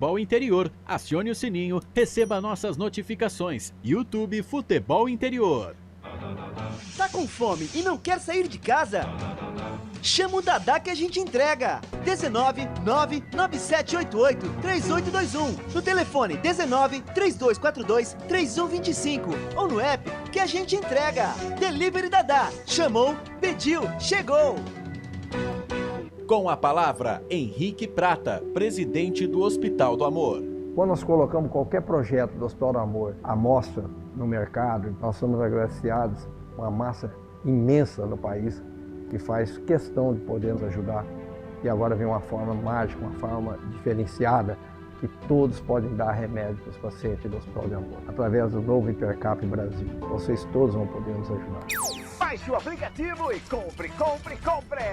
Futebol Interior. Acione o sininho, receba nossas notificações. YouTube Futebol Interior. Tá com fome e não quer sair de casa? Chama o Dadá que a gente entrega. 19 99788 3821. No telefone 19 3242 3125. Ou no app que a gente entrega. Delivery Dadá. Chamou, pediu, chegou. Com a palavra, Henrique Prata, presidente do Hospital do Amor. Quando nós colocamos qualquer projeto do Hospital do Amor à mostra no mercado, nós somos agraciados com uma massa imensa no país que faz questão de poder nos ajudar. E agora vem uma forma mágica, uma forma diferenciada, que todos podem dar remédio para os pacientes do Hospital do Amor. Através do novo Hipercap Brasil. Vocês todos vão poder nos ajudar. Baixe o aplicativo e compre, compre, compre!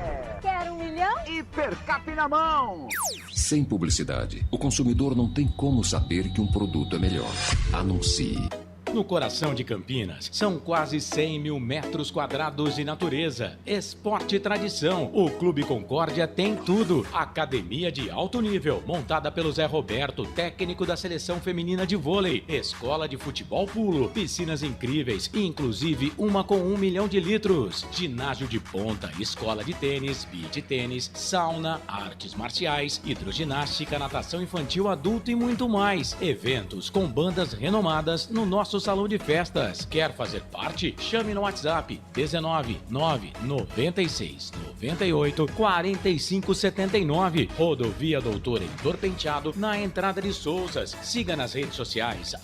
Quer 1 milhão? Hipercap na mão! Sem publicidade, o consumidor não tem como saber que um produto é melhor. Anuncie. No coração de Campinas, são quase 100 mil metros quadrados de natureza, esporte e tradição. O Clube Concórdia tem tudo. Academia de alto nível, montada pelo Zé Roberto, técnico da seleção feminina de vôlei. Escola de futebol pulo, piscinas incríveis, inclusive uma com 1 milhão de litros. Ginásio de ponta, escola de tênis, beach tênis, sauna, artes marciais, hidroginástica, natação infantil, adulto e muito mais. Eventos com bandas renomadas no nosso salão de festas. Quer fazer parte? Chame no WhatsApp 19 9 96 98 45 79. Rodovia Doutor Heitor Penteado, na entrada de Souzas. Siga nas redes sociais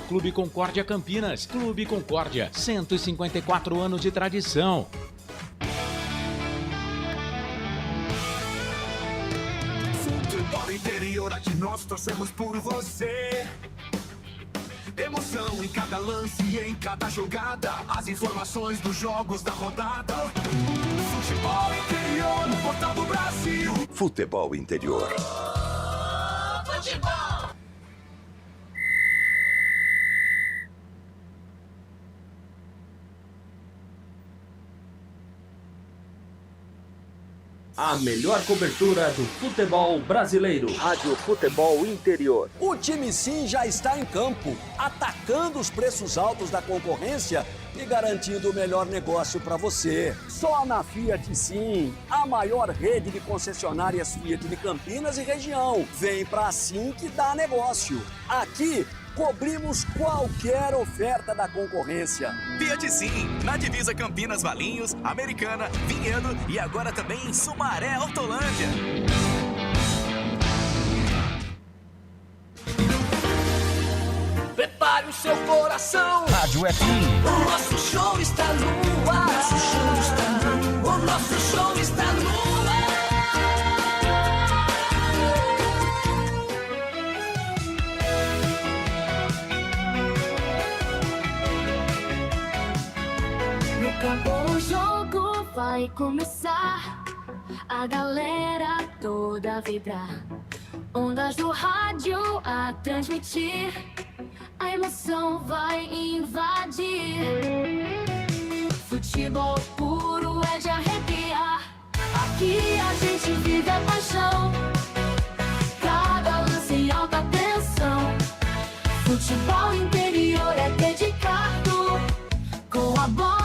@Clube Concórdia Campinas. Clube Concórdia, 154 anos de tradição. Futebol Interior, aqui nós torcemos por você. Emoção em cada lance e em cada jogada. As informações dos jogos da rodada. Futebol Interior no portal do Brasil. Futebol Interior. Futebol. A melhor cobertura do futebol brasileiro. Rádio Futebol Interior. O time Sim já está em campo, atacando os preços altos da concorrência e garantindo o melhor negócio para você. Só na Fiat Sim, a maior rede de concessionárias Fiat de Campinas e região. Vem pra Sim que dá negócio. Aqui cobrimos qualquer oferta da concorrência. Fiat Sim, na divisa Campinas, Valinhos, Americana, Vinhedo e agora também em Sumaré, Hortolândia. Prepare o seu coração. Rádio FM. O nosso show está no ar. O nosso show está no ar. O jogo vai começar, a galera toda vibrar, ondas do rádio a transmitir, a emoção vai invadir. Futebol puro é de arrepiar, aqui a gente vive a paixão, cada lance em alta tensão. Futebol Interior é dedicado, com a bola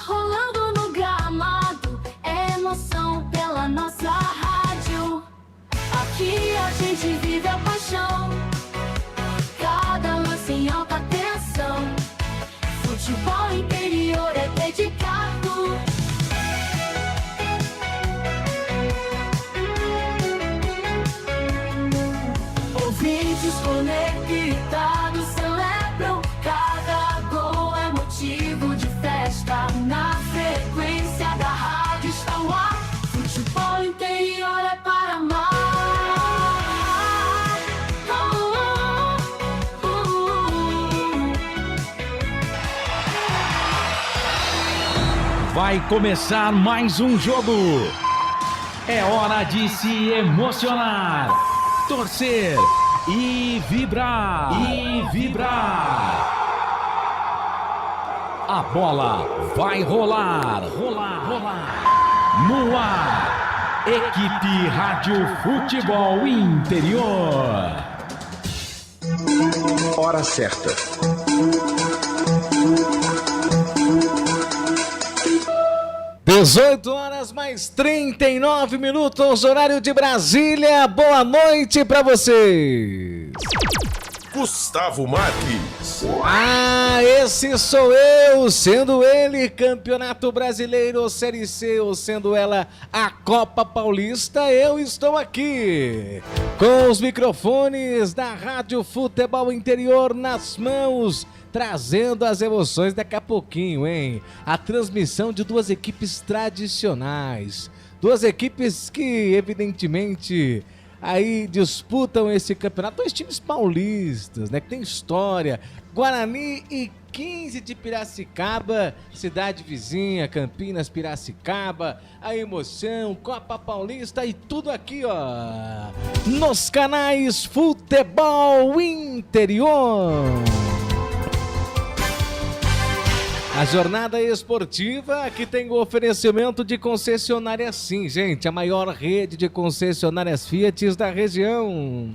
rolando no gramado, é emoção pela nossa rádio. Aqui a gente vive a paixão, cada lance em alta tensão. Futebol Interior é dedicado. Ouvintes conectados celebram, cada gol é motivo de festa. Na frequência da rádio está o ar. Futebol Interior é para amar. Vai começar mais um jogo. É hora de se emocionar, torcer e vibrar. A bola vai rolar. No ar, Equipe Rádio Futebol Interior. hora certa. Dezoito horas mais 39 minutos, horário de Brasília. Boa noite pra vocês. Gustavo Marques. Ah, esse sou eu, sendo ele Campeonato Brasileiro Série C, ou sendo ela a Copa Paulista, eu estou aqui com os microfones da Rádio Futebol Interior nas mãos, trazendo as emoções daqui a pouquinho, hein? A transmissão de duas equipes tradicionais, duas equipes que evidentemente aí disputam esse campeonato, dois times paulistas, né, que tem história, Guarani e 15 de Piracicaba, cidade vizinha, Campinas, Piracicaba, a emoção, Copa Paulista e tudo aqui, ó, nos canais Futebol Interior. A jornada esportiva que tem o oferecimento de concessionária Sim, gente, a maior rede de concessionárias Fiat da região.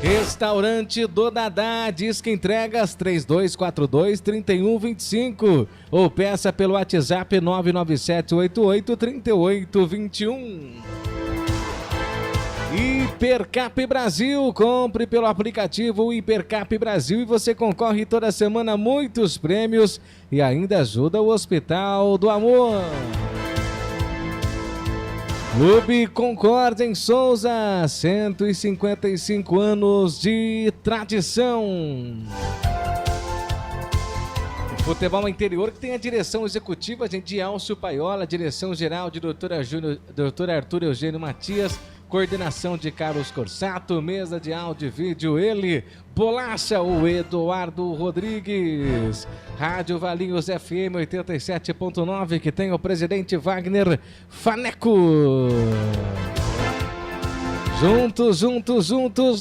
Restaurante do Dadá, disque entregas 3242-3125 ou peça pelo WhatsApp 997883821. Hipercap Brasil, compre pelo aplicativo Hipercap Brasil e você concorre toda semana a muitos prêmios e ainda ajuda o Hospital do Amor. Clube Concórdia em Souza, 155 anos de tradição. Futebol Interior, que tem a direção executiva de Alcio Paiola, direção geral de Dr. Arthur Eugênio Matias, coordenação de Carlos Corsato, mesa de áudio e vídeo, ele, Bolacha, o Eduardo Rodrigues. Rádio Valinhos FM 87.9, que tem o presidente Wagner Faneco. Juntos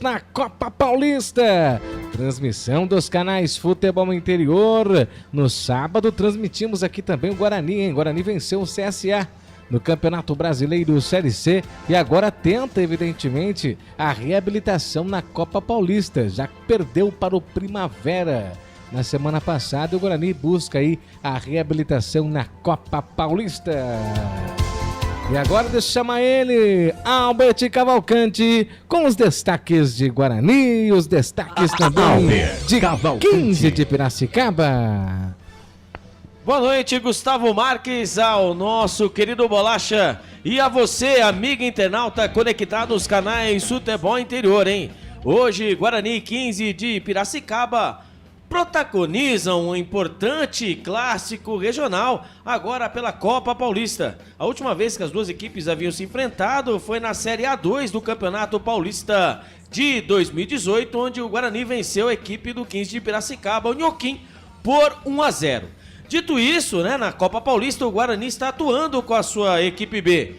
na Copa Paulista. Transmissão dos canais Futebol Interior. No sábado transmitimos aqui também o Guarani, hein? Guarani venceu o CSA no Campeonato Brasileiro Série C e agora tenta, evidentemente, a reabilitação na Copa Paulista, já que perdeu para o Primavera na semana passada. O Guarani busca aí a reabilitação na Copa Paulista. E agora deixa eu chamar ele, Albert Cavalcante, com os destaques de Guarani e os destaques também de 15 de Piracicaba. Boa noite, Gustavo Marques, ao nosso querido Bolacha e a você, amiga internauta, conectado nos canais Futebol Interior, hein? Hoje, Guarani 15 de Piracicaba protagonizam um importante clássico regional, agora pela Copa Paulista. A última vez que as duas equipes haviam se enfrentado foi na Série A2 do Campeonato Paulista de 2018, onde o Guarani venceu a equipe do 15 de Piracicaba, o Nhoquim, por 1-0. Dito isso, né, na Copa Paulista o Guarani está atuando com a sua equipe B.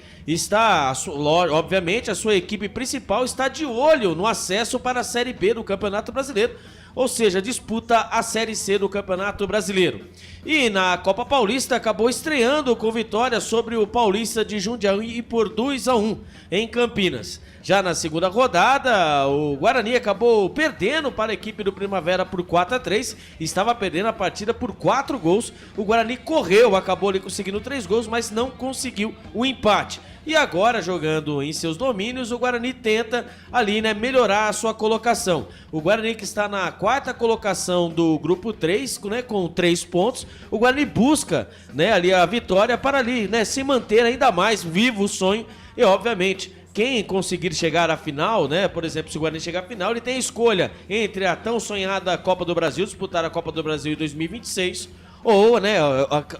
Obviamente, a sua equipe principal está de olho no acesso para a Série B do Campeonato Brasileiro, ou seja, disputa a Série C do Campeonato Brasileiro. E na Copa Paulista acabou estreando com vitória sobre o Paulista de Jundiaí por 2-1 em Campinas. Já na segunda rodada, o Guarani acabou perdendo para a equipe do Primavera por 4-3, estava perdendo a partida por 4 gols. O Guarani correu, acabou ali conseguindo 3 gols, mas não conseguiu o empate. E agora, jogando em seus domínios, o Guarani tenta ali, né, melhorar a sua colocação. O Guarani, que está na 4ª colocação do grupo 3, né, com 3 pontos, o Guarani busca, né, ali a vitória para ali, né, se manter ainda mais vivo o sonho e, obviamente, quem conseguir chegar à final, né? Por exemplo, se o Guarani chegar à final, ele tem a escolha entre a tão sonhada Copa do Brasil, disputar a Copa do Brasil em 2026, ou, né,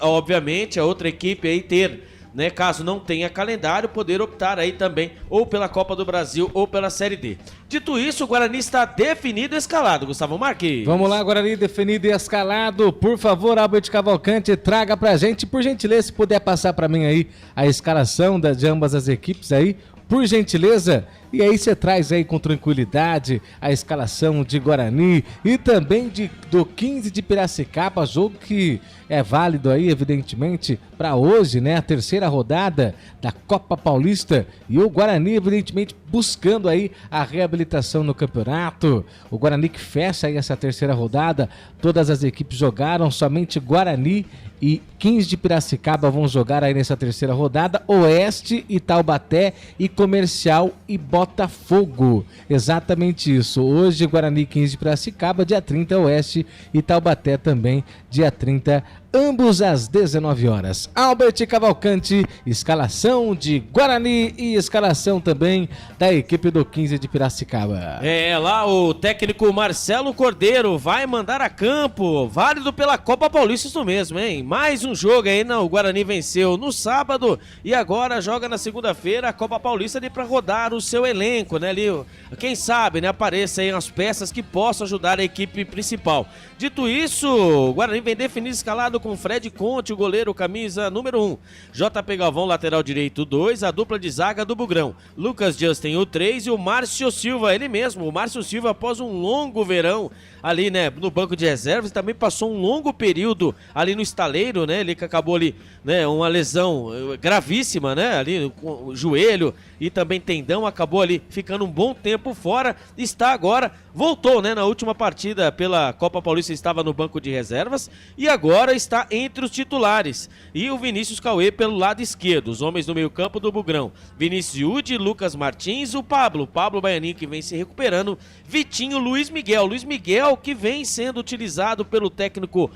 obviamente, a outra equipe aí ter, né, caso não tenha calendário, poder optar aí também ou pela Copa do Brasil ou pela Série D. Dito isso, o Guarani está definido e escalado, Gustavo Marques. Vamos lá, Guarani definido e escalado. Por favor, Albert Cavalcante, traga pra gente, por gentileza, se puder passar pra mim aí a escalação de ambas as equipes aí, por gentileza, e aí você traz aí com tranquilidade a escalação de Guarani e também do 15 de Piracicaba, jogo que é válido aí, evidentemente, para hoje, né? A terceira rodada da Copa Paulista e o Guarani, evidentemente, buscando aí a reabilitação no campeonato. O Guarani que fecha aí essa terceira rodada, todas as equipes jogaram, somente Guarani e 15 de Piracicaba vão jogar aí nessa terceira rodada, Oeste e Taubaté e Comercial e Botafogo. Exatamente isso, hoje Guarani 15 de Piracicaba, dia 30 Oeste e Taubaté também, dia 30, ambos às 19 horas. Albert Cavalcante, escalação de Guarani e escalação também da equipe do 15 de Piracicaba. Lá o técnico Marcelo Cordeiro vai mandar a campo, válido pela Copa Paulista, isso mesmo, hein? Mais um jogo aí, o Guarani venceu no sábado e agora joga na segunda-feira a Copa Paulista ali para rodar o seu elenco, né? Ali, quem sabe, né? Apareça aí as peças que possam ajudar a equipe principal. Dito isso, o Guarani vem definido escalado com Fred Conte, o goleiro, camisa número 1. JP Galvão, lateral direito 2, a dupla de zaga do Bugrão. Lucas Justin, o 3 e o Márcio Silva, ele mesmo. O Márcio Silva, após um longo verão ali, né, no banco de reservas, também passou um longo período ali no estaleiro, né, ele que acabou ali, né, uma lesão gravíssima, né, ali com o joelho e também tendão, acabou ali ficando um bom tempo fora, está agora, voltou, né, na última partida pela Copa Paulista estava no banco de reservas e agora está entre os titulares. E o Vinícius Cauê pelo lado esquerdo, os homens do meio campo do Bugrão, Vinícius Yudi, Lucas Martins, o Pablo Baianinho que vem se recuperando, Vitinho, Luiz Miguel que vem sendo utilizado pelo técnico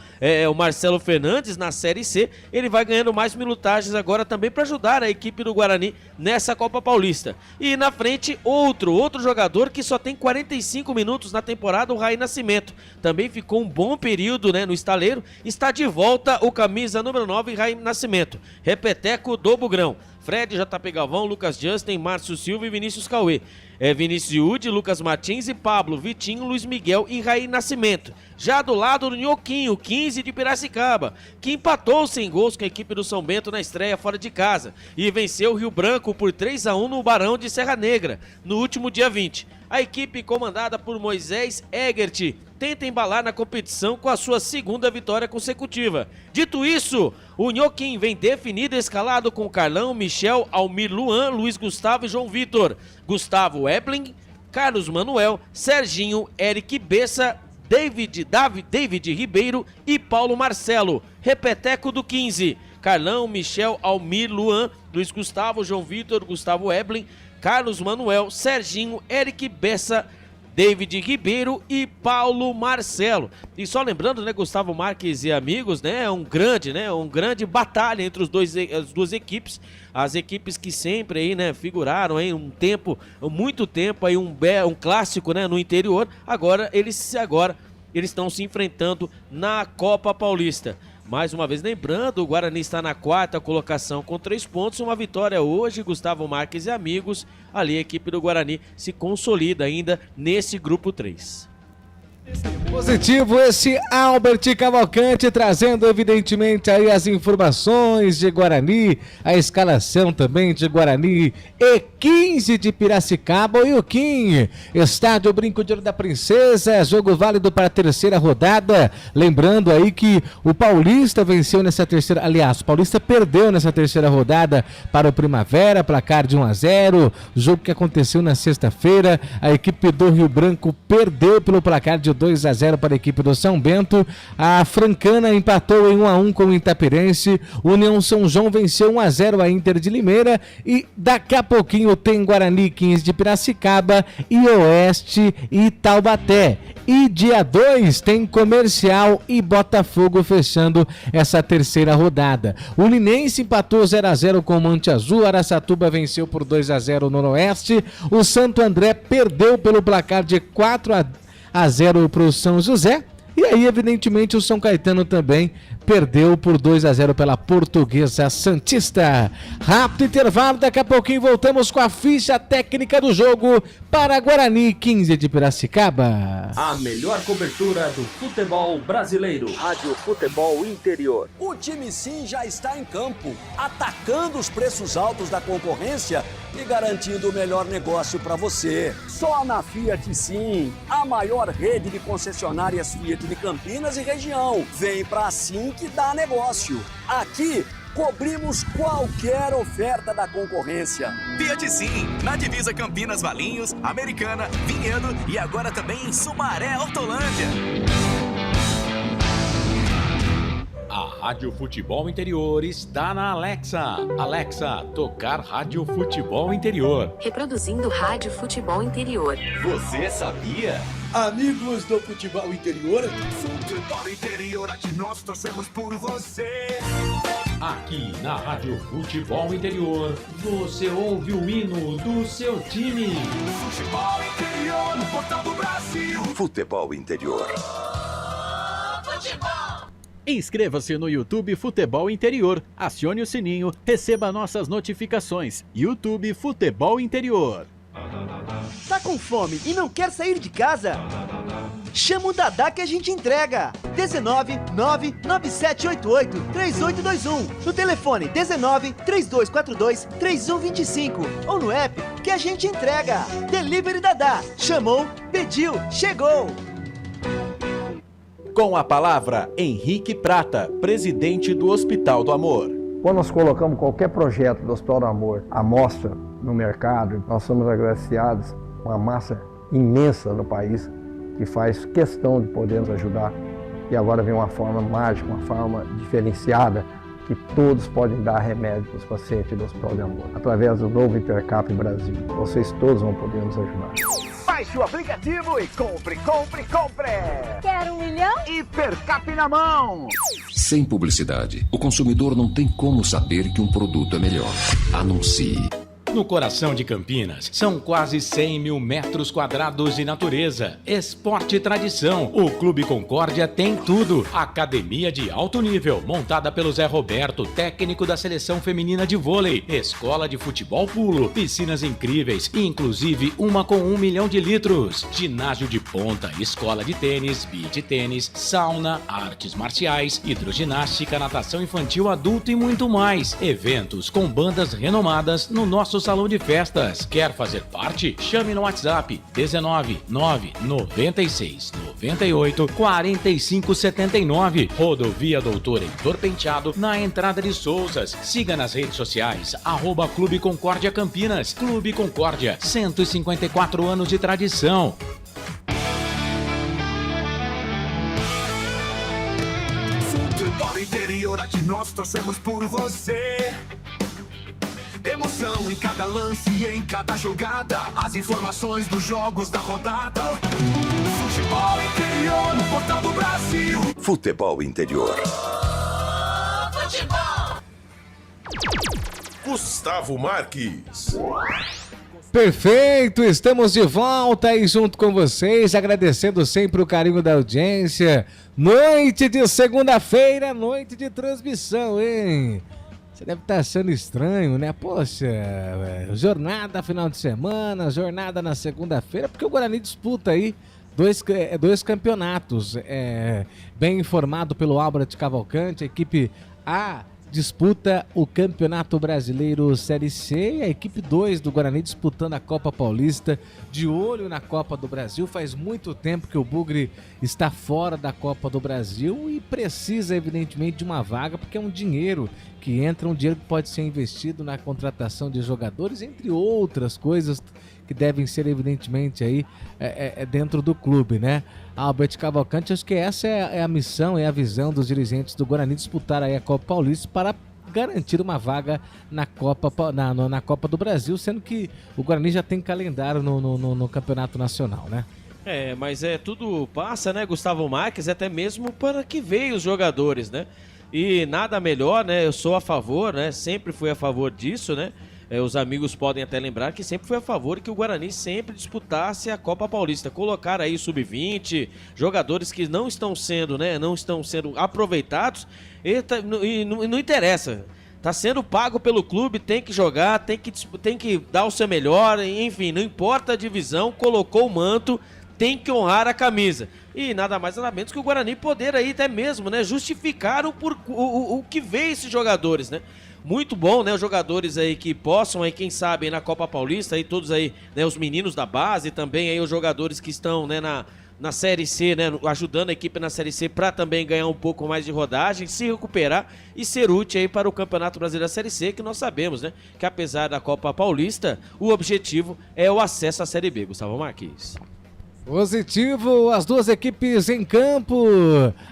o Marcelo Fernandes na Série C, ele vai ganhando mais minutagens agora também para ajudar a equipe do Guarani nessa Copa Paulista. E na frente outro jogador que só tem 45 minutos na temporada, o Raí Nascimento, também ficou um bom período, né, no estaleiro, está de volta o camisa número 9, Raí Nascimento, repeteco do Bugrão. Fred, JP Galvão, Lucas Justin, Márcio Silva e Vinícius Cauê. Vinícius Yudi, Lucas Martins e Pablo, Vitinho, Luiz Miguel e Raí Nascimento. Já do lado do Nhoquinho, 15 de Piracicaba, que empatou sem gols com a equipe do São Bento na estreia fora de casa e venceu o Rio Branco por 3-1 no Barão de Serra Negra, no último dia 20. A equipe comandada por Moisés Egert tenta embalar na competição com a sua segunda vitória consecutiva. Dito isso, o Nhoquim vem definido escalado com Carlão, Michel, Almir Luan, Luiz Gustavo e João Vitor, Gustavo Ebling, Carlos Manuel, Serginho, Eric Bessa, David Ribeiro e Paulo Marcelo, repeteco do 15, Carlão, Michel, Almir Luan, Luiz Gustavo, João Vitor, Gustavo Ebling, Carlos Manuel, Serginho, Eric Bessa, David Ribeiro e Paulo Marcelo. E só lembrando, né, Gustavo Marques e amigos, né, um grande batalha entre as duas equipes, as equipes que sempre aí, né, figuraram aí muito tempo aí um clássico, né, no interior. Agora eles estão se enfrentando na Copa Paulista. Mais uma vez lembrando, o Guarani está na 4ª colocação com 3 pontos, uma vitória hoje, Gustavo Marques e amigos, ali a equipe do Guarani se consolida ainda nesse grupo 3. Positivo esse Albert Cavalcante trazendo evidentemente aí as informações de Guarani, a escalação também de Guarani e 15 de Piracicaba e o Kim, estádio Brinco de Ouro da Princesa, jogo válido para a terceira rodada, lembrando aí que o Paulista venceu nessa terceira, aliás, o Paulista perdeu nessa terceira rodada para o Primavera, placar de 1-0, jogo que aconteceu na sexta-feira, a equipe do Rio Branco perdeu pelo placar de 2-0 para a equipe do São Bento. A Francana empatou em 1-1 com o Itapirense. União São João venceu 1-0 a Inter de Limeira. E daqui a pouquinho tem Guarani 15 de Piracicaba e Oeste e Taubaté. E dia 2 tem Comercial e Botafogo fechando essa terceira rodada. O Linense empatou 0-0 com o Monte Azul. Araçatuba venceu por 2-0 no Oeste. O Santo André perdeu pelo placar de 4-0 para o São José. E aí, evidentemente, o São Caetano também perdeu por 2-0 pela Portuguesa Santista. Rápido intervalo, daqui a pouquinho voltamos com a ficha técnica do jogo para Guarani 15 de Piracicaba. A melhor cobertura do futebol brasileiro. Rádio Futebol Interior. O time Sim já está em campo, atacando os preços altos da concorrência e garantindo o melhor negócio para você. Só na Fiat Sim, a maior rede de concessionárias Fiat de Campinas e região. Vem pra Sim que dá negócio. Aqui cobrimos qualquer oferta da concorrência. Fiat Sim, na divisa Campinas, Valinhos, Americana, Vinhedo e agora também em Sumaré, Hortolândia. A Rádio Futebol Interior está na Alexa. Alexa, tocar Rádio Futebol Interior. Reproduzindo Rádio Futebol Interior. Você sabia? Amigos do Futebol Interior. Futebol Interior, aqui nós torcemos por você. Aqui na Rádio Futebol Interior, você ouve o hino do seu time. Futebol Interior, no portal do Brasil. Futebol Interior. Futebol. Inscreva-se no YouTube Futebol Interior, acione o sininho, receba nossas notificações. YouTube Futebol Interior. Tá com fome e não quer sair de casa? Chama o Dadá que a gente entrega. 19997883821. No telefone 1932423125 ou no app que a gente entrega. Delivery Dadá. Chamou, pediu, chegou. Com a palavra, Henrique Prata, presidente do Hospital do Amor. Quando nós colocamos qualquer projeto do Hospital do Amor à mostra no mercado, nós somos agraciados com uma massa imensa no país que faz questão de poder nos ajudar. E agora vem uma forma mágica, uma forma diferenciada, que todos podem dar remédio para os pacientes do Hospital do Amor. Através do novo Hipercap Brasil, vocês todos vão poder nos ajudar. Baixe o aplicativo e compre. Quer 1 milhão? Hipercap na mão. Sem publicidade, o consumidor não tem como saber que um produto é melhor. Anuncie. No coração de Campinas, são quase 100 mil metros quadrados de natureza, esporte e tradição. O Clube Concórdia tem tudo. Academia de alto nível, montada pelo Zé Roberto, técnico da seleção feminina de vôlei. Escola de futebol pulo, piscinas incríveis, inclusive uma com 1 milhão de litros. Ginásio de ponta, escola de tênis, beach tênis, sauna, artes marciais, hidroginástica, natação infantil, adulto e muito mais. Eventos com bandas renomadas no nosso salão de festas. Quer fazer parte? Chame no WhatsApp 19998 Rodovia Doutor Heitor Penteado, na entrada de Souzas. Siga nas redes sociais @Clube Concórdia Campinas. Clube Concórdia, 154 anos de tradição. Futebol Interior, aqui nós torcemos por você. Emoção em cada lance e em cada jogada. As informações dos jogos da rodada. Futebol Interior, no portal do Brasil. Futebol Interior. Futebol. Gustavo Marques. Perfeito, estamos de volta aí junto com vocês, agradecendo sempre o carinho da audiência. Noite de segunda-feira, noite de transmissão, hein? Você deve estar achando estranho, né? Poxa, jornada final de semana, jornada na segunda-feira, porque o Guarani disputa aí dois campeonatos. Bem informado pelo Albert Cavalcante, a equipe A disputa o Campeonato Brasileiro Série C e a equipe 2 do Guarani disputando a Copa Paulista, de olho na Copa do Brasil. Faz muito tempo que o Bugre está fora da Copa do Brasil e precisa evidentemente de uma vaga, porque é um dinheiro que entra, um dinheiro que pode ser investido na contratação de jogadores, entre outras coisas que devem ser evidentemente aí dentro do clube, né? Albert Cavalcante, acho que essa é a missão, é a visão dos dirigentes do Guarani, disputar aí a Copa Paulista para garantir uma vaga na Copa do Brasil, sendo que o Guarani já tem calendário no Campeonato Nacional, né? Mas tudo passa, né, Gustavo Marques, até mesmo para que veio os jogadores, né? E nada melhor, né? Eu sou a favor, né? Sempre fui a favor disso, né? Os amigos podem até lembrar que sempre foi a favor que o Guarani sempre disputasse a Copa Paulista. Colocar aí sub-20, jogadores que não estão sendo aproveitados e não interessa. Tá sendo pago pelo clube, tem que jogar, tem que dar o seu melhor, enfim, não importa a divisão, colocou o manto, tem que honrar a camisa. E nada mais nada menos que o Guarani poder aí até mesmo, né, justificar o que veio esses jogadores, né? Muito bom, né, os jogadores aí que possam aí, quem sabe, aí na Copa Paulista, aí todos aí, né, os meninos da base, também aí os jogadores que estão, né, na Série C, né, ajudando a equipe na Série C para também ganhar um pouco mais de rodagem, se recuperar e ser útil aí para o Campeonato Brasileiro da Série C, que nós sabemos, né, que apesar da Copa Paulista, o objetivo é o acesso à Série B. Gustavo Marques. Positivo, as duas equipes em campo.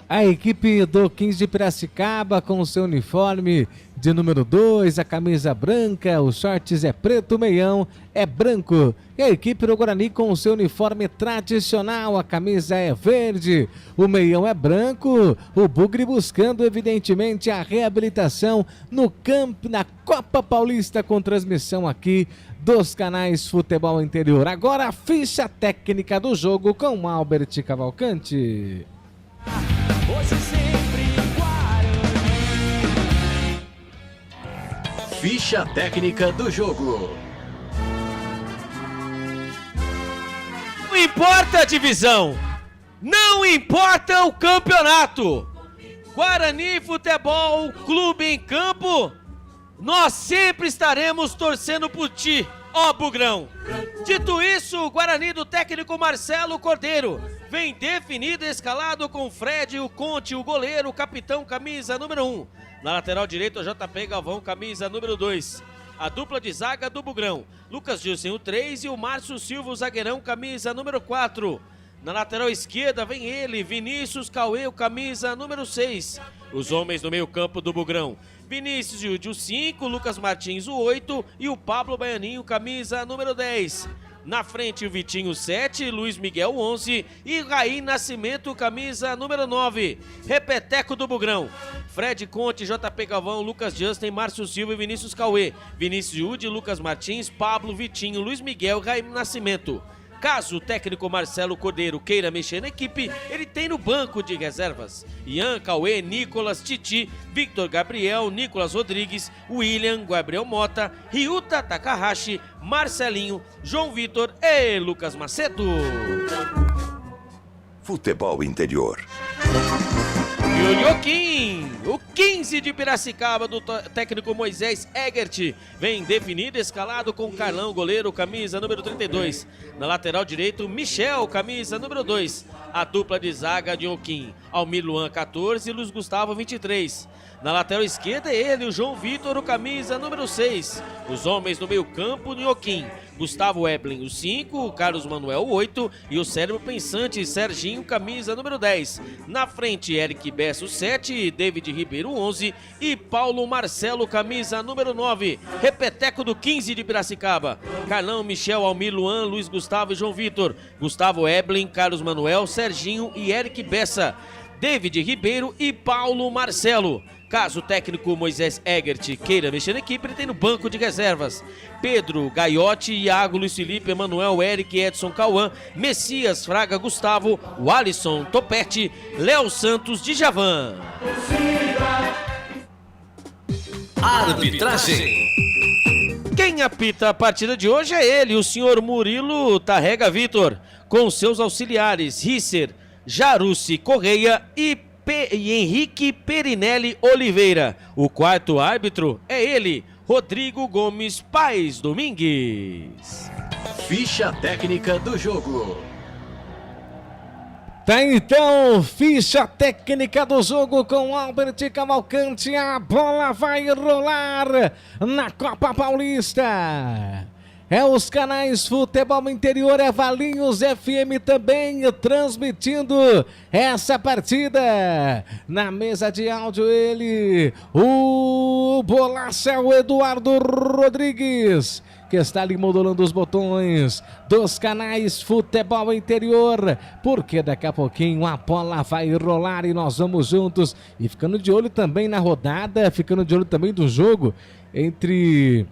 A equipe do 15 de Piracicaba com o seu uniforme de número 2, a camisa branca, os shorts é preto, o meião é branco. E a equipe do Guarani com o seu uniforme tradicional, a camisa é verde, o meião é branco. O Bugre buscando evidentemente a reabilitação no campo, na Copa Paulista, com transmissão aqui dos canais Futebol Interior. Agora a ficha técnica do jogo com Albert Cavalcante. Hoje sempre Ficha técnica do jogo. Não importa a divisão, não importa o campeonato. Guarani Futebol Clube em campo, nós sempre estaremos torcendo por ti, ó Bugrão. Dito isso, o Guarani do técnico Marcelo Cordeiro vem definido e escalado com Fred, o Conte, o goleiro, o capitão, camisa número 1. Na lateral direita, o JP Galvão, camisa número 2. A dupla de zaga do Bugrão, Lucas Gilson, o 3, e o Márcio Silva, o zagueirão, camisa número 4. Na lateral esquerda vem ele, Vinícius Cauê, o camisa número 6. Os homens no meio campo do Bugrão, Vinícius Yudi, o 5, Lucas Martins, o 8 e o Pablo Baianinho, camisa número 10. Na frente o Vitinho, 7, Luiz Miguel, 11 e Raí Nascimento, camisa número 9. Repeteco do Bugrão, Fred Conte, JP Galvão, Lucas Justin, Márcio Silva e Vinícius Cauê. Vinícius Yudi, Lucas Martins, Pablo, Vitinho, Luiz Miguel, Raí Nascimento. Caso o técnico Marcelo Cordeiro queira mexer na equipe, ele tem no banco de reservas Ian, Cauê, Nicolas, Titi, Victor Gabriel, Nicolas Rodrigues, William, Gabriel Mota, Ryuta Takahashi, Marcelinho, João Vitor e Lucas Macedo. Futebol Interior. E o Joaquim, o 15 de Piracicaba do técnico Moisés Egert, vem definido, escalado com Carlão, goleiro, camisa número 32. Na lateral direito, Michel, camisa número 2. A dupla de zaga de Joaquim, Almir Luan, 14 e Luiz Gustavo, 23. Na lateral esquerda, ele, o João Vitor, o camisa número 6. Os homens no meio campo, Joaquim, Gustavo Eblin, o 5, o Carlos Manuel, o 8 e o cérebro pensante, Serginho, camisa número 10. Na frente, Eric Bessa, o 7, David Ribeiro, o 11 e Paulo Marcelo, camisa número 9. Repeteco do 15 de Piracicaba, Carlão, Michel, Almir Luan, Luiz Gustavo e João Vitor, Gustavo Eblin, Carlos Manuel, Serginho e Eric Bessa, David Ribeiro e Paulo Marcelo. Caso o técnico Moisés Egert queira mexer na equipe, ele tem no banco de reservas Pedro, Gaiotti, Iago, Luiz Felipe, Emanuel, Eric, Edson, Cauã, Messias, Fraga, Gustavo, o Alisson, Topete, Léo Santos, Djavan. Arbitragem. Quem apita a partida de hoje é ele, o senhor Murilo Tarrega Vitor, com seus auxiliares Risser, Jarucci Correia e Henrique Perinelli Oliveira. O quarto árbitro é ele, Rodrigo Gomes Paes Domingues. Ficha técnica do jogo. Tá então, ficha técnica do jogo com Albert Cavalcante. A bola vai rolar na Copa Paulista. É os canais Futebol Interior, é Valinhos FM também transmitindo essa partida. Na mesa de áudio ele, o bolacha, o Eduardo Rodrigues, que está ali modulando os botões dos canais Futebol Interior, porque daqui a pouquinho a bola vai rolar e nós vamos juntos. E ficando de olho também na rodada, ficando de olho também do jogo entre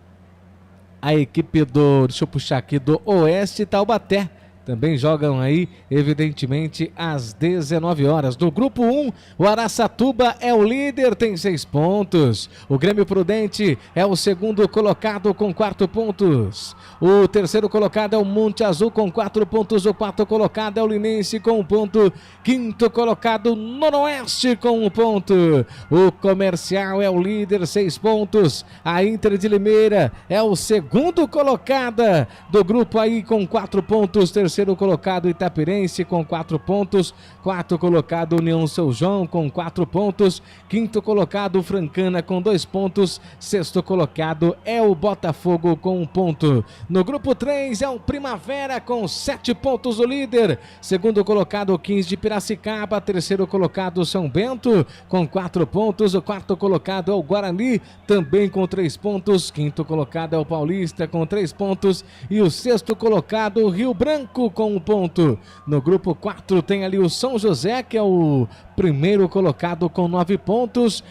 a equipe deixa eu puxar aqui, do Oeste e Taubaté. Também jogam aí, evidentemente, às 19 horas. No grupo 1, o Araçatuba é o líder, tem 6 pontos. O Grêmio Prudente é o segundo colocado com 4 pontos. O terceiro colocado é o Monte Azul com 4 pontos. O quarto colocado é o Linense com 1 ponto. Quinto colocado, Noroeste com 1 ponto. O Comercial é o líder, 6 pontos. A Inter de Limeira é o segundo colocada do grupo aí com 4 pontos. Terceiro terceiro colocado Itapirense com 4 pontos, quarto colocado União São João com 4 pontos, quinto colocado Francana com 2 pontos, sexto colocado é o Botafogo com 1 ponto. No grupo 3 é o Primavera com 7 pontos, o líder, segundo colocado o 15 de Piracicaba, terceiro colocado São Bento com 4 pontos, o quarto colocado é o Guarani também com 3 pontos, quinto colocado é o Paulista com 3 pontos e o sexto colocado o Rio Branco com 1 ponto. No grupo 4 tem ali o São José, que é o primeiro colocado com 9 pontos,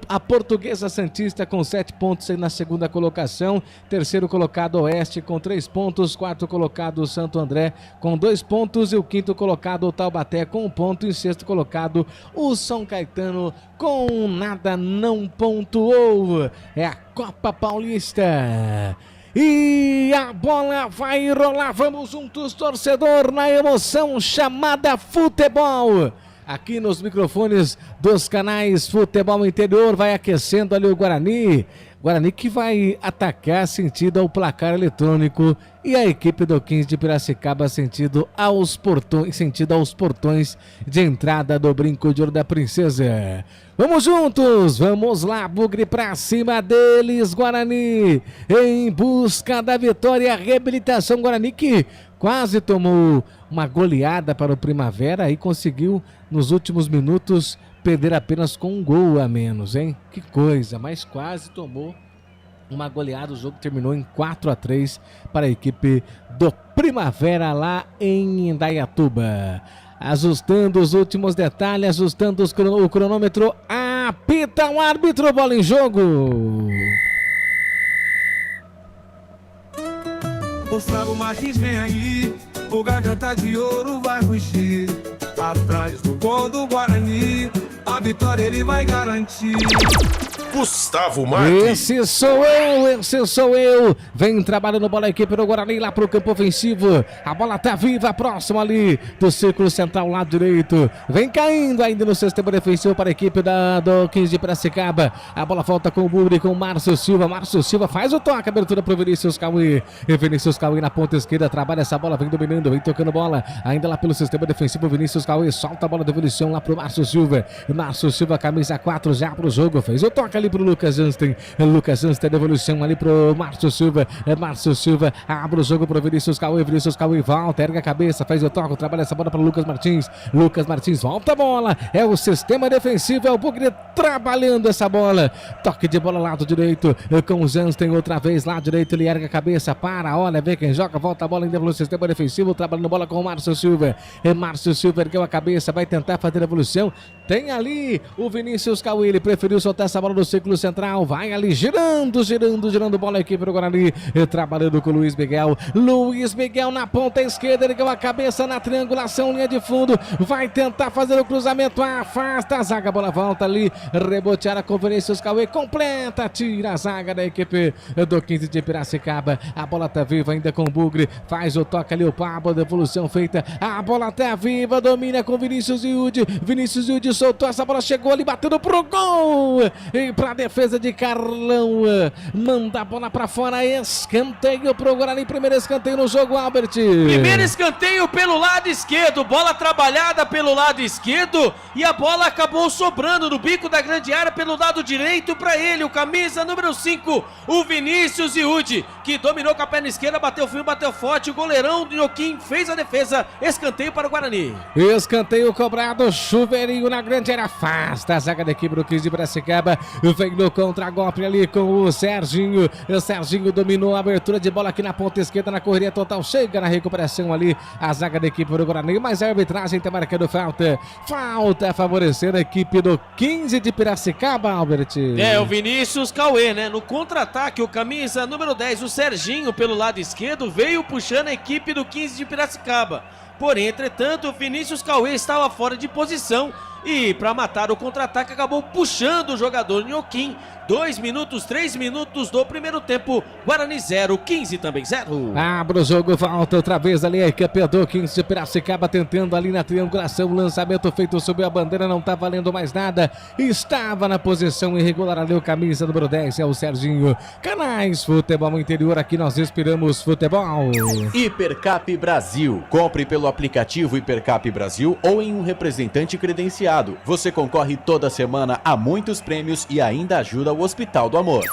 a Portuguesa Santista com 7 pontos na segunda colocação, terceiro colocado Oeste com 3 pontos, quarto colocado o Santo André com 2 pontos e o quinto colocado o Taubaté com 1 ponto e sexto colocado o São Caetano com nada, não pontuou. É a Copa Paulista. E a bola vai rolar, vamos juntos, torcedor, na emoção chamada futebol. Aqui nos microfones dos canais Futebol Interior, vai aquecendo ali o Guarani. Guarani que vai atacar sentido ao placar eletrônico e a equipe do 15 de Piracicaba sentido aos portões de entrada do Brinco de Ouro da Princesa. Vamos juntos, vamos lá, Bugre, pra cima deles, Guarani, em busca da vitória, reabilitação. Guarani que quase tomou uma goleada para o Primavera e conseguiu nos últimos minutos perder apenas com 1 gol a menos, hein? Que coisa, mas quase tomou uma goleada. O jogo terminou em 4-3 para a equipe do Primavera lá em Indaiatuba. Ajustando os últimos detalhes, ajustando o cronômetro, apita o árbitro, bola em jogo. Gustavo Martins vem aí, o Garganta de Ouro vai rugir. Atrás do gol do Guarani, a vitória ele vai garantir. Gustavo Martins. Esse sou eu. Vem trabalhando bola a equipe do Guarani lá pro campo ofensivo. A bola tá viva, próximo ali do círculo central, lado direito. Vem caindo ainda no sistema defensivo para a equipe do 15 de Piracicaba. A bola volta com o Bugre, com o Márcio Silva. Márcio Silva faz o toque, abertura pro Vinícius Cauê. E Vinícius Cauê na ponta esquerda, trabalha essa bola, vem dominando, vem tocando bola. Ainda lá pelo sistema defensivo, Vinícius Cauê solta a bola de evolução lá pro Márcio Silva. Márcio Silva, camisa 4 já pro jogo. Fez o toque ali pro Lucas Ansten. Lucas Ansten, devolução ali pro Márcio Silva. Márcio Silva abre o jogo pro Vinícius Cauê. Vinícius Cauê volta, erga a cabeça, faz o toque, trabalha essa bola para Lucas Martins. Lucas Martins volta a bola. É o sistema defensivo, é o Bugre trabalhando essa bola. Toque de bola lado direito com o Ansten outra vez, lado direito, ele erga a cabeça, para, olha, vê quem joga, volta a bola ainda pelo sistema defensivo, trabalhando bola com o Márcio Silva. Márcio Silva ergueu a cabeça, vai tentar fazer a evolução. Tem ali o Vinícius Cauê, ele preferiu soltar essa bola no círculo central, vai ali girando bola a equipe do Guarani, trabalhando com o Luiz Miguel. Luiz Miguel na ponta esquerda, ergueu a cabeça na triangulação, linha de fundo, vai tentar fazer o cruzamento, afasta a zaga, a bola volta ali, rebotear com o Vinícius Cauê, completa, tira a zaga da equipe do 15 de Piracicaba. A bola tá viva ainda com o Bugre, faz o toque ali, o Pablo, devolução feita, a bola tá viva, domina com Vinícius Yudi. Vinícius Yudi soltou essa bola, chegou ali, batendo pro gol, e pra defesa de Carlão, manda a bola pra fora, escanteio pro Guarani, primeiro escanteio no jogo, Albert. Primeiro escanteio pelo lado esquerdo, bola trabalhada pelo lado esquerdo e a bola acabou sobrando no bico da grande área pelo lado direito para ele, o camisa número 5, o Vinícius Yudi, que dominou com a perna esquerda, bateu firme, bateu forte, o goleirão Dioquim fez a defesa, escanteio para o Guarani. Escanteio cobrado, chuveirinho na grande área, afasta a zaga da equipe do 15 de Piracicaba, vem no contra-golpe ali com o Serginho. O Serginho dominou a abertura de bola aqui na ponta esquerda, na correria total, chega na recuperação ali a zaga da equipe do Guarani, mas a arbitragem tá marcando falta favorecendo a equipe do 15 de Piracicaba, Albert. É, o Vinícius Cauê, né, no contra-ataque, o camisa número 10, o Serginho, pelo lado esquerdo, veio puxando a equipe do 15 de Piracicaba. Porém, entretanto, o Vinícius Cauê estava fora de posição E para matar o contra-ataque acabou puxando o jogador Nhoquim. 2 minutos, 3 minutos do primeiro tempo. Guarani 0, 15 também 0. Abre o jogo, volta outra vez ali a equipe do 15 de Piracicaba tentando ali na triangulação. Lançamento feito sob a bandeira, não tá valendo mais nada. Estava na posição irregular ali o camisa número 10, é o Serginho. Canais Futebol Interior, aqui nós respiramos futebol. Hipercap Brasil. Compre pelo aplicativo Hipercap Brasil ou em um representante credenciado. Você concorre toda semana a muitos prêmios e ainda ajuda o Hospital do Amor.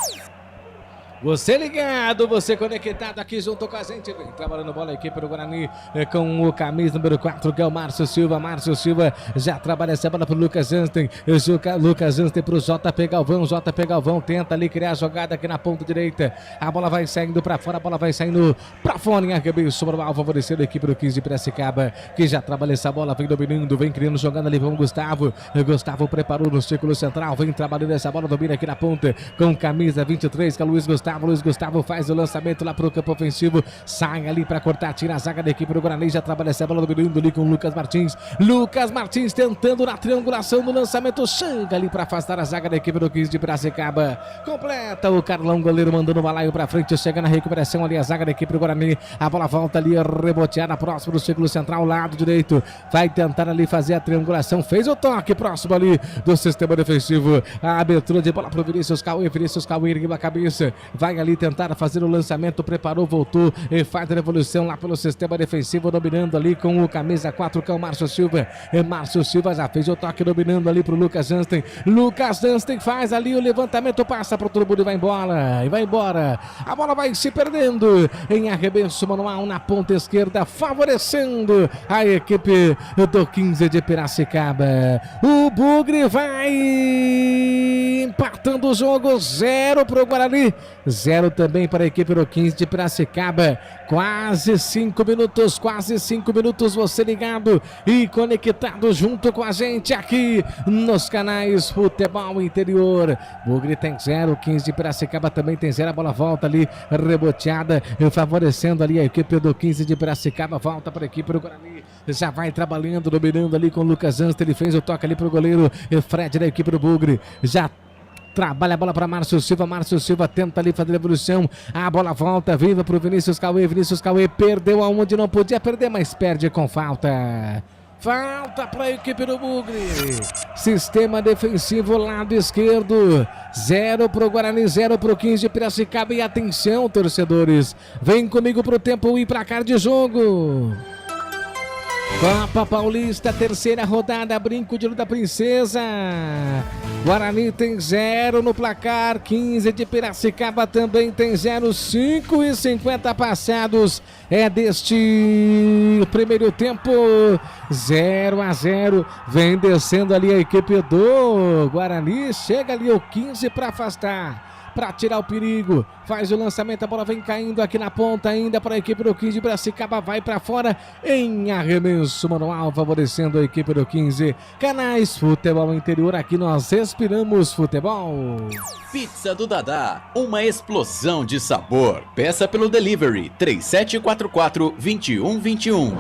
Você ligado, você conectado aqui junto com a gente. Vem trabalhando bola a equipe do Guarani com o camisa número 4, que é o Márcio Silva. Márcio Silva já trabalha essa bola pro Lucas Ansten. Lucas Ansten pro JP Galvão. JP Galvão tenta ali criar a jogada aqui na ponta direita. A bola vai saindo pra fora, a bola vai saindo pra fora. Em arremesso sobre o alvo, favorecendo a equipe do 15 de Piracicaba, que já trabalha essa bola, vem dominando, vem criando, jogando ali com o Gustavo. Gustavo preparou no círculo central, vem trabalhando essa bola, domina aqui na ponta com camisa 23, que é o Luiz Gustavo. Luiz Gustavo faz o lançamento lá pro campo ofensivo, sai ali pra cortar, tira a zaga da equipe do Guarani, já trabalha essa bola dominando ali com o Lucas Martins. Lucas Martins tentando na triangulação do lançamento, chega ali pra afastar a zaga da equipe do 15 de Piracicaba. Completa o Carlão, goleiro mandando o balaio pra frente, chega na recuperação ali a zaga da equipe do Guarani. A bola volta ali reboteada próximo do círculo central, lado direito. Vai tentar ali fazer a triangulação, fez o toque próximo ali do sistema defensivo. A abertura de bola pro Vinícius Cauê ergueu a cabeça, vai ali tentar fazer o lançamento, preparou, voltou e faz a revolução lá pelo sistema defensivo, dominando ali com o camisa 4, que é o Márcio Silva. Márcio Silva já fez o toque, dominando ali pro Lucas Ansten. Lucas Ansten faz ali o levantamento, passa pro todo mundo e vai embora. A bola vai se perdendo em arremesso manual na ponta esquerda, favorecendo a equipe do 15 de Piracicaba. O Bugre vai empatando o jogo, 0 pro Guarani, 0 também para a equipe do 15 de Piracicaba. Quase 5 minutos, você ligado e conectado junto com a gente aqui nos canais Futebol Interior. Bugre tem 0, 15 de Piracicaba também tem 0. A bola volta ali, reboteada, favorecendo ali a equipe do 15 de Piracicaba. Volta para a equipe do Guarani, já vai trabalhando, dominando ali com o Lucas Ansten. Ele fez o toque ali para o goleiro Fred da equipe do Bugre. Já trabalha a bola para Márcio Silva tenta ali fazer a evolução, a bola volta, viva para o Vinícius Cauê perdeu aonde não podia perder, mas perde com falta para a equipe do Bugre. Sistema defensivo lado esquerdo, 0 para o Guarani, 0 para o 15 de Piracicaba. E atenção, torcedores, vem comigo para o tempo e placar de jogo. Copa Paulista, terceira rodada, Brinco de Ouro da Princesa. Guarani tem 0 no placar, 15 de Piracicaba também tem 0, 5:50 passados. É deste primeiro tempo, 0-0. Vem descendo ali a equipe do Guarani, chega ali o 15 para afastar, para tirar o perigo, faz o lançamento, a bola vem caindo aqui na ponta ainda para a equipe do 15 de Piracicaba, vai para fora em arremesso manual, favorecendo a equipe do 15. Canais Futebol Interior, aqui nós respiramos futebol. Pizza do Dadá, uma explosão de sabor. Peça pelo delivery 3744-2121.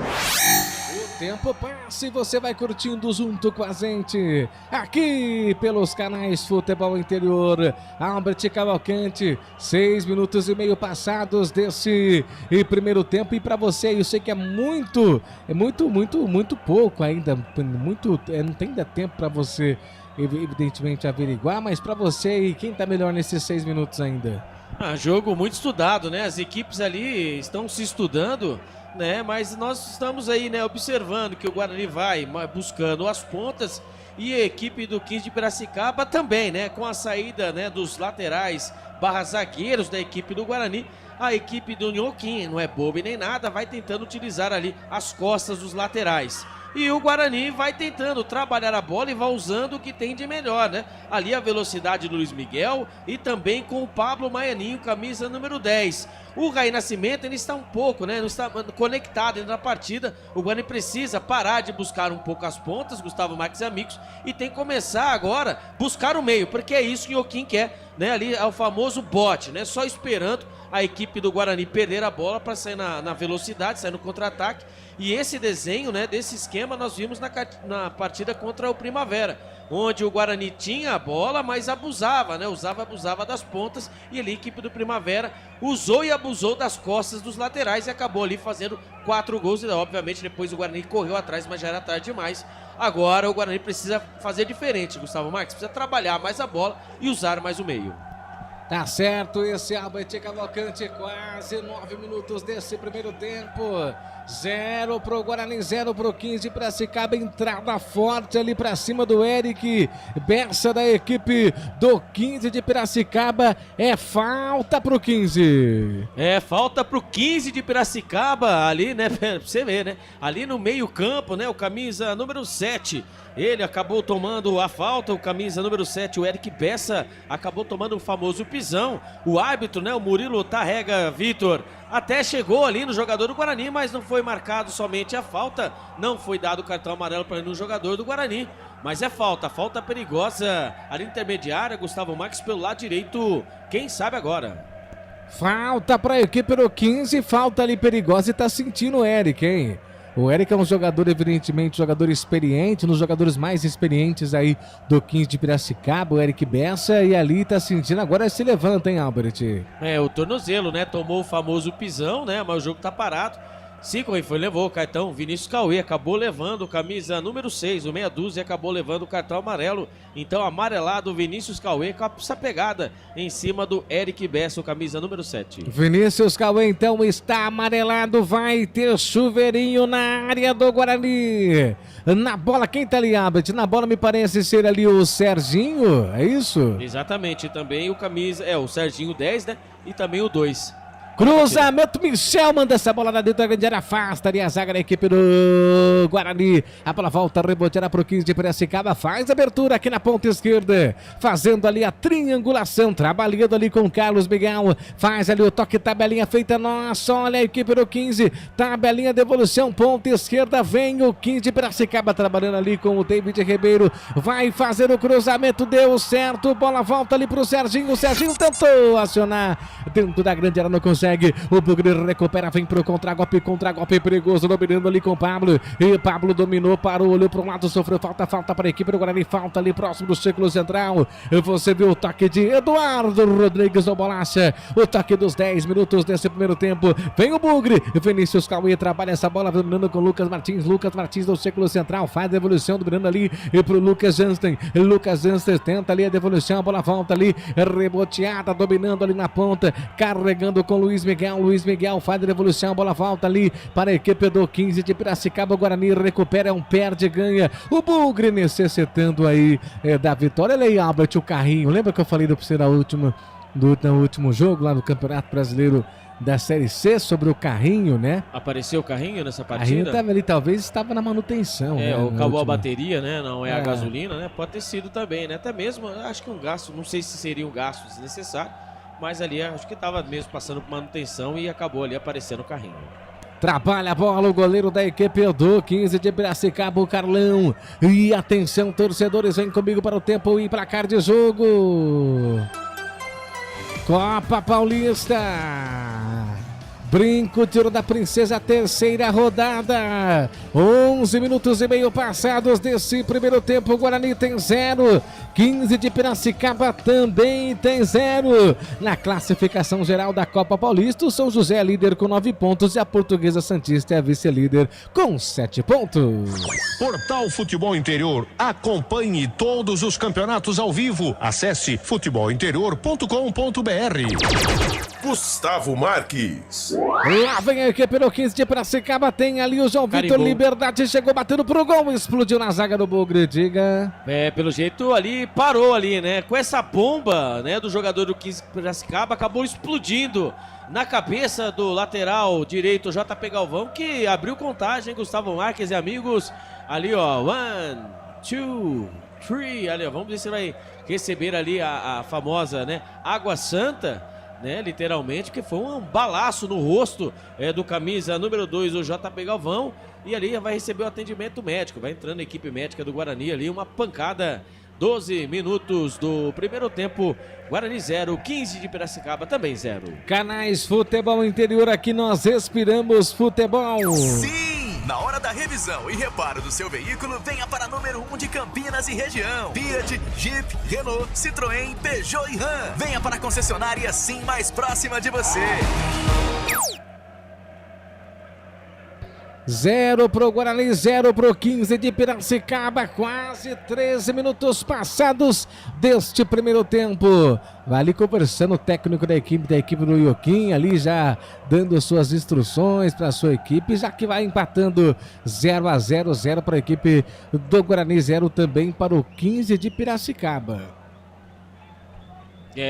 Tempo passa e você vai curtindo junto com a gente aqui pelos canais Futebol Interior. Albert Cavalcante, 6 minutos e meio passados desse primeiro tempo. E para você, eu sei que é muito pouco ainda, não tem ainda tempo para você evidentemente averiguar, mas para você, e quem tá melhor nesses 6 minutos ainda? Jogo muito estudado, né? As equipes ali estão se estudando, né? Mas nós estamos aí, né, observando que o Guarani vai buscando as pontas e a equipe do 15 de Piracicaba também, né? Com a saída, né, dos laterais / zagueiros da equipe do Guarani, a equipe do Nhoquim, não é bobo nem nada, vai tentando utilizar ali as costas dos laterais. E o Guarani vai tentando trabalhar a bola e vai usando o que tem de melhor, né? Ali a velocidade do Luiz Miguel e também com o Pablo Maianinho, camisa número 10. O Raí Nascimento, ele está um pouco, né? Não está conectado dentro da partida. O Guarani precisa parar de buscar um pouco as pontas, Gustavo Marques e amigos, e tem que começar agora buscar o meio, porque é isso que o Nhoquim quer. né, ali ao famoso bote, né, só esperando a equipe do Guarani perder a bola para sair na velocidade, sair no contra-ataque. E esse desenho, né, desse esquema nós vimos na partida contra o Primavera, onde o Guarani tinha a bola, mas abusava, né, abusava das pontas, e ali a equipe do Primavera usou e abusou das costas dos laterais e acabou ali fazendo 4 gols. E obviamente depois o Guarani correu atrás, mas já era tarde demais. Agora o Guarani precisa fazer diferente, Gustavo Marques, precisa trabalhar mais a bola e usar mais o meio. Tá certo, esse Albert Cavalcante, quase 9 minutos desse primeiro tempo. 0 pro Guarani, 0 pro 15 de Piracicaba. Entrada forte ali pra cima do Eric Bessa da equipe do 15 de Piracicaba. É falta pro 15. É falta pro 15 de Piracicaba ali, né? Pra você ver, né? Ali no meio campo, né? O camisa número 7. Ele acabou tomando a falta, o camisa número 7, o Eric Bessa, acabou tomando o famoso pisão. O árbitro, né, o Murilo Tarrega Vitor, até chegou ali no jogador do Guarani, mas não foi marcado somente a falta, não foi dado o cartão amarelo para nenhum jogador do Guarani. Mas é falta perigosa ali intermediária, Gustavo Marques pelo lado direito, quem sabe agora. Falta para a equipe do 15, falta ali perigosa e tá sentindo o Eric, hein? O Eric é um jogador, evidentemente, jogador experiente, um dos jogadores mais experientes aí do 15 de Piracicaba, o Eric Bessa, e ali tá sentindo, agora se levanta, hein, Albert? É, o tornozelo, né, tomou o famoso pisão, né, mas o jogo tá parado. Sim, levou o cartão, Vinícius Cauê acabou levando camisa número 6, o meia dúzia, acabou levando o cartão amarelo. Então amarelado Vinícius Cauê com essa pegada em cima do Eric Bessa, camisa número 7. Vinícius Cauê então está amarelado, vai ter chuveirinho na área do Guarani. Na bola, quem tá ali, Albert? Na bola me parece ser ali o Serginho, é isso? Exatamente, também o camisa, o Serginho 10, né, e também o 2. Cruzamento, Michel manda essa bola na dentro da grande área, afasta ali a zaga da equipe do Guarani. A bola volta, reboteada pro 15 de Piracicaba, faz abertura aqui na ponta esquerda, fazendo ali a triangulação, trabalhando ali com Carlos Miguel, faz ali o toque, tabelinha feita, nossa, olha a equipe do 15, tabelinha de evolução, ponta esquerda, vem o 15 de Piracicaba trabalhando ali com o David Ribeiro, vai fazer o cruzamento, deu certo, bola volta ali pro Serginho, o Serginho tentou acionar dentro da grande área, não consegue. O Bugre recupera, vem pro contragolpe perigoso, dominando ali com o Pablo. E Pablo dominou, parou, olhou para um lado, sofreu falta para a equipe do Guarani, falta ali próximo do círculo central. Você viu o toque de Eduardo Rodrigues do Bolacha, o toque dos 10 minutos desse primeiro tempo. Vem o Bugre, Vinícius Cauê trabalha essa bola, dominando com Lucas Martins do círculo central, faz a devolução, dominando ali e pro Lucas Jansen. Lucas Jansen tenta ali a devolução, a bola volta ali, reboteada, dominando ali na ponta, carregando com Luiz Miguel faz a devolução, a bola volta ali para a equipe do 15 de Piracicaba, o Guarani recupera, perde, ganha, o Bugre necessitando aí da vitória. Olha aí, Albert, o carrinho, lembra que eu falei do último jogo lá no Campeonato Brasileiro da Série C sobre o carrinho, né? Apareceu o carrinho nessa partida? O carrinho estava ali, talvez estava na manutenção, né? Acabou a bateria, né? Não é a gasolina, né? Pode ter sido também, né? Até mesmo, acho que um gasto, não sei se seria um gasto desnecessário, mas ali acho que estava mesmo passando por manutenção e acabou ali aparecendo o carrinho. Trabalha a bola o goleiro da equipe do 15 de Piracicaba, o Carlão. E atenção, torcedores, vem comigo para o tempo e placar de jogo. Copa Paulista. Brinco, tiro da Princesa, terceira rodada. 11 minutos e meio passados desse primeiro tempo. O Guarani tem 0. 15 de Piracicaba também tem 0. Na classificação geral da Copa Paulista, o São José é líder com 9 pontos e a Portuguesa Santista é a vice-líder com 7 pontos. Portal Futebol Interior. Acompanhe todos os campeonatos ao vivo. Acesse futebolinterior.com.br. Gustavo Marques. Lá vem a equipe do 15 de Piracicaba, tem ali o João Vitor, Liberdade, chegou batendo pro gol, explodiu na zaga do Bugre, diga. Pelo jeito ali, parou ali, né, com essa bomba, né, do jogador do 15 de Piracicaba, acabou explodindo na cabeça do lateral direito, JP Galvão, que abriu contagem, Gustavo Marques e amigos, ali ó, 1, 2, 3, ali ó, vamos ver se vai receber ali a famosa, né, Água Santa, né, literalmente, que foi um balaço no rosto do camisa número 2, o JP Galvão, e ali vai receber o atendimento médico, vai entrando a equipe médica do Guarani ali, uma pancada 12 minutos do primeiro tempo. Guarani 0, 15 de Piracicaba também 0. Canais Futebol Interior, aqui nós respiramos futebol. Sim! Na hora da revisão e reparo do seu veículo, venha para número 1 de Campinas e região. Fiat, Jeep, Renault, Citroën, Peugeot e Ram. Venha para a concessionária Sim mais próxima de você. 0 pro Guarani, 0 pro 15 de Piracicaba, quase 13 minutos passados deste primeiro tempo. Vai ali conversando o técnico da equipe do Ioquim, ali já dando suas instruções para a sua equipe, já que vai empatando 0-0, 0 para a equipe do Guarani, 0 também para o 15 de Piracicaba.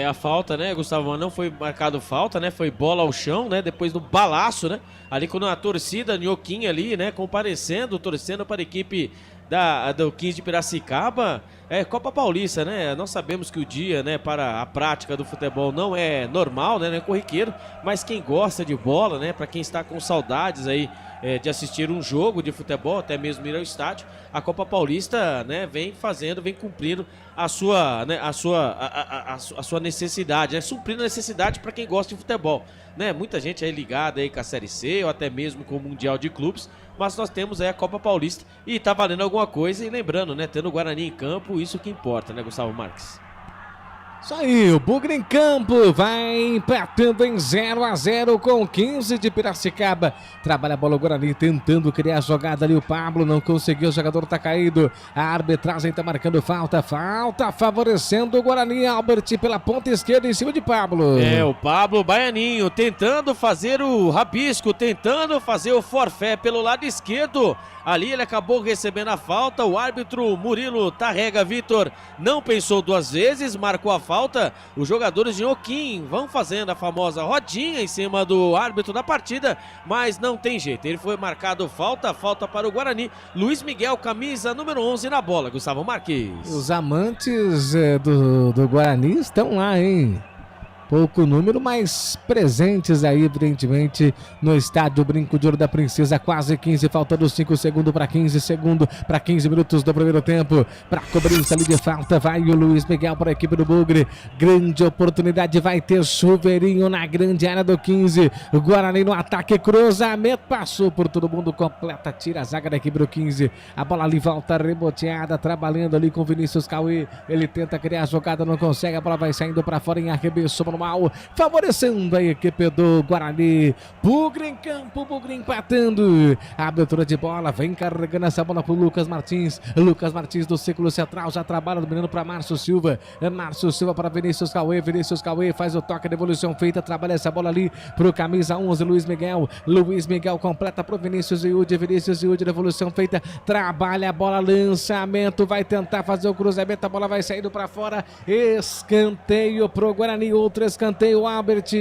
A falta, né, Gustavo? Mas não foi marcado falta, né? Foi bola ao chão, né? Depois do balaço, né? Ali quando a torcida, Nhoquim ali, né? Torcendo para a equipe do 15 de Piracicaba. Copa Paulista, né? Nós sabemos que o dia, né, para a prática do futebol não é normal, né? Não é corriqueiro, mas quem gosta de bola, né? Para quem está com saudades aí de assistir um jogo de futebol, até mesmo ir ao estádio, a Copa Paulista, né, vem cumprindo a sua necessidade, né, suprindo a necessidade para quem gosta de futebol, né? Muita gente aí ligada aí com a Série C ou até mesmo com o Mundial de Clubes, mas nós temos aí a Copa Paulista e tá valendo alguma coisa, e lembrando, né, tendo o Guarani em campo, isso que importa, né, Gustavo Marques? Isso aí, o Bugre em campo, vai empatando em 0-0 com o 15 de Piracicaba. Trabalha a bola o Guarani, tentando criar a jogada ali, o Pablo não conseguiu, o jogador tá caído. A arbitragem tá marcando falta favorecendo o Guarani. Albert pela ponta esquerda em cima de Pablo. O Pablo Baianinho tentando fazer o rabisco, tentando fazer o forfé pelo lado esquerdo. Ali ele acabou recebendo a falta, o árbitro Murilo Tarrega Vitor não pensou duas vezes, marcou a falta. Os jogadores de Ioquim vão fazendo a famosa rodinha em cima do árbitro da partida, mas não tem jeito, ele foi marcado falta para o Guarani. Luiz Miguel, camisa número 11 na bola, Gustavo Marques. Os amantes do Guarani estão lá, hein? Pouco número, mas presentes aí, evidentemente, no estádio Brinco de Ouro da Princesa. Quase 15, faltando 5 segundos para 15 minutos do primeiro tempo. Para cobrança ali de falta, vai o Luiz Miguel para a equipe do Bugre. Grande oportunidade, vai ter chuveirinho na grande área do 15. O Guarani no ataque, cruzamento, passou por todo mundo, completa, tira a zaga da equipe do 15. A bola ali volta reboteada, trabalhando ali com o Vinícius Cauê. Ele tenta criar a jogada, não consegue, a bola vai saindo para fora em arremesso normal, favorecendo a equipe do Guarani. Bugre em campo, Bugre empatando. A abertura de bola, vem carregando essa bola pro Lucas Martins. Lucas Martins do círculo central, já trabalha dominando para Márcio Silva. Márcio Silva para Vinícius Cauê. Vinícius Cauê faz o toque, devolução feita, trabalha essa bola ali pro camisa 11, Luiz Miguel. Luiz Miguel completa pro Vinícius Yudi. Vinícius Yudi, devolução feita, trabalha a bola, lançamento, vai tentar fazer o cruzamento, a bola vai saindo para fora. Escanteio pro Guarani, outro escanteio, Albert.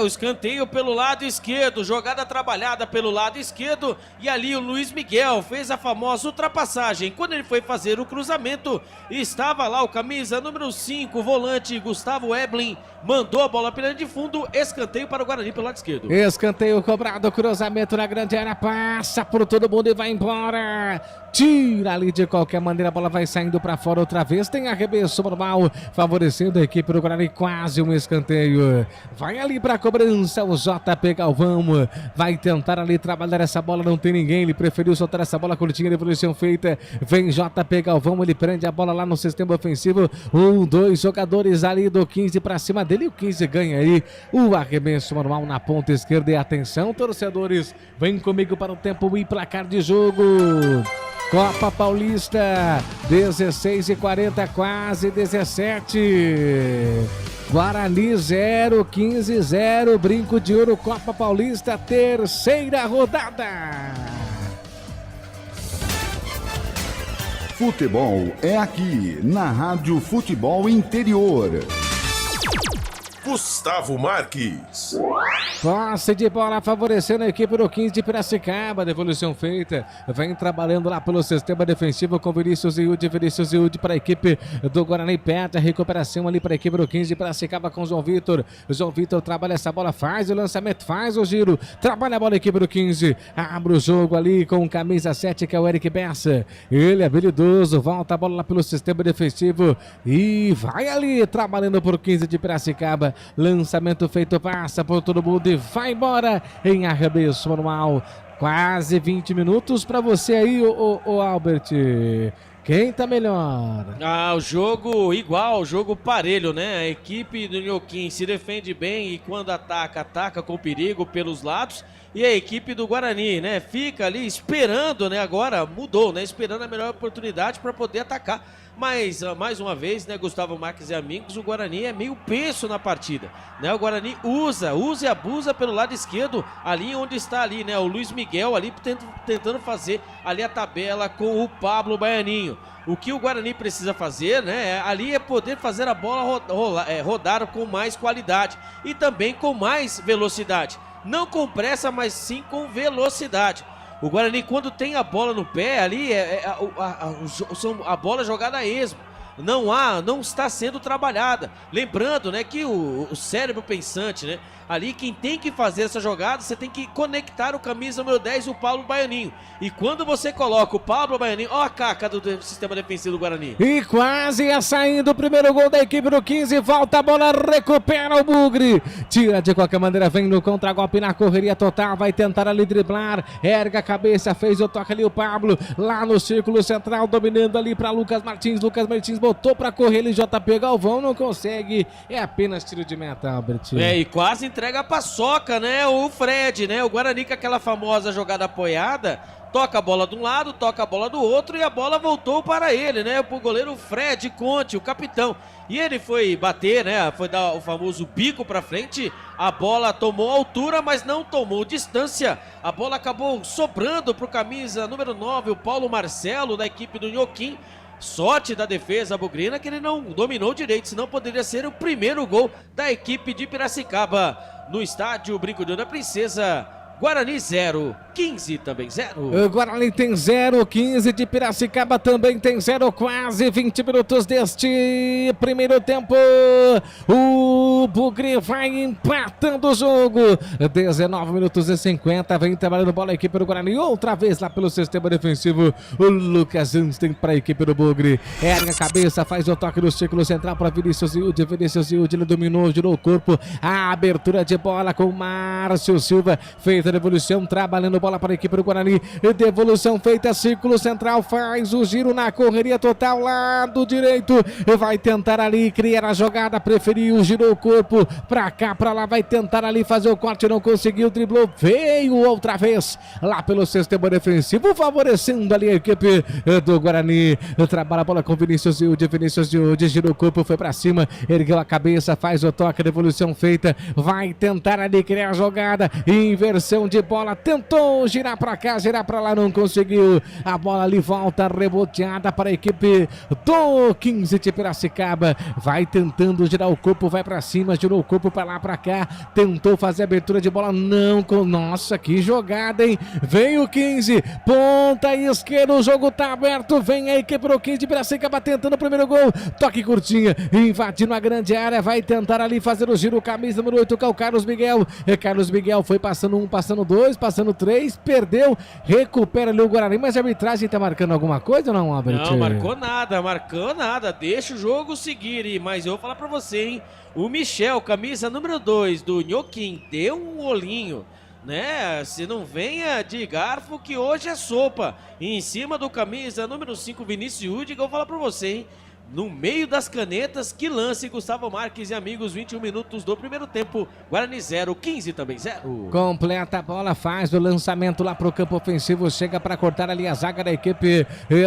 O escanteio pelo lado esquerdo, jogada trabalhada pelo lado esquerdo, e ali o Luiz Miguel fez a famosa ultrapassagem. Quando ele foi fazer o cruzamento, estava lá o camisa número 5, volante Gustavo Eblin, mandou a bola pela linha de fundo, escanteio para o Guarani pelo lado esquerdo. Escanteio cobrado, cruzamento na grande área, passa por todo mundo e vai embora. Tira ali de qualquer maneira, a bola vai saindo para fora outra vez, tem arremesso normal, favorecendo a equipe do Guarani, quase um escanteio. Vai ali para a cobrança o JP Galvão, vai tentar ali trabalhar essa bola, não tem ninguém, ele preferiu soltar essa bola curtinha, devolução feita, vem JP Galvão, ele prende a bola lá no sistema ofensivo, 2 jogadores ali do 15 para cima dele, o 15 ganha aí o arremesso normal na ponta esquerda. E atenção, torcedores, vem comigo para o tempo e placar de jogo. Copa Paulista, 16h40, quase 17. Guarani 0, 15 0, Brinco de Ouro, Copa Paulista, terceira rodada. Futebol é aqui, na Rádio Futebol Interior. Gustavo Marques. Posse de bola favorecendo a equipe do 15 de Piracicaba. Devolução feita. Vem trabalhando lá pelo sistema defensivo com Vinícius Iude para a equipe do Guarani. Perde a recuperação ali para a equipe do 15 de Piracicaba com João Vitor. João Vitor trabalha essa bola, faz o lançamento, faz o giro. Trabalha a bola a equipe do 15. Abre o jogo ali com camisa 7, que é o Eric Bessa. Ele é habilidoso. Volta a bola lá pelo sistema defensivo. E vai ali trabalhando por 15 de Piracicaba. Lançamento feito, passa por todo mundo. Vai embora em arremesso manual. Quase 20 minutos para você aí, o Albert. Quem tá melhor? O jogo igual, jogo parelho, né? A equipe do Nhoquim se defende bem e quando ataca com perigo pelos lados. E a equipe do Guarani, né? Fica ali esperando, né? Agora mudou, né? Esperando a melhor oportunidade para poder atacar. Mas, mais uma vez, né, Gustavo Marques e amigos, o Guarani é meio penso na partida, né? O Guarani usa e abusa pelo lado esquerdo, ali onde está ali, né? O Luiz Miguel ali tentando fazer ali a tabela com o Pablo Baianinho. O que o Guarani precisa fazer, né? Ali é poder fazer a bola rodar com mais qualidade e também com mais velocidade. Não com pressa, mas sim com velocidade. O Guarani, quando tem a bola no pé, ali a bola jogada a esmo. Não está sendo trabalhada. Lembrando, né, que o cérebro pensante, né, ali quem tem que fazer essa jogada, você tem que conectar o camisa número 10, o Pablo Baianinho. E quando você coloca o Pablo Baianinho, ó a caca do sistema defensivo do Guarani. E quase ia saindo o primeiro gol da equipe do 15, volta a bola, recupera o Bugre. Tira de qualquer maneira, vem no contra-golpe na correria total, vai tentar ali driblar, erga a cabeça, fez o toque ali o Pablo, lá no círculo central, dominando ali para Lucas Martins botou para correr ele, JP Galvão não consegue, é apenas tiro de meta, Albert. E quase entrega a paçoca, né, o Fred, né, o Guarani com aquela famosa jogada apoiada, toca a bola de um lado, toca a bola do outro e a bola voltou para ele, né, pro goleiro Fred Conte, o capitão. E ele foi bater, né, foi dar o famoso bico para frente, a bola tomou altura, mas não tomou distância. A bola acabou sobrando pro camisa número 9, o Paulo Marcelo, da equipe do Nhoquim. Sorte da defesa bugrina que ele não dominou direito, senão poderia ser o primeiro gol da equipe de Piracicaba. No estádio Brinco de Ouro da Princesa, Guarani 0, 15 também 0. O Guarani tem 0, 15 de Piracicaba também tem 0, quase 20 minutos deste primeiro tempo. O Bugre vai empatando o jogo. 19 minutos e 50, vem trabalhando bola a equipe do Guarani, outra vez lá pelo sistema defensivo. O Lucas Einstein para a equipe do Bugre. Erga a cabeça, faz o toque no círculo central para Vinícius Iude, ele dominou, girou o corpo. A abertura de bola com Márcio Silva, feita a devolução, trabalhando bola para a equipe do Guarani, devolução feita, círculo central, faz o giro na correria total, lado direito, vai tentar ali criar a jogada, preferiu, girou o corpo, pra cá, pra lá, vai tentar ali fazer o corte, não conseguiu, driblou, veio outra vez, lá pelo sistema defensivo, favorecendo ali a equipe do Guarani, trabalha a bola com Vinícius Iude, girou o corpo, foi pra cima, ergueu a cabeça, faz o toque, devolução feita, vai tentar ali criar a jogada, inversão de bola, tentou girar para cá, girar para lá, não conseguiu. A bola ali volta reboteada para a equipe do 15 de Piracicaba. Vai tentando girar o corpo, vai para cima, girou o corpo para lá, para cá. Tentou fazer a abertura de bola, não. Nossa, que jogada, hein? Vem o 15, ponta esquerda, o jogo tá aberto. Vem a equipe do 15 de Piracicaba tentando o primeiro gol. Toque curtinha, invadindo a grande área. Vai tentar ali fazer o giro, camisa número 8, que é o Carlos Miguel. Carlos Miguel foi passando um, passando 2, passando 3, perdeu, recupera ali o Guarani, mas a arbitragem tá marcando alguma coisa ou não, Albert? Não, marcou nada, deixa o jogo seguir, mas eu vou falar pra você, hein, o Michel, camisa número 2 do Nhoquim, deu um olhinho, né, se não venha de garfo que hoje é sopa, e em cima do camisa número 5, Vinícius Iude, que eu vou falar pra você, hein, no meio das canetas, que lance, Gustavo Marques e amigos, 21 minutos do primeiro tempo, Guarani 0, 15 também 0. Completa a bola, faz o lançamento lá pro campo ofensivo, chega para cortar ali a zaga da equipe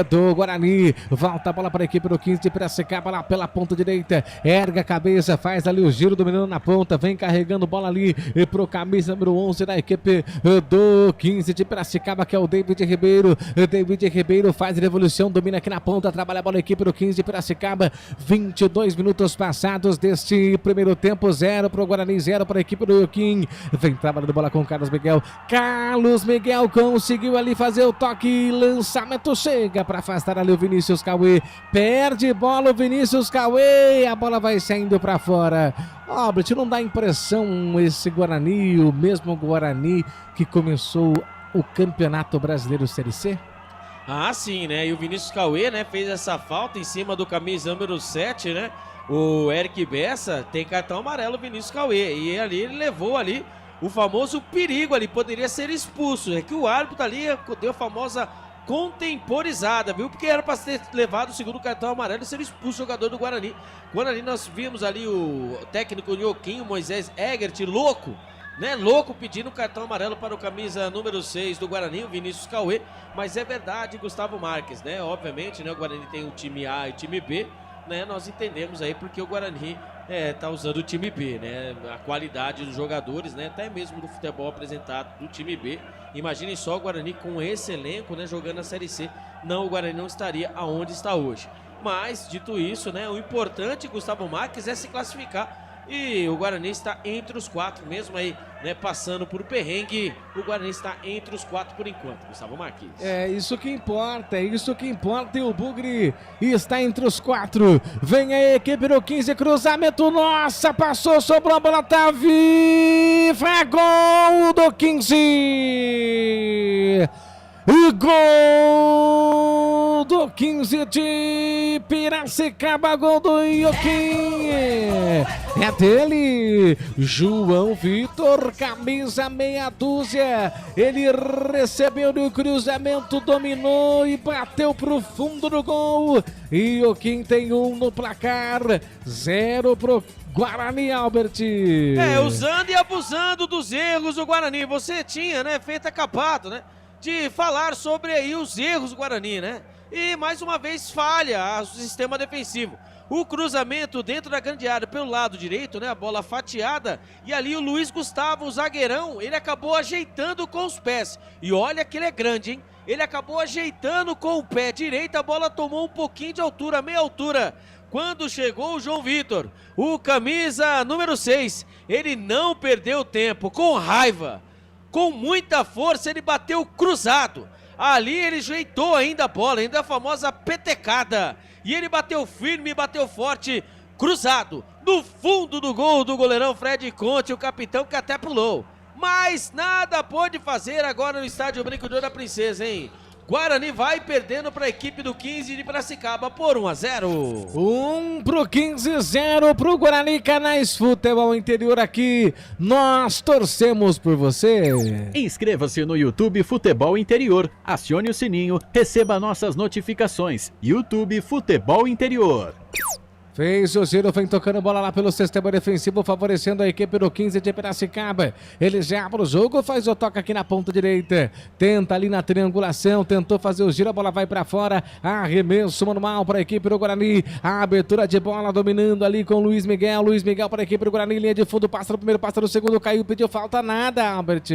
do Guarani, volta a bola para a equipe do 15 de Piracicaba lá pela ponta direita, erga a cabeça, faz ali o giro, dominando na ponta, vem carregando bola ali pro camisa número 11 da equipe do 15 de Piracicaba, que é o David Ribeiro. David Ribeiro faz a revolução, domina aqui na ponta, trabalha a bola a equipe do 15 de Piracicaba, Piracicaba. 22 minutos passados deste primeiro tempo. 0 para o Guarani, 0 para a equipe do Ioquim. Vem trabalhando bola com o Carlos Miguel. Carlos Miguel conseguiu ali fazer o toque. Lançamento chega para afastar ali o Vinícius Cauê. Perde bola o Vinícius Cauê. A bola vai saindo para fora. Albert, não dá impressão esse Guarani, o mesmo Guarani que começou o Campeonato Brasileiro Série C? Ah, sim, né? E o Vinícius Cauê, né, fez essa falta em cima do camisa número 7, né? O Eric Bessa tem cartão amarelo, o Vinícius Cauê. E ali ele levou ali o famoso perigo ali, poderia ser expulso. É que o árbitro ali deu a famosa contemporizada, viu? Porque era para ter levado o segundo cartão amarelo e ser expulso o jogador do Guarani. Quando ali nós vimos ali o técnico Nhoquinho, Moisés Egert, louco, né? Louco pedindo cartão amarelo para o camisa número 6 do Guarani, o Vinícius Cauê. Mas é verdade, Gustavo Marques, né? Obviamente, né? O Guarani tem o time A e o time B, né? Nós entendemos aí porque o Guarani tá usando o time B, né? A qualidade dos jogadores, né? Até mesmo do futebol apresentado do time B. Imaginem só o Guarani com esse elenco, né? Jogando a Série C. Não, o Guarani não estaria aonde está hoje. Mas, dito isso, né? O importante, Gustavo Marques, é se classificar. E o Guarani está entre os 4, mesmo aí, né, passando por perrengue, o Guarani está entre os 4 por enquanto, Gustavo Marques. É isso que importa, e o Bugre está entre os 4. Vem a equipe do 15, cruzamento, nossa, passou, sobrou a bola, tá viva, é gol do 15! E gol do 15 de Piracicaba, gol do Ioquim. É dele, João Vitor, camisa meia dúzia. Ele recebeu no cruzamento, dominou e bateu pro fundo do gol. Ioquim tem 1 no placar, 0 pro Guarani, Albert. Usando e abusando dos erros do Guarani. Você tinha, né, feito acabado, né, de falar sobre aí os erros do Guarani, né? E mais uma vez falha o sistema defensivo. O cruzamento dentro da grande área pelo lado direito, né? A bola fatiada. E ali o Luiz Gustavo, o zagueirão, ele acabou ajeitando com os pés. E olha que ele é grande, hein? Ele acabou ajeitando com o pé direito. A bola tomou um pouquinho de altura, meia altura. Quando chegou o João Vitor, o camisa número 6, ele não perdeu tempo, com raiva. Com muita força ele bateu cruzado. Ali ele ajeitou ainda a bola, ainda a famosa petecada. E ele bateu firme, bateu forte, cruzado. No fundo do gol do goleirão Fred Conte, o capitão que até pulou. Mas nada pôde fazer agora no estádio Brinco de Ouro da Princesa, hein? Guarani vai perdendo para a equipe do 15 de Piracicaba por 1-0. 1 pro 15, 0 pro Guarani. Canais Futebol Interior aqui. Nós torcemos por você. Inscreva-se no YouTube Futebol Interior. Acione o sininho, receba nossas notificações. YouTube Futebol Interior. Fez o giro, vem tocando bola lá pelo sistema defensivo, favorecendo a equipe do 15 de Piracicaba. Ele já abre o jogo, faz o toque aqui na ponta direita. Tenta ali na triangulação, tentou fazer o giro, a bola vai pra fora. Arremesso manual para a equipe do Guarani. A abertura de bola dominando ali com o Luiz Miguel. Luiz Miguel para a equipe do Guarani, linha de fundo, passa no primeiro, passa no segundo, caiu, pediu falta, nada, Albert.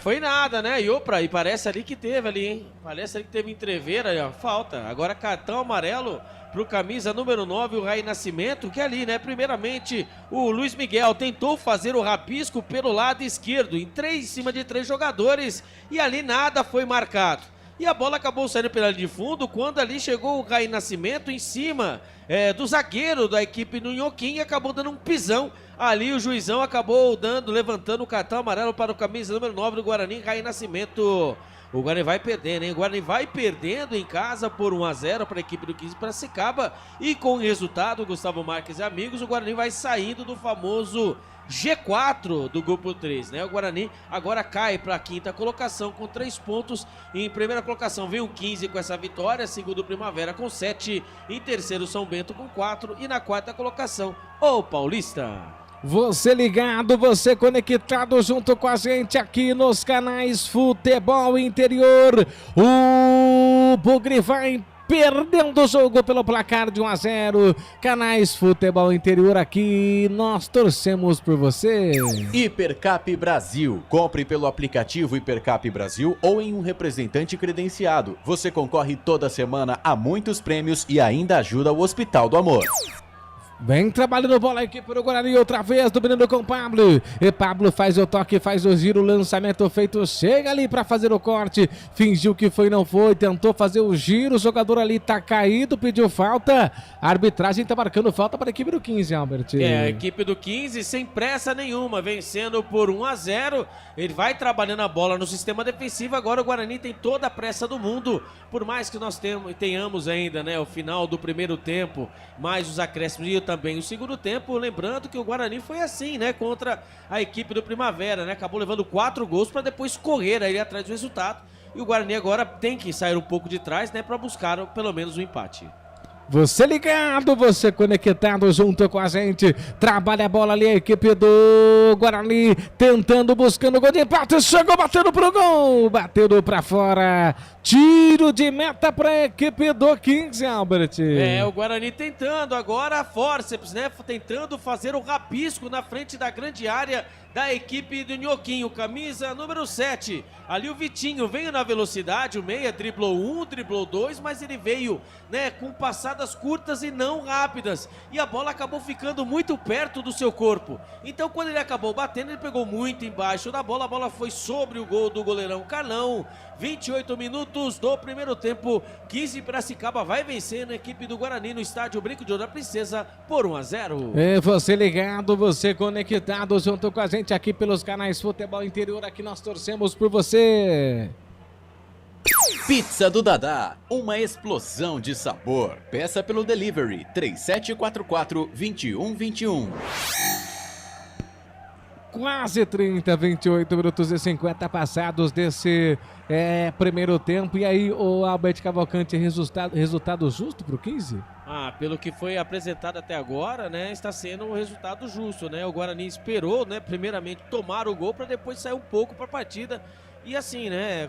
Foi nada, né? E parece ali que teve ali, hein? Parece ali que teve entreveira, ó, falta. Agora cartão amarelo pro camisa número 9, o Raí Nascimento, que ali, né, primeiramente o Luiz Miguel tentou fazer o rabisco pelo lado esquerdo, em cima de 3 jogadores, e ali nada foi marcado. E a bola acabou saindo pela linha de fundo, quando ali chegou o Raí Nascimento em cima do zagueiro da equipe do Nhoquim e acabou dando um pisão. Ali o juizão acabou levantando o cartão amarelo para o camisa número 9 do Guarani, Raí Nascimento. O Guarani vai perdendo, hein? O Guarani vai perdendo em casa por 1-0 para a equipe do 15 Piracicaba. E com o resultado, Gustavo Marques e amigos, o Guarani vai saindo do famoso G4 do grupo 3, né? O Guarani agora cai para a 5ª colocação com 3 pontos. Em primeira colocação vem o 15 com essa vitória, segundo Primavera com 7, em terceiro São Bento com 4 e na 4ª colocação o Paulista. Você ligado, você conectado junto com a gente aqui nos canais Futebol Interior. O Bugre vai perdendo o jogo pelo placar de 1-0. Canais Futebol Interior aqui, nós torcemos por você. Hipercap Brasil. Compre pelo aplicativo Hipercap Brasil ou em um representante credenciado. Você concorre toda semana a muitos prêmios e ainda ajuda o Hospital do Amor. Vem trabalhando bola aqui para o Guarani outra vez, dominando com Pablo. E Pablo faz o toque, faz o giro, lançamento feito, chega ali para fazer o corte. Fingiu que foi, não foi, tentou fazer o giro, o jogador ali tá caído, pediu falta. A arbitragem tá marcando falta para a equipe do 15, Albert. A equipe do 15 sem pressa nenhuma, vencendo por 1-0. Ele vai trabalhando a bola no sistema defensivo, agora o Guarani tem toda a pressa do mundo. Por mais que nós tenhamos ainda, né, o final do primeiro tempo, mais os acréscimos e também o segundo tempo, lembrando que o Guarani foi assim, né, contra a equipe do Primavera, né, acabou levando 4 gols para depois correr aí atrás do resultado, e o Guarani agora tem que sair um pouco de trás, né, para buscar pelo menos um empate. Você ligado, você conectado junto com a gente. Trabalha a bola ali, a equipe do Guarani tentando, buscando o gol de empate. Chegou batendo pro gol, batendo pra fora. Tiro de meta pra equipe do 15, Albert. O Guarani tentando agora a forceps, né? Tentando fazer o rabisco na frente da grande área da equipe do Nhoquinho, camisa número 7. Ali o Vitinho veio na velocidade, o meia driblou 1, driblou 2, mas ele veio, né, com passadas curtas e não rápidas. E a bola acabou ficando muito perto do seu corpo. Então quando ele acabou batendo, ele pegou muito embaixo da bola. A bola foi sobre o gol do goleirão Carlão. 28 minutos do primeiro tempo. 15 Piracicaba vai vencendo a equipe do Guarani no estádio Brinco de Ouro da Princesa por 1-0. Você ligado, você conectado junto com a gente aqui pelos canais Futebol Interior. Aqui nós torcemos por você. Pizza do Dadá, uma explosão de sabor. Peça pelo delivery 3744-2121. Quase 30, 28 minutos e 50 passados desse primeiro tempo. E aí, o Albert Cavalcante, resultado justo pro 15? Pelo que foi apresentado até agora, né, está sendo um resultado justo, né? O Guarani esperou, né, tomar o gol para depois sair um pouco para a partida. E assim, né,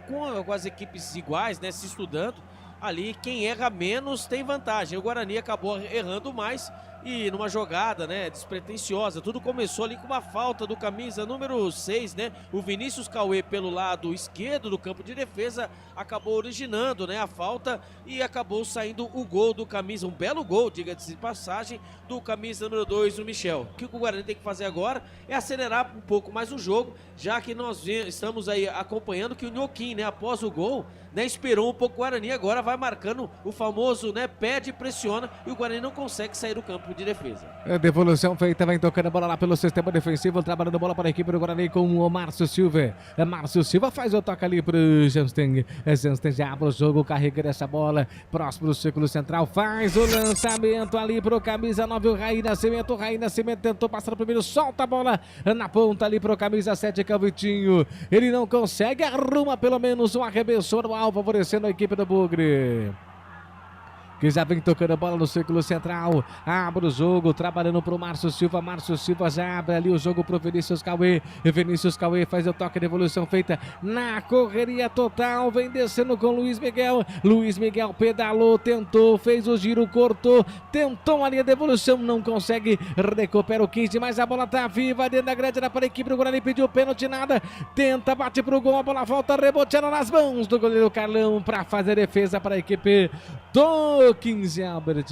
com as equipes iguais, né, se estudando, ali quem erra menos tem vantagem. O Guarani acabou errando mais e numa jogada, né, despretensiosa. Tudo começou ali com uma falta do camisa número 6, né, o Vinícius Cauê pelo lado esquerdo do campo de defesa, acabou originando, né, a falta e acabou saindo o gol do camisa, um belo gol, diga-se de passagem, do camisa número 2, o Michel. O que o Guarani tem que fazer agora é acelerar um pouco mais o jogo, já que nós estamos aí acompanhando que o Nhoquim, né, após o gol, né, esperou um pouco o Guarani, agora vai marcando o famoso, né, pede e pressiona, e o Guarani não consegue sair do campo de defesa. Devolução feita, vem tocando a bola lá pelo sistema defensivo, trabalhando a bola para a equipe do Guarani com o Márcio Silva. Márcio Silva faz o toque ali para o Jansten. Jansten já abre o jogo, carrega essa bola, próximo do círculo central, faz o lançamento ali para o camisa 9, o Raí Nascimento. O Raí Nascimento tentou passar o primeiro, solta a bola na ponta ali para o camisa 7, que é o Vitinho. Ele não consegue, arruma pelo menos um arremessor no alvo, favorecendo a equipe do Bugre, que já vem tocando a bola no círculo central, abre o jogo, trabalhando pro Márcio Silva. Márcio Silva já abre ali o jogo pro Vinícius Cauê, e Vinícius Cauê faz o toque de evolução feita na correria total, vem descendo com Luiz Miguel. Luiz Miguel pedalou, tentou, fez o giro, cortou, tentou a linha de evolução, não consegue, recupera o 15, mas a bola tá viva dentro da grande área para a equipe do Guarani, pediu pênalti, nada, tenta, bate pro gol, a bola volta, reboteando nas mãos do goleiro Carlão para fazer defesa para a equipe do 15, Albert.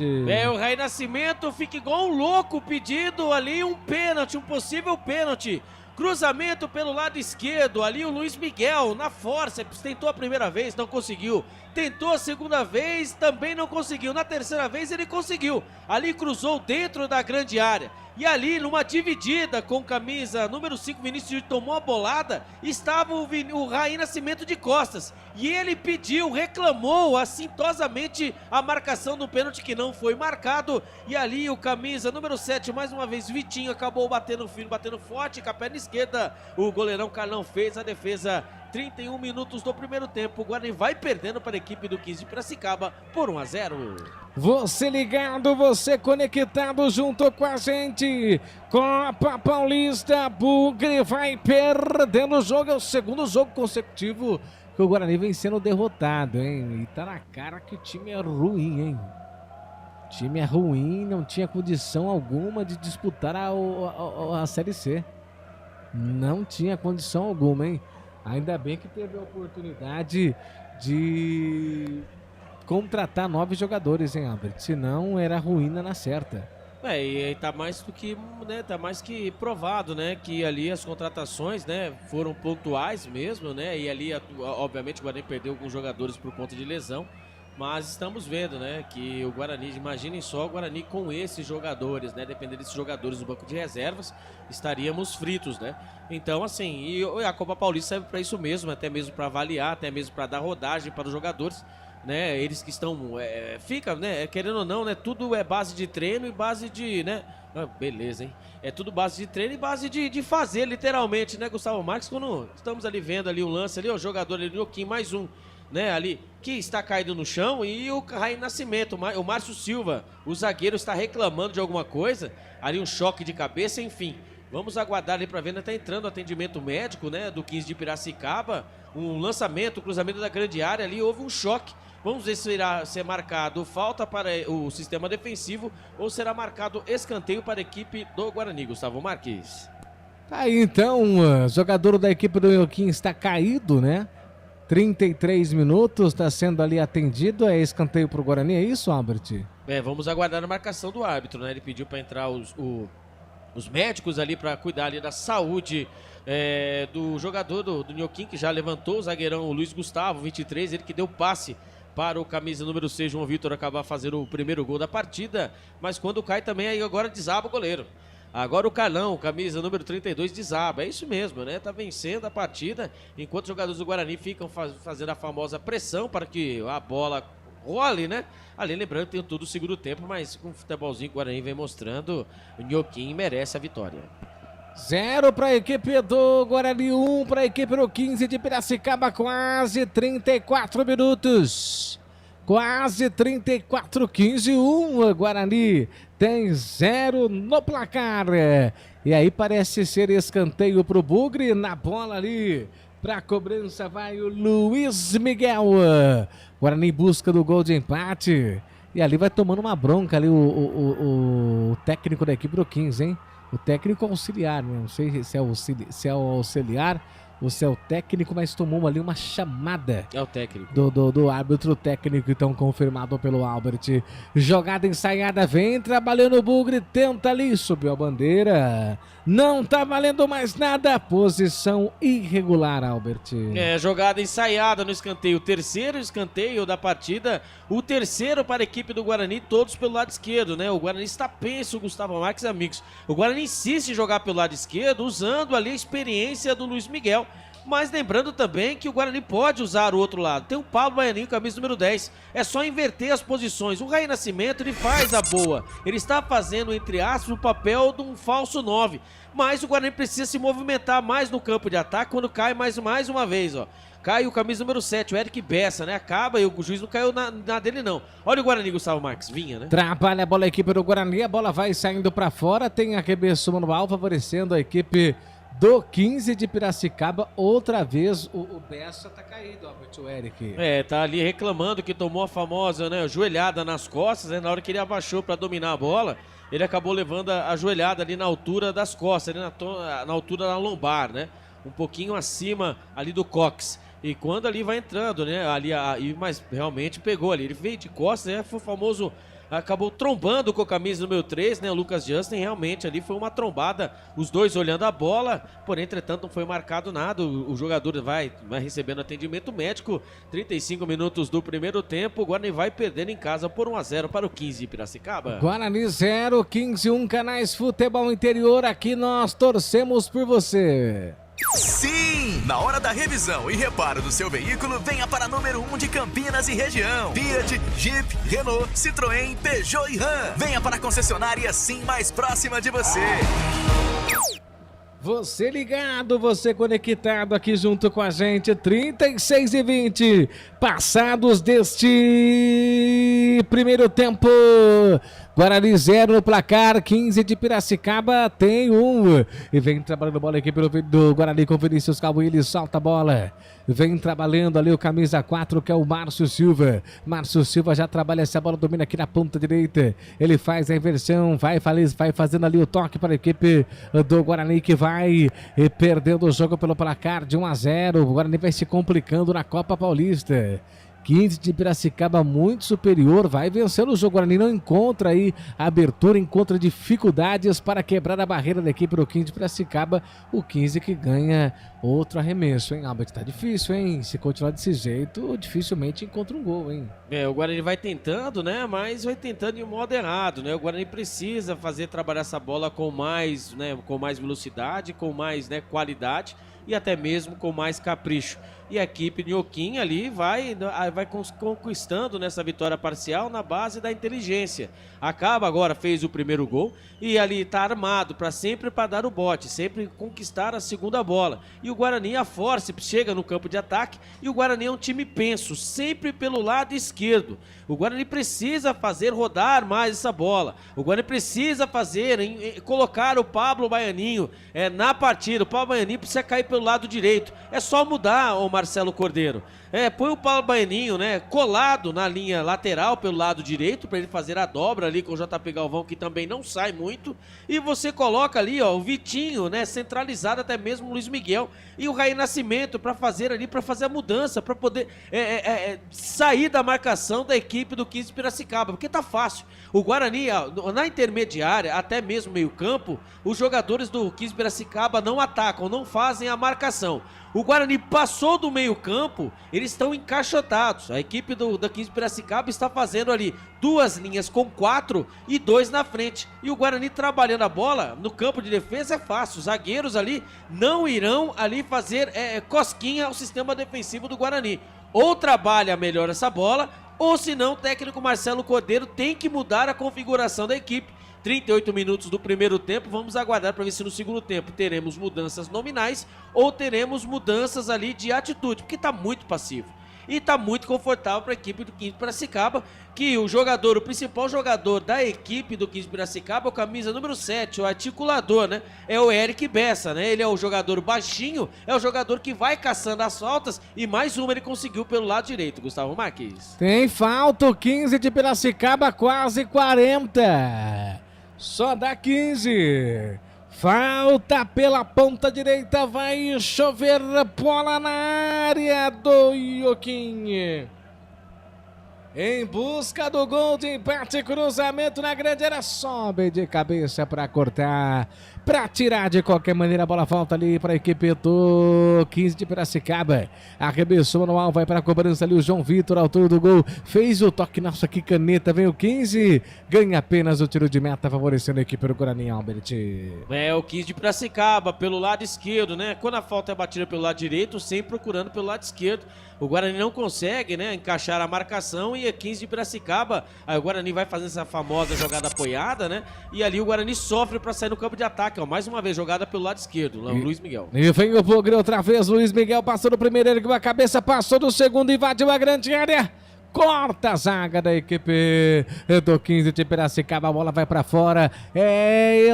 O Raí Nascimento fica igual um louco pedindo ali um pênalti, um possível pênalti. Cruzamento pelo lado esquerdo, ali o Luiz Miguel na forceps, tentou a primeira vez, não conseguiu. Tentou a segunda vez, também não conseguiu. Na terceira vez ele conseguiu. Ali cruzou dentro da grande área. E ali, numa dividida com camisa número 5, Vinícius tomou a bolada, estava o Raí Nascimento de costas. E ele pediu, reclamou assintosamente a marcação do pênalti que não foi marcado. E ali o camisa número 7, mais uma vez, Vitinho, acabou batendo firme, batendo forte com a perna esquerda. O goleirão Carlão fez a defesa. 31 minutos do primeiro tempo, o Guarani vai perdendo para a equipe do 15 de Piracicaba por 1-0. Você ligado, você conectado junto com a gente. Copa Paulista, Bugre vai perdendo o jogo, é o segundo jogo consecutivo que o Guarani vem sendo derrotado, hein? E tá na cara que o time é ruim, hein? O time é ruim, não tinha condição alguma de disputar a Série C. Não tinha condição alguma, hein? Ainda bem que teve a oportunidade de contratar 9 jogadores, hein, Albert? Senão era ruína na certa. E tá mais do que, né, tá mais que provado, né, que ali as contratações, né, foram pontuais mesmo, né, e ali, obviamente, o Guarani perdeu alguns jogadores por conta de lesão, mas estamos vendo, né, que o Guarani, imaginem só o Guarani com esses jogadores, né, dependendo desses jogadores do banco de reservas, estaríamos fritos, né. Então, assim, e a Copa Paulista serve para isso mesmo, até mesmo para avaliar, até mesmo para dar rodagem para os jogadores, né, eles que estão, fica, né, querendo ou não, né, tudo é base de treino e base de, né, beleza, hein, é tudo base de treino e base de fazer, literalmente, né, Gustavo Marques, quando estamos ali vendo ali o lance ali, o jogador ali, Nhoquim, mais um, né, ali, que está caído no chão, e o Raí Nascimento, o Márcio Silva, o zagueiro está reclamando de alguma coisa, ali um choque de cabeça, enfim. Vamos aguardar ali para ver, né? Tá entrando atendimento médico, né? Do 15 de Piracicaba. Um lançamento, cruzamento da grande área ali, houve um choque. Vamos ver se irá ser marcado falta para o sistema defensivo ou será marcado escanteio para a equipe do Guarani, Gustavo Marques. Tá aí então, o jogador da equipe do Nhoquim está caído, né? 33 minutos, está sendo ali atendido, é escanteio para o Guarani, é isso, Albert? Vamos aguardar a marcação do árbitro, né? Ele pediu para entrar os médicos ali para cuidar ali da saúde do jogador do Nhoquim, que já levantou o zagueirão o Luiz Gustavo, 23, ele que deu passe para o camisa número 6, João Vitor, acabar fazendo o primeiro gol da partida, mas quando cai também aí agora desaba o goleiro. Agora o Carlão, camisa número 32, desaba. É isso mesmo, né? Tá vencendo a partida, enquanto os jogadores do Guarani ficam fazendo a famosa pressão para que a bola role, né? Ali, lembrando que tem tudo o segundo tempo, mas com o futebolzinho que o Guarani vem mostrando, o Nhoquim merece a vitória. 0 para a equipe do Guarani, 1 para a equipe do 15 de Piracicaba, quase 34 minutos. Quase 34, 15, 1. Guarani tem 0 no placar. E aí parece ser escanteio para o Bugre. Na bola ali, para a cobrança vai o Luiz Miguel. Guarani em busca do gol de empate. E ali vai tomando uma bronca ali o técnico da equipe do 15, hein? O técnico auxiliar, né? Não sei se é o auxiliar ou se é o técnico, mas tomou ali uma chamada. É o técnico. Do árbitro técnico, então confirmado pelo Albert. Jogada ensaiada, vem trabalhando o Bugre, tenta ali, subiu a bandeira. Não tá valendo mais nada, posição irregular, Albert. Jogada ensaiada no escanteio, o terceiro escanteio da partida, o terceiro para a equipe do Guarani, todos pelo lado esquerdo, né? O Guarani está penso, Gustavo Marques, amigos. O Guarani insiste em jogar pelo lado esquerdo, usando ali a experiência do Luiz Miguel. Mas lembrando também que o Guarani pode usar o outro lado. Tem o Pablo Baianinho, camisa número 10. É só inverter as posições. O Raí Nascimento, ele faz a boa. Ele está fazendo, entre aspas, o papel de um falso 9. Mas o Guarani precisa se movimentar mais no campo de ataque quando cai mais uma vez, ó. Cai o camisa número 7, o Eric Bessa, né? Acaba e o juiz não caiu na dele, não. Olha o Guarani, Gustavo Marques, vinha, né? Trabalha a bola a equipe do Guarani, a bola vai saindo para fora. Tem arremesso manual favorecendo a equipe do 15 de Piracicaba. Outra vez o Bessa tá caído, Albert, o Eric. Tá ali reclamando que tomou a famosa, né, joelhada nas costas, né? Na hora que ele abaixou para dominar a bola, ele acabou levando a joelhada ali na altura das costas, ali na altura da lombar, né? Um pouquinho acima ali do cóccix. E quando ali vai entrando, né? Mas realmente pegou ali. Ele veio de costas, né? Foi o famoso. Acabou trombando com a camisa número 3, né? O Lucas Justin, realmente ali foi uma trombada. Os dois olhando a bola, porém, entretanto, não foi marcado nada. O jogador vai recebendo atendimento médico. 35 minutos do primeiro tempo. O Guarani vai perdendo em casa por 1-0 para o 15 de Piracicaba. Guarani 0, 15, 1, Canais Futebol Interior. Aqui nós torcemos por você. Sim! Na hora da revisão e reparo do seu veículo, venha para a número 1 de Campinas e região. Fiat, Jeep, Renault, Citroën, Peugeot e Ram. Venha para a concessionária Sim mais próxima de você. Você ligado, você conectado aqui junto com a gente, 36:20, passados deste primeiro tempo. Guarani 0 no placar, 15 de Piracicaba tem 1. E vem trabalhando a bola aqui do Guarani com Vinícius Calvo, ele solta a bola. Vem trabalhando ali o camisa 4, que é o Márcio Silva. Márcio Silva já trabalha essa bola, domina aqui na ponta direita. Ele faz a inversão, vai fazendo ali o toque para a equipe do Guarani, que vai perdendo o jogo pelo placar de 1-0. O Guarani vai se complicando na Copa Paulista. 15 de Piracicaba muito superior, vai vencer o jogo. O Guarani não encontra aí abertura, encontra dificuldades para quebrar a barreira da equipe do 15 de Piracicaba. O 15 que ganha outro arremesso, hein, Albert? Tá difícil, hein? Se continuar desse jeito, dificilmente encontra um gol, hein? O Guarani vai tentando, né? Mas vai tentando em um modo errado, né? O Guarani precisa trabalhar essa bola com mais, né? Com mais velocidade, com mais, né, qualidade e até mesmo com mais capricho. E a equipe Nhoquim ali vai conquistando nessa vitória parcial na base da inteligência. Acaba agora, fez o primeiro gol e ali está armado para sempre para dar o bote, sempre conquistar a segunda bola. E o Guarani, a força, chega no campo de ataque e o Guarani é um time penso, sempre pelo lado esquerdo. O Guarani precisa fazer rodar mais essa bola. O Guarani precisa colocar o Pablo Baianinho na partida. O Pablo Baianinho precisa cair pelo lado direito. É só mudar, o Marcelo Cordeiro. Põe o Pablo Baianinho, né, colado na linha lateral pelo lado direito para ele fazer a dobra ali com o JP Galvão, que também não sai muito. E você coloca ali, ó, o Vitinho, né, centralizado, até mesmo o Luiz Miguel e o Raí Nascimento para fazer a mudança, para poder sair da marcação da equipe do 15 de Piracicaba, porque tá fácil. O Guarani, na intermediária, até mesmo meio campo, os jogadores do 15 de Piracicaba não atacam, não fazem a marcação. O Guarani passou do meio campo, eles estão encaixotados. A equipe da 15 de Piracicaba está fazendo ali 2 linhas com 4 e 2 na frente. E o Guarani trabalhando a bola no campo de defesa é fácil. Os zagueiros ali não irão ali fazer cosquinha ao sistema defensivo do Guarani. Ou trabalha melhor essa bola, ou senão o técnico Marcelo Cordeiro tem que mudar a configuração da equipe. 38 minutos do primeiro tempo, vamos aguardar para ver se no segundo tempo teremos mudanças nominais ou teremos mudanças ali de atitude, porque está muito passivo. E está muito confortável para a equipe do 15 de Piracicaba, que o principal jogador da equipe do 15 de Piracicaba, o camisa número 7, o articulador, né? É o Eric Bessa, né? Ele é o jogador baixinho, é o jogador que vai caçando as faltas e mais uma ele conseguiu pelo lado direito, Gustavo Marques. Tem falta, o 15 de Piracicaba, quase 40. Só dá 15. Falta pela ponta direita, vai chover bola na área do Ioquim. Em busca do gol de empate, cruzamento na grande área, sobe de cabeça para cortar, para tirar de qualquer maneira. A bola volta ali para a equipe do 15 de Piracicaba. Arremessou manual, vai para a cobrança ali o João Vitor, autor do gol. Fez o toque, nossa, que caneta, vem o 15. Ganha apenas o tiro de meta, favorecendo a equipe do Guarani, Albert. O 15 de Piracicaba, pelo lado esquerdo, né? Quando a falta é batida pelo lado direito, sempre procurando pelo lado esquerdo. O Guarani não consegue, né, encaixar a marcação e a 15 de Piracicaba, aí o Guarani vai fazendo essa famosa jogada apoiada, né? E ali o Guarani sofre para sair no campo de ataque, ó. Mais uma vez jogada pelo lado esquerdo, o Luiz Miguel. E vem o Bugre outra vez, Luiz Miguel passou do primeiro, ergueu a cabeça, passou do segundo, invadiu a grande área. Corta a zaga da equipe do 15 de Piracicaba, a bola vai pra fora,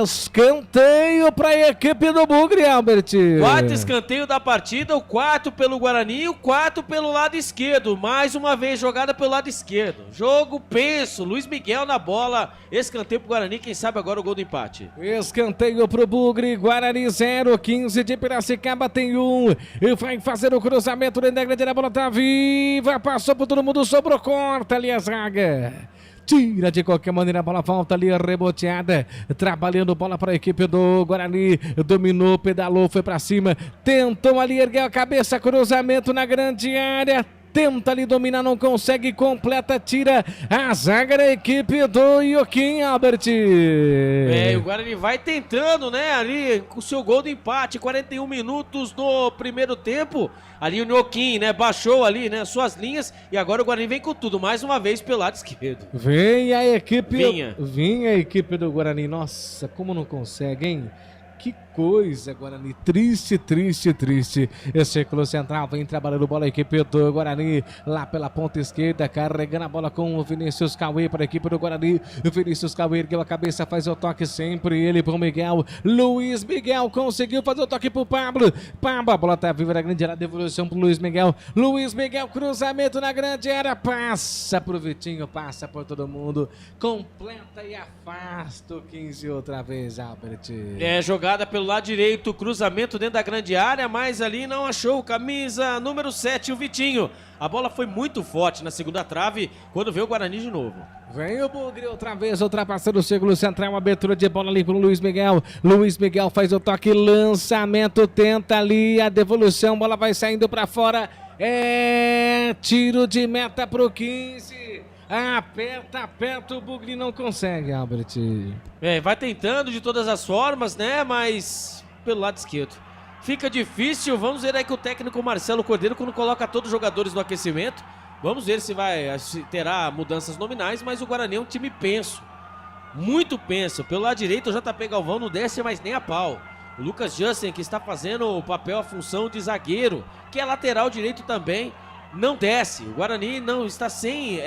escanteio pra equipe do Bugre, Albert. 4 escanteio da partida, o 4 pelo Guarani e o 4 pelo lado esquerdo, mais uma vez jogada pelo lado esquerdo, jogo penso, Luiz Miguel na bola, escanteio pro Guarani, quem sabe agora o gol do empate. Escanteio pro Bugre, Guarani 0, 15 de Piracicaba tem 1, e vai fazer o cruzamento dentro da grande área, a bola tá viva, passou por todo mundo, sobrou, corta ali a zaga. Tira de qualquer maneira, a bola volta ali, reboteada, trabalhando bola para a equipe do Guarani, dominou, pedalou, foi para cima, tentou ali erguer a cabeça, cruzamento na grande área, tenta ali dominar, não consegue, completa, tira a zaga da equipe do Ioquim, Albert. O Guarani vai tentando, né, ali com o seu gol de empate, 41 minutos do primeiro tempo, ali o Ioquim, né, baixou ali, né, suas linhas e agora o Guarani vem com tudo, mais uma vez pelo lado esquerdo. Vem a equipe, vinha a equipe do Guarani, nossa, como não consegue, hein? Que coisa, Guarani. Triste. Círculo central, vem trabalhando bola a equipe do Guarani. Lá pela ponta esquerda, carregando a bola com o Vinícius Cauê para a equipe do Guarani. O Vinícius Cauê ergueu a cabeça, faz o toque sempre. Ele para o Miguel. Luiz Miguel conseguiu fazer o toque para o Pablo. A bola tá viva na grande área, devolução para o Luiz Miguel. Luiz Miguel, cruzamento na grande área. Passa para o Vitinho, passa por todo mundo. Completa e afasta o 15 outra vez, Albert. Jogada pelo lado direito, cruzamento dentro da grande área, mas ali não achou camisa número 7, o Vitinho. A bola foi muito forte na segunda trave, quando veio o Guarani de novo. Vem o Bugre outra vez, ultrapassando o círculo central, abertura de bola ali pro Luiz Miguel. Luiz Miguel faz o toque, lançamento, tenta ali a devolução, bola vai saindo para fora. Tiro de meta pro 15. Aperta, o Bugre não consegue, Albert. Vai tentando de todas as formas, né? Mas pelo lado esquerdo. Fica difícil, vamos ver aí que o técnico Marcelo Cordeiro, quando coloca todos os jogadores no aquecimento, vamos ver se terá mudanças nominais, mas o Guarani é um time penso. Muito penso. Pelo lado direito, o JP Galvão não desce mais nem a pau. O Lucas Jansen, que está fazendo o papel, a função de zagueiro, que é lateral direito também, não desce. O Guarani não está sem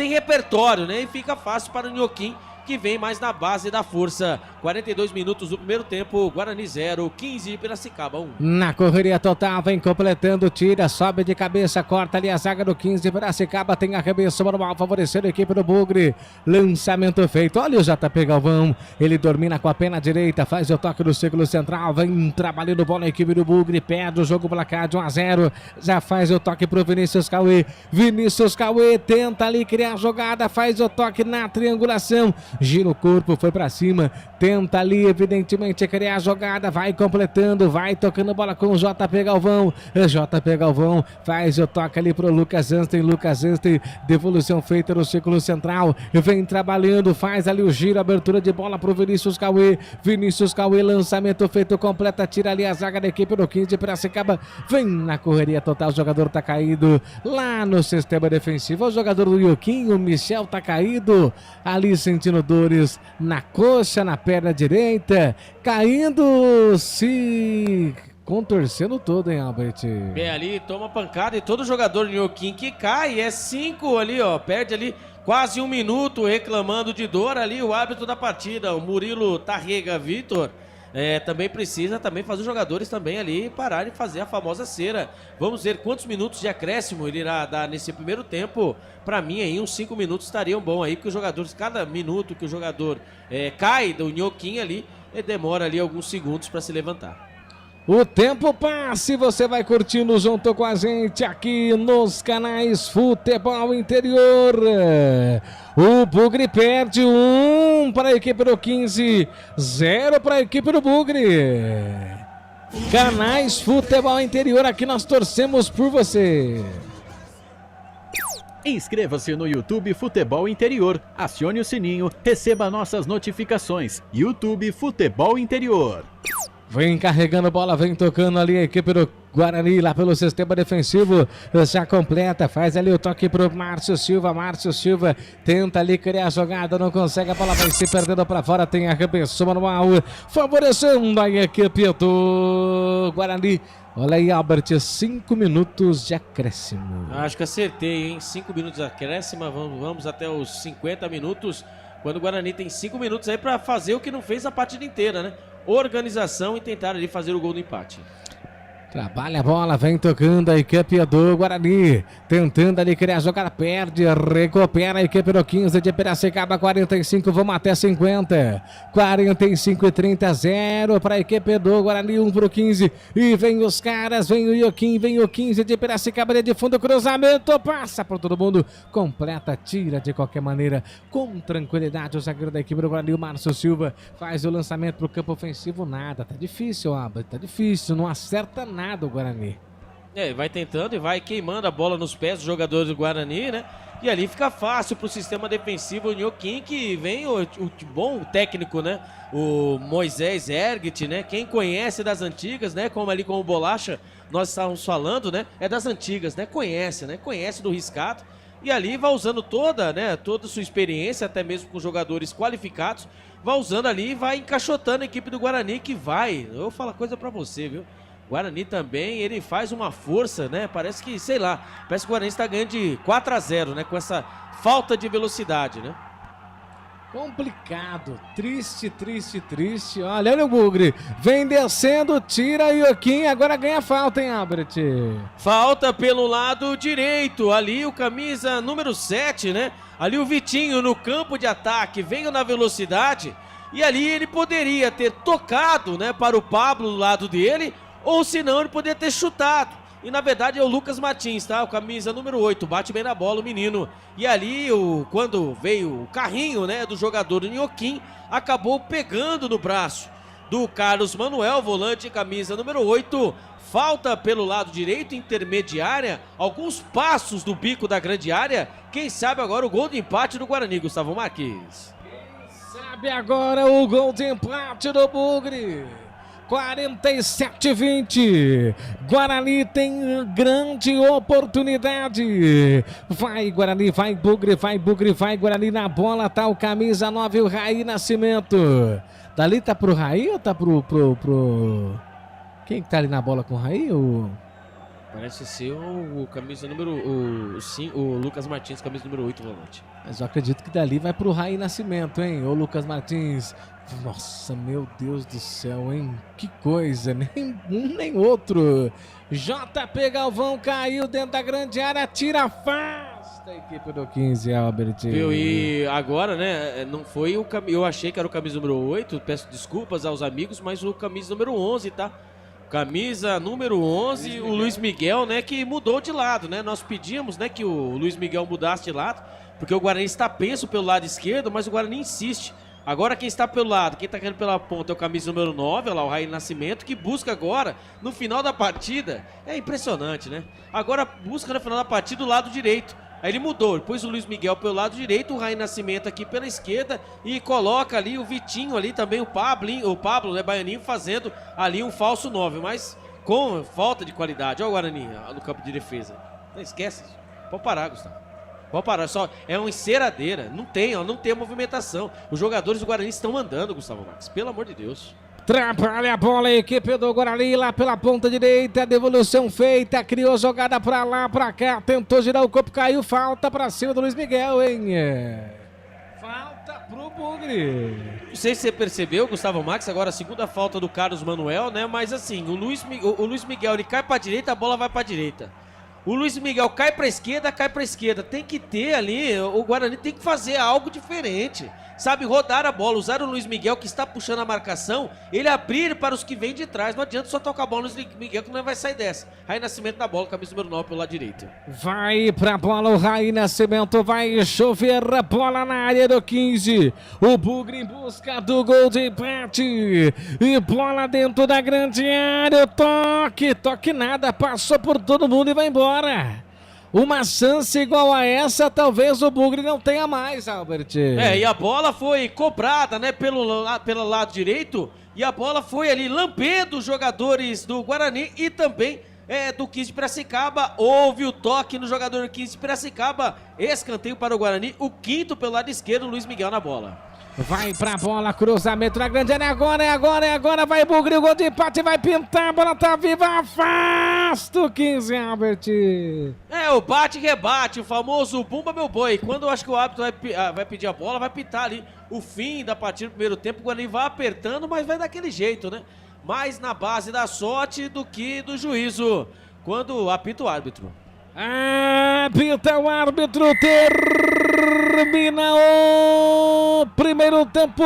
repertório, né? E fica fácil para o Nhoquim, que vem mais na base da força. 42 minutos do primeiro tempo, Guarani 0, 15 Piracicaba 1. Na correria total, vem completando, tira, sobe de cabeça, corta ali a zaga do 15 Piracicaba, tem arremesso manual favorecendo a equipe do Bugre. Lançamento feito, olha o JP Galvão, ele domina com a perna direita, faz o toque do círculo central, vem trabalhando bola a equipe do Bugre, perde o jogo placar de 1-0, já faz o toque pro Vinícius Cauê. Vinícius Cauê tenta ali criar a jogada, faz o toque na triangulação, gira o corpo, foi pra cima, tenta ali evidentemente criar a jogada, vai completando, vai tocando bola com o JP Galvão. JP Galvão faz o toque ali pro Lucas Ansten, devolução feita no círculo central, vem trabalhando, faz ali o giro, abertura de bola pro Vinícius Cauê, lançamento feito, completa, tira ali a zaga da equipe do 15 de Piracicaba, vem na correria total, o jogador tá caído lá no sistema defensivo, o jogador do Ioquim, o Michel tá caído, ali sentindo dores na coxa, na perna direita, caindo, se contorcendo todo, hein, Albert? Ali toma pancada e todo jogador do Nhoquim que cai, 5 ali, ó, perde ali quase 1 minuto reclamando de dor ali, o árbitro da partida, o Murilo Tarrega Vitor, também precisa fazer os jogadores também ali pararem e fazer a famosa cera. Vamos ver quantos minutos de acréscimo ele irá dar nesse primeiro tempo. Para mim aí uns 5 minutos estariam bom aí, porque os jogadores, cada minuto que o jogador cai do Nhoquim ali, demora ali alguns segundos para se levantar. O tempo passa e você vai curtindo junto com a gente aqui nos canais Futebol Interior. O Bugre perde 1 para a equipe do 15, 0 para a equipe do Bugre. Canais Futebol Interior, aqui nós torcemos por você. Inscreva-se no YouTube Futebol Interior, acione o sininho, receba nossas notificações. YouTube Futebol Interior. Vem carregando bola, vem tocando ali a equipe do Guarani lá pelo sistema defensivo, já completa, faz ali o toque pro Márcio Silva, tenta ali criar a jogada, não consegue, a bola vai se perdendo para fora, tem arremesso manual, favorecendo a equipe do Guarani. Olha aí, Albert, 5 minutos de acréscimo. Acho que acertei, hein? 5 minutos de acréscimo, vamos até os 50 minutos, quando o Guarani tem 5 minutos aí para fazer o que não fez a partida inteira, né? Organização e tentar ali fazer o gol do empate. Trabalha a bola, vem tocando a equipe do Guarani, tentando ali criar a jogada, perde, recupera a equipe do 15 de Piracicaba, 45, vamos até 50, 45 e 30, 0 para a equipe do Guarani, 1 para o 15, e vem os caras, vem o Ioquim, vem o 15 de Piracicaba, de fundo, cruzamento, passa por todo mundo, completa, tira de qualquer maneira, com tranquilidade, o zagueiro da equipe do Guarani, o Márcio Silva, faz o lançamento para o campo ofensivo, nada, tá difícil, Albert, tá difícil, não acerta nada o Guarani. Vai tentando e vai queimando a bola nos pés dos jogadores do Guarani, né? E ali fica fácil pro sistema defensivo o Nhoquim, que vem o bom técnico, né? O Moisés Ergit, né? Quem conhece das antigas, né? Como ali com o Bolacha, nós estávamos falando, né? É das antigas, né? Conhece do riscado. E ali vai usando toda sua experiência, até mesmo com jogadores qualificados, vai usando ali e vai encaixotando a equipe do Guarani que vai. Eu vou falar coisa pra você, viu? Guarani também, ele faz uma força, né? Parece que, sei lá, parece que o Guarani está ganhando de 4-0, né? Com essa falta de velocidade, né? Complicado, triste. Olha o Bugre, vem descendo, tira e Ioquim, agora ganha falta, hein, Albert? Falta pelo lado direito, ali o camisa número 7, né? Ali o Vitinho no campo de ataque, veio na velocidade e ali ele poderia ter tocado, né, para o Pablo do lado dele, ou senão ele poderia ter chutado. E na verdade é o Lucas Martins, tá? O camisa número 8, bate bem na bola o menino. E ali, quando veio o carrinho, né, do jogador Nhoquim, acabou pegando no braço do Carlos Manuel, volante camisa número 8. Falta pelo lado direito, intermediária, alguns passos do bico da grande área. Quem sabe agora o gol de empate do Guarani, Gustavo Marques. Quem sabe agora o gol de empate do Bugre. 47-20, Guarani tem grande oportunidade, vai Guarani, vai Bugre, vai Guarani na bola, tá o camisa 9, o Raí Nascimento, dali tá pro Raí ou tá pro... Quem que tá ali na bola com o Raí? Parece ser o camisa número... o Lucas Martins, camisa número 8, volante. Mas eu acredito que dali vai pro Raí Nascimento, hein? Ô Lucas Martins. Nossa, meu Deus do céu, hein? Que coisa, nem um nem outro. JP Galvão caiu dentro da grande área, tira, afasta a equipe do 15, Albert. Viu? E agora, né, não foi o camisa... Eu achei que era o camisa número 8, peço desculpas aos amigos, mas o camisa número 11, tá? Camisa número 11, o Luiz Miguel, né, que mudou de lado, né? Nós pedimos, né, que o Luiz Miguel mudasse de lado, porque o Guarani está penso pelo lado esquerdo, mas o Guarani insiste. Agora quem está pelo lado, quem está querendo pela ponta é o camisa número 9, olha lá, o Raí Nascimento, que busca agora, no final da partida, é impressionante, né? Agora busca no final da partida o lado direito. Aí ele mudou, ele pôs o Luiz Miguel pelo lado direito, o Raí Nascimento aqui pela esquerda e coloca ali o Vitinho ali também, o Pablo, né, Baianinho, fazendo ali um falso 9, mas com falta de qualidade. Olha o Guarani no campo de defesa. Não esquece isso. Pode parar, Gustavo. Pode parar, só é uma enceradeira, não tem a movimentação. Os jogadores do Guarani estão andando, Gustavo Marques, pelo amor de Deus. Trabalha a bola, a equipe do Guarani lá pela ponta direita, devolução feita, criou jogada pra lá, pra cá, tentou girar o corpo, caiu, falta pra cima do Luiz Miguel, hein? Falta pro Bugre. Não sei se você percebeu, Gustavo Marques, agora a segunda falta do Carlos Manuel, né? Mas assim, o Luiz Miguel, ele cai pra direita, a bola vai pra direita. O Luiz Miguel cai pra esquerda, Tem que ter ali, o Guarani tem que fazer algo diferente. Sabe, rodar a bola, usar o Luiz Miguel que está puxando a marcação, ele abrir para os que vêm de trás. Não adianta só tocar a bola no Luiz Miguel que não vai sair dessa. Raí Nascimento na bola, camisa número 9 pelo lado direito. Vai pra bola o Raí Nascimento, vai chover a bola na área do 15. O Bugre em busca do gol de empate. E bola dentro da grande área, toque nada, passou por todo mundo e vai embora. Uma chance igual a essa, talvez o Bugre não tenha mais, Albert. E a bola foi cobrada, né, pelo lado direito, e a bola foi ali lambendo os jogadores do Guarani e também do 15 de Piracicaba. Houve o toque no jogador 15 de Piracicaba, escanteio para o Guarani, o quinto pelo lado esquerdo, Luiz Miguel na bola. Vai pra bola, cruzamento na grande área, agora, vai Bugre, o gol de empate, vai pintar, a bola tá viva, afasta o 15, Albert. O bate-rebate, o famoso bumba meu boi. Quando eu acho que o árbitro vai pedir a bola, vai pitar ali o fim da partida do primeiro tempo, o Guarani vai apertando, mas vai daquele jeito, né? Mais na base da sorte do que do juízo, quando apita o árbitro. Apita o árbitro, termina o primeiro tempo.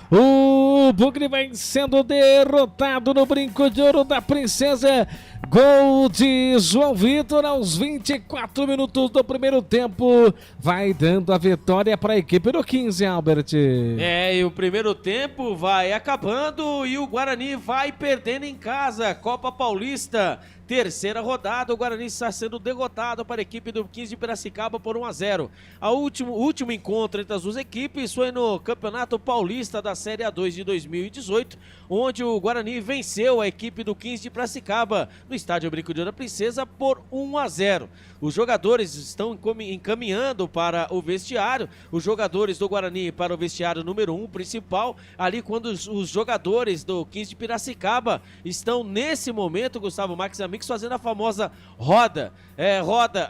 O Bugre vai sendo derrotado no Brinco de Ouro da Princesa. Gol de João Vitor aos 24 minutos do primeiro tempo. Vai dando a vitória para a equipe do 15, Albert. E o primeiro tempo vai acabando e o Guarani vai perdendo em casa. Copa Paulista terceira rodada, o Guarani está sendo derrotado para a equipe do 15 de Piracicaba por 1-0. O último encontro entre as duas equipes foi no Campeonato Paulista da Série A2 de 2018, onde o Guarani venceu a equipe do 15 de Piracicaba no estádio Brinco de Ouro da Princesa por 1-0. Os jogadores estão encaminhando para o vestiário, os jogadores do Guarani para o vestiário número 1 principal, ali quando os jogadores do 15 de Piracicaba estão nesse momento, Gustavo Max Amigos, fazendo a famosa roda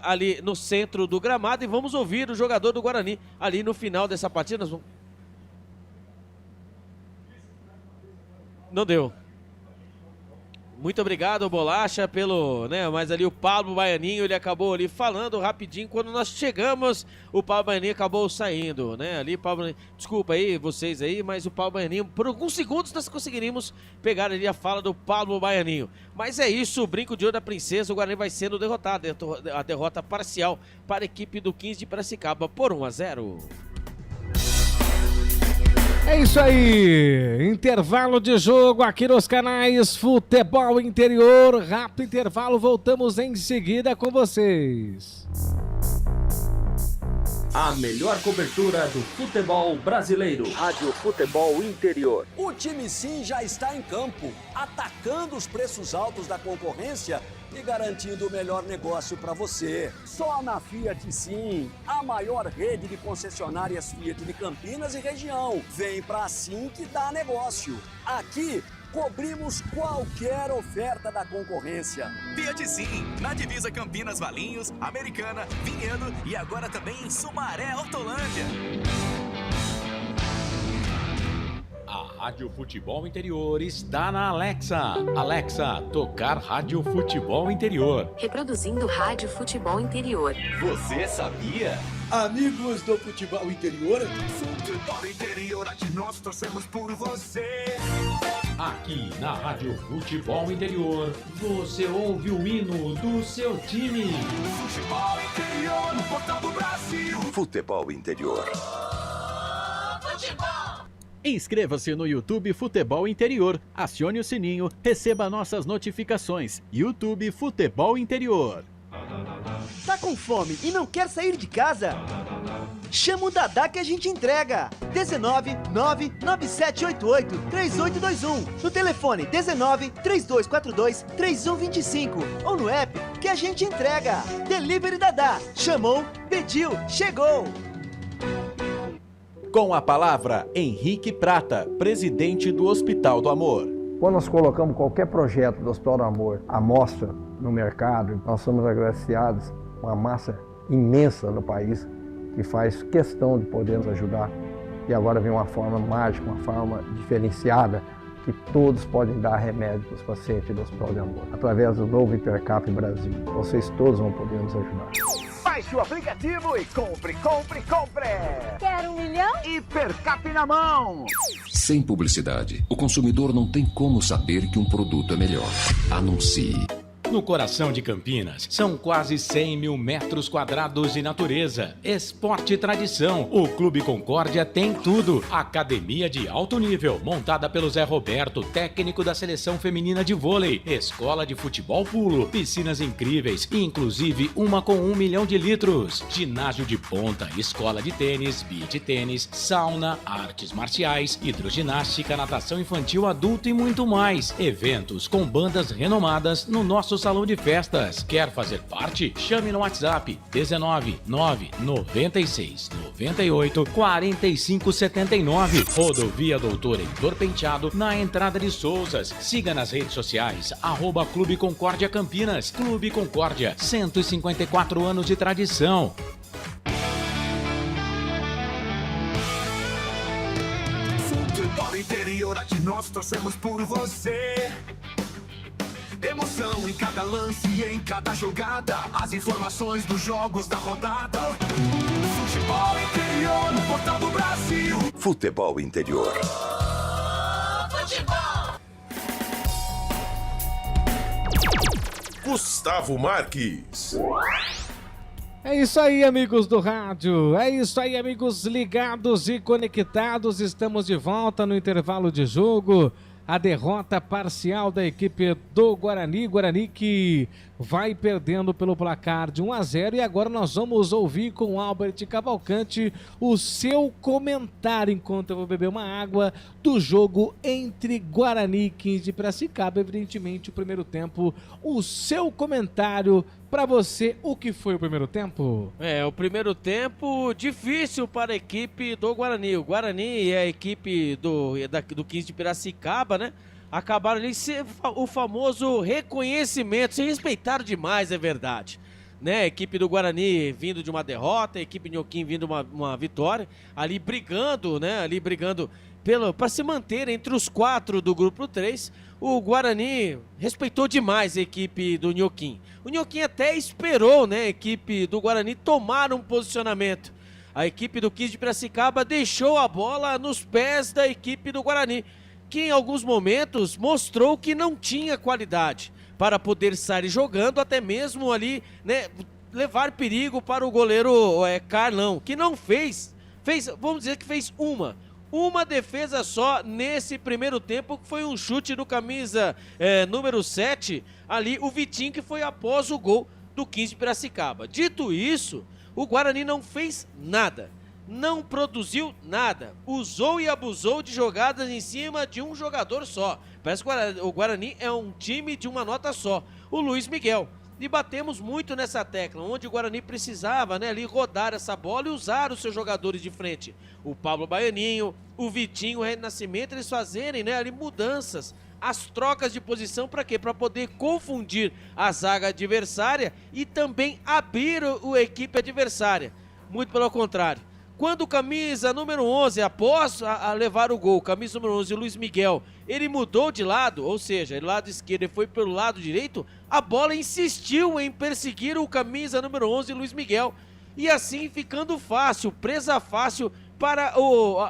ali no centro do gramado, e vamos ouvir o jogador do Guarani ali no final dessa partida. Não deu. Muito obrigado, Bolacha, mas ali o Pablo Baianinho, ele acabou ali falando rapidinho, quando nós chegamos, o Pablo Baianinho acabou saindo, né, ali, desculpa aí, vocês aí, mas o Pablo Baianinho, por alguns segundos nós conseguiríamos pegar ali a fala do Pablo Baianinho, mas é isso, o Brinco de Ouro da Princesa, o Guarani vai sendo derrotado, a derrota parcial para a equipe do 15 de Piracicaba por 1-0. É isso aí, intervalo de jogo aqui nos canais Futebol Interior, rápido intervalo, voltamos em seguida com vocês. A melhor cobertura do futebol brasileiro. Rádio Futebol Interior. O time Sim já está em campo, atacando os preços altos da concorrência e garantindo o melhor negócio para você. Só na Fiat Sim, a maior rede de concessionárias Fiat de Campinas e região. Vem pra Sim que dá negócio. Aqui cobrimos qualquer oferta da concorrência. Fiat Sim, na divisa Campinas, Valinhos, Americana, Vinhedo e agora também em Sumaré, Hortolândia. A Rádio Futebol Interior está na Alexa. Alexa, tocar Rádio Futebol Interior. Reproduzindo Rádio Futebol Interior. Você sabia? Amigos do Futebol Interior. Futebol Interior, aqui nós torcemos por você. Aqui na Rádio Futebol Interior, você ouve o hino do seu time. Futebol Interior, no portal do Brasil. Futebol Interior. Futebol. Inscreva-se no YouTube Futebol Interior, acione o sininho, receba nossas notificações. YouTube Futebol Interior. Tá com fome e não quer sair de casa? Chama o Dadá que a gente entrega. 19 99788 3821. No telefone 19 3242 3125 ou no app que a gente entrega. Delivery Dadá. Chamou, pediu, chegou. Com a palavra, Henrique Prata, presidente do Hospital do Amor. Quando nós colocamos qualquer projeto do Hospital do Amor à mostra no mercado, nós somos agraciados com uma massa imensa no país que faz questão de poder nos ajudar. E agora vem uma forma mágica, uma forma diferenciada, que todos podem dar remédio para os pacientes do Hospital do Amor. Através do novo Hipercap Brasil, vocês todos vão poder nos ajudar. Baixe o aplicativo e compre. Quero 1 milhão? Hipercap na mão. Sem publicidade, o consumidor não tem como saber que um produto é melhor. Anuncie. No coração de Campinas, são quase 100 mil metros quadrados de natureza, esporte e tradição. O Clube Concórdia tem tudo. Academia de alto nível, montada pelo Zé Roberto, técnico da seleção feminina de vôlei. Escola de futebol pulo, piscinas incríveis, inclusive uma com 1 milhão de litros. Ginásio de ponta, escola de tênis, beach tênis, sauna, artes marciais, hidroginástica, natação infantil, adulto e muito mais. Eventos com bandas renomadas no nosso salão de festas. Quer fazer parte? Chame no WhatsApp 19 996 98 45 79. Rodovia Doutor Heitor Penteado, na entrada de Souzas. Siga nas redes sociais @Clube Concórdia Campinas. Clube Concórdia, 154 anos de tradição. Futebol Interior, aqui nós torcemos por você. Emoção em cada lance e em cada jogada. As informações dos jogos da rodada. Futebol Interior, no portal do Brasil. Futebol Interior. Futebol. Gustavo Marques. É isso aí, amigos do rádio, é isso aí, amigos ligados e conectados, estamos de volta no intervalo de jogo a derrota parcial da equipe do Guarani. Guarani que vai perdendo pelo placar de 1-0. E agora nós vamos ouvir com o Albert Cavalcante o seu comentário, enquanto eu vou beber uma água, do jogo entre Guarani e 15 de Piracicaba. Evidentemente, o primeiro tempo, o seu comentário para você. O que foi o primeiro tempo? O primeiro tempo difícil para a equipe do Guarani. O Guarani e a equipe do 15 de Piracicaba, né? Acabaram ali o famoso reconhecimento, se respeitaram demais, é verdade. Né? A equipe do Guarani vindo de uma derrota, a equipe Nhoquim vindo de uma vitória, ali brigando, né? Ali brigando para se manter entre os 4 do grupo 3. O Guarani respeitou demais a equipe do Nhoquim. O Nhoquim até esperou, né, a equipe do Guarani tomar um posicionamento. A equipe do 15 de Piracicaba deixou a bola nos pés da equipe do Guarani, que em alguns momentos mostrou que não tinha qualidade para poder sair jogando, até mesmo ali, né, levar perigo para o goleiro Carlão, que não fez, vamos dizer que fez uma defesa só nesse primeiro tempo, que foi um chute do camisa número 7, ali o Vitinho, que foi após o gol do 15 de Piracicaba. Dito isso, o Guarani não fez nada, não produziu nada, usou e abusou de jogadas em cima de um jogador só. Parece que o Guarani é um time de uma nota só, o Luiz Miguel. E batemos muito nessa tecla, onde o Guarani precisava, né, ali rodar essa bola e usar os seus jogadores de frente. O Pablo Baianinho, o Vitinho, o Renascimento, eles fazerem, né, ali mudanças, as trocas de posição, para quê? Para poder confundir a zaga adversária e também abrir a equipe adversária. Muito pelo contrário. Quando o camisa número 11, após levar o gol, camisa número 11, o Luiz Miguel, ele mudou de lado, ou seja, do lado esquerdo e foi pelo lado direito, a bola insistiu em perseguir o camisa número 11, Luiz Miguel, e assim ficando fácil, presa fácil para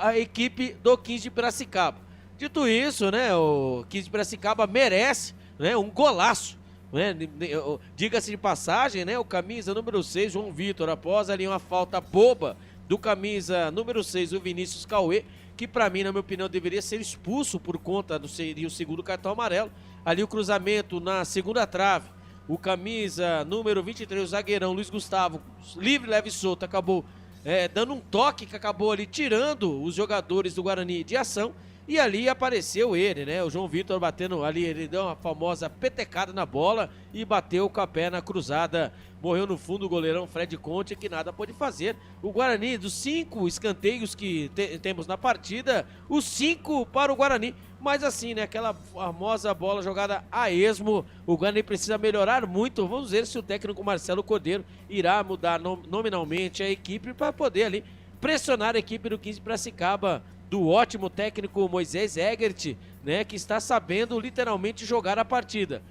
a equipe do 15 de Piracicaba. Dito isso, né, o 15 de Piracicaba merece, né, um golaço. Né? Diga-se de passagem, né, o camisa número 6, João Vitor, após ali uma falta boba do camisa número 6, o Vinícius Cauê, que para mim, na minha opinião, deveria ser expulso por conta do seria o segundo cartão amarelo. Ali o cruzamento na segunda trave, o camisa número 23, o zagueirão Luiz Gustavo, livre, leve e solto, acabou dando um toque que acabou ali tirando os jogadores do Guarani de ação. E ali apareceu ele, né? O João Vitor batendo ali, ele deu uma famosa petecada na bola e bateu com a perna cruzada. Morreu no fundo o goleirão Fred Conte, que nada pôde fazer. O Guarani, dos 5 escanteios que temos na partida, os 5 para o Guarani. Mas assim, né? Aquela famosa bola jogada a esmo. O Guarani precisa melhorar muito. Vamos ver se o técnico Marcelo Cordeiro irá mudar nominalmente a equipe para poder ali pressionar a equipe do 15 de Piracicaba, do ótimo técnico Moisés Egert, né, que está sabendo literalmente jogar a partida.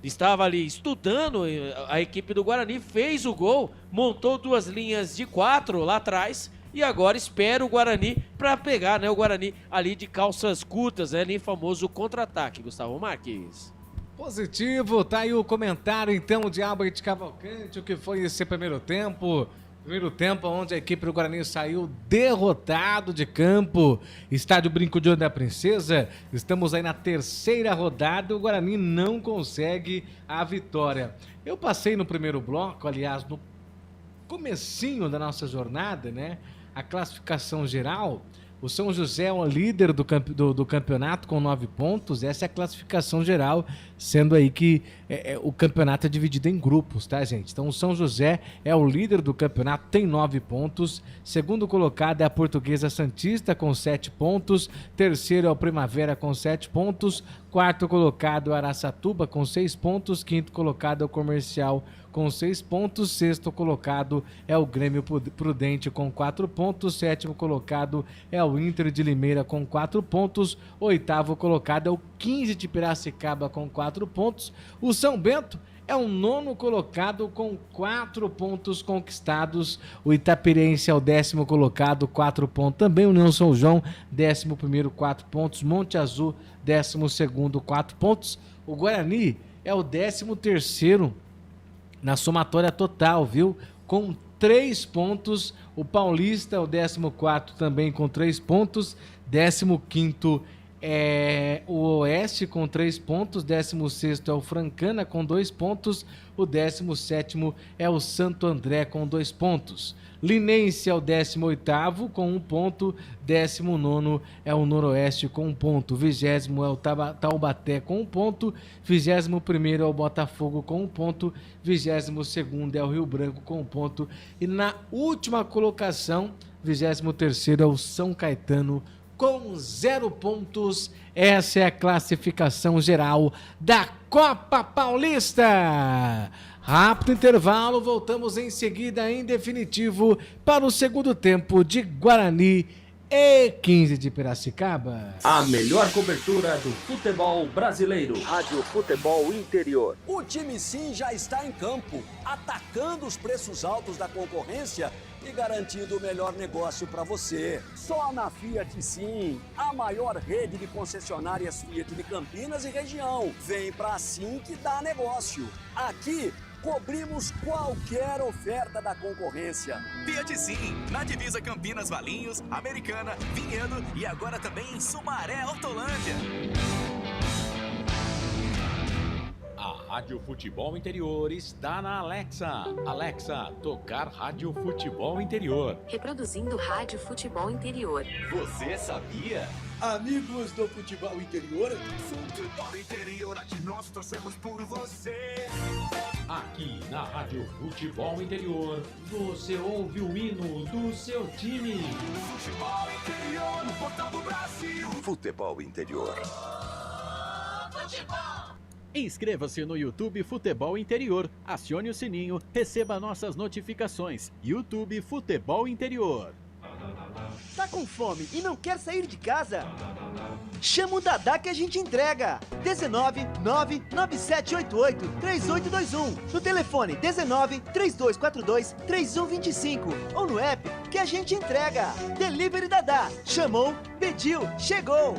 Estava ali estudando, a equipe do Guarani fez o gol, montou 2 linhas de 4 lá atrás e agora espera o Guarani para pegar, né, o Guarani ali de calças curtas, né, ali famoso contra-ataque. Gustavo Marques. Positivo, tá aí o comentário então de Albert Cavalcante, o que foi esse primeiro tempo. Primeiro tempo onde a equipe do Guarani saiu derrotado de campo. Estádio Brinco de Ouro da Princesa. Estamos aí na 3ª rodada. O Guarani não consegue a vitória. Eu passei no primeiro bloco, aliás, no comecinho da nossa jornada, né? A classificação geral. O São José é o líder do campeonato com 9 pontos. Essa é a classificação geral, sendo aí que o campeonato é dividido em grupos, tá, gente? Então o São José é o líder do campeonato, tem 9 pontos. Segundo colocado é a Portuguesa Santista com 7 pontos. Terceiro é o Primavera com 7 pontos. Quarto colocado é o Araçatuba com 6 pontos. Quinto colocado é o Comercial com 6 pontos, sexto colocado é o Grêmio Prudente com 4 pontos, sétimo colocado é o Inter de Limeira com 4 pontos, oitavo colocado é o 15 de Piracicaba com 4 pontos, o São Bento é o 9º colocado com 4 pontos conquistados, o Itapirense é o 10º colocado, 4 pontos também, o União São João, 11º, 4 pontos, Monte Azul, 12º, 4 pontos, o Guarani é o 13º na somatória total, viu? Com 3 pontos. O Paulista é o 14º também com 3 pontos. 15º é o Oeste com 3 pontos, 16º é o Francana com 2 pontos, o 17º é o Santo André com 2 pontos. Linense é o 18º com 1 ponto, 19º é o Noroeste com 1 ponto, 20º é o Taubaté com 1 ponto, 21º é o Botafogo com 1 ponto, 22º é o Rio Branco com 1 ponto e na última colocação, 23º é o São Caetano com 0 pontos. Essa é a classificação geral da Copa Paulista. Rápido intervalo, voltamos em seguida em definitivo para o segundo tempo de Guarani e 15 de Piracicaba. A melhor cobertura do futebol brasileiro. Rádio Futebol Interior. O time Sim já está em campo, atacando os preços altos da concorrência e garantindo o melhor negócio para você. Só na Fiat Sim, a maior rede de concessionárias Fiat de Campinas e região. Vem pra Sim que dá negócio. Aqui cobrimos qualquer oferta da concorrência. Fiat Sim, na divisa Campinas, Valinhos, Americana, Vinhedo e agora também em Sumaré, Hortolândia. A Rádio Futebol Interior está na Alexa. Alexa, tocar Rádio Futebol Interior. Reproduzindo Rádio Futebol Interior. Você sabia? Amigos do futebol interior. Futebol Interior, aqui nós torcemos por você. Aqui na Rádio Futebol Interior, você ouve o hino do seu time. Futebol Interior, no portal do Brasil. Futebol Interior. Futebol. Inscreva-se no YouTube Futebol Interior, acione o sininho, receba nossas notificações. YouTube Futebol Interior. Tá com fome e não quer sair de casa? Chama o Dadá que a gente entrega. 19997883821 no telefone 1932423125 ou no app que a gente entrega. Delivery Dadá. Chamou, pediu, chegou.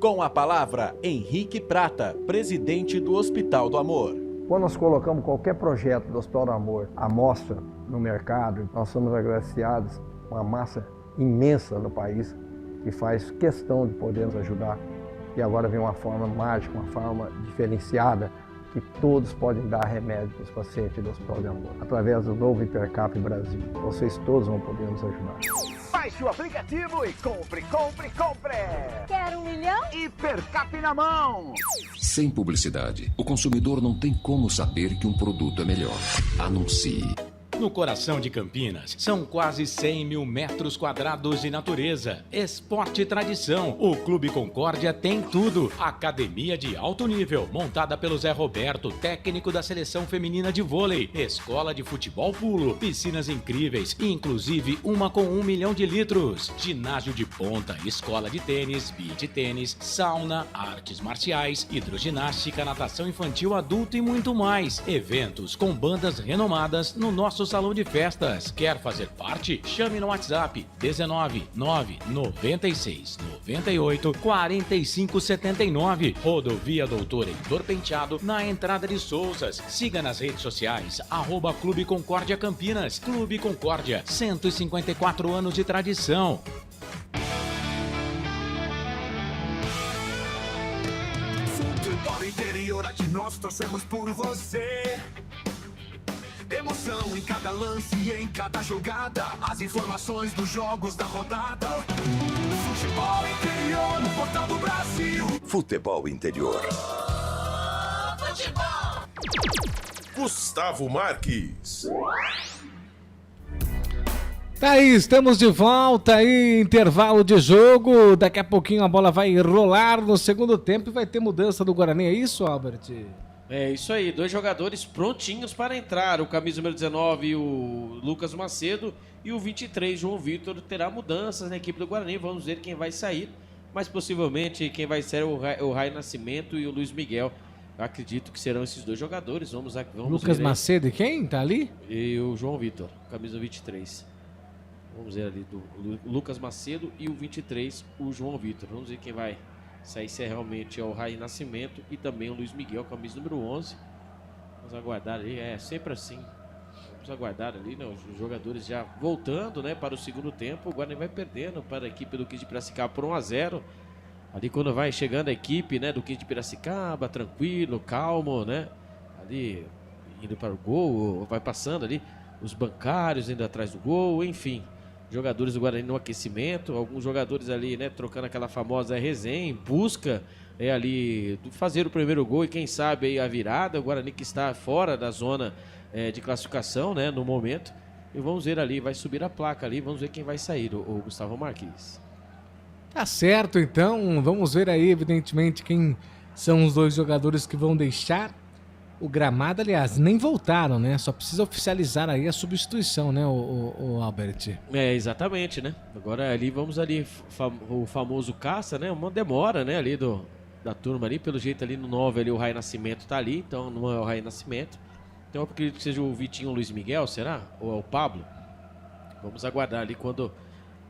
Com a palavra, Henrique Prata, presidente do Hospital do Amor. Quando nós colocamos qualquer projeto do Hospital do Amor à mostra no mercado, nós somos agraciados com uma massa imensa no país que faz questão de poder nos ajudar. E agora vem uma forma mágica, uma forma diferenciada, que todos podem dar remédio para os pacientes do Hospital do Amor. Através do novo Hipercap Brasil, vocês todos vão poder nos ajudar. Baixe o aplicativo e compre. Quero 1 milhão? Hipercap na mão. Sem publicidade, o consumidor não tem como saber que um produto é melhor. Anuncie. No coração de Campinas, são quase 100 mil metros quadrados de natureza, esporte e tradição. O Clube Concórdia tem tudo. Academia de alto nível, montada pelo Zé Roberto, técnico da seleção feminina de vôlei. Escola de futebol pulo, piscinas incríveis, inclusive uma com 1 milhão de litros. Ginásio de ponta, escola de tênis, beach tênis, sauna, artes marciais, hidroginástica, natação infantil, adulto e muito mais. Eventos com bandas renomadas no nosso salão de festas. Quer fazer parte? Chame no WhatsApp 19998 Rodovia Doutor Heitor Penteado, na entrada de Souzas. Siga nas redes sociais @Clube Concórdia Campinas. Clube Concórdia, 154 anos de tradição. Futebol Interior, aqui nós torcemos por você. Emoção em cada lance e em cada jogada. As informações dos jogos da rodada. Futebol Interior, no portal do Brasil. Futebol Interior. Futebol. Gustavo Marques. Tá aí, estamos de volta aí, intervalo de jogo. Daqui a pouquinho a bola vai rolar no segundo tempo e vai ter mudança do Guarani. É isso, Albert? É isso aí, 2 jogadores prontinhos para entrar. O camisa número 19, o Lucas Macedo, e o 23, João Vitor, terá mudanças na equipe do Guarani. Vamos ver quem vai sair, mas possivelmente quem vai ser é o Rai Nascimento e o Luiz Miguel. Eu acredito que serão esses 2 jogadores. Vamos Lucas Macedo e quem? Tá ali? E o João Vitor, camisa 23. Vamos ver ali, do Lucas Macedo e o 23, o João Vitor. Vamos ver quem vai sair, se é realmente o Rai Nascimento e também o Luiz Miguel, camisa número 11. Vamos aguardar ali, é sempre assim. Vamos aguardar ali, né? Os jogadores já voltando, né, para o segundo tempo. O Guarani vai perdendo para a equipe do 15 de Piracicaba por 1-0. Ali quando vai chegando a equipe, né, do 15 de Piracicaba, tranquilo, calmo, né? Ali indo para o gol, vai passando ali os bancários indo atrás do gol, enfim. Jogadores do Guarani no aquecimento, alguns jogadores ali, né, trocando aquela famosa resenha em busca ali de fazer o primeiro gol e quem sabe aí a virada. O Guarani que está fora da zona de classificação, né, no momento. E vamos ver ali, vai subir a placa ali, vamos ver quem vai sair, o Gustavo Marques. Tá certo, então, vamos ver aí, evidentemente, quem são os dois jogadores que vão deixar o gramado. Aliás, nem voltaram, né? Só precisa oficializar aí a substituição, né, o Albert? Exatamente, né? Agora ali, vamos ali, o famoso caça, né? Uma demora, né, ali da turma ali, pelo jeito ali no 9 ali o Rai Nascimento tá ali, então não é o Rai Nascimento. Então eu acredito que seja o Vitinho Luiz Miguel, será? Ou é o Pablo? Vamos aguardar ali quando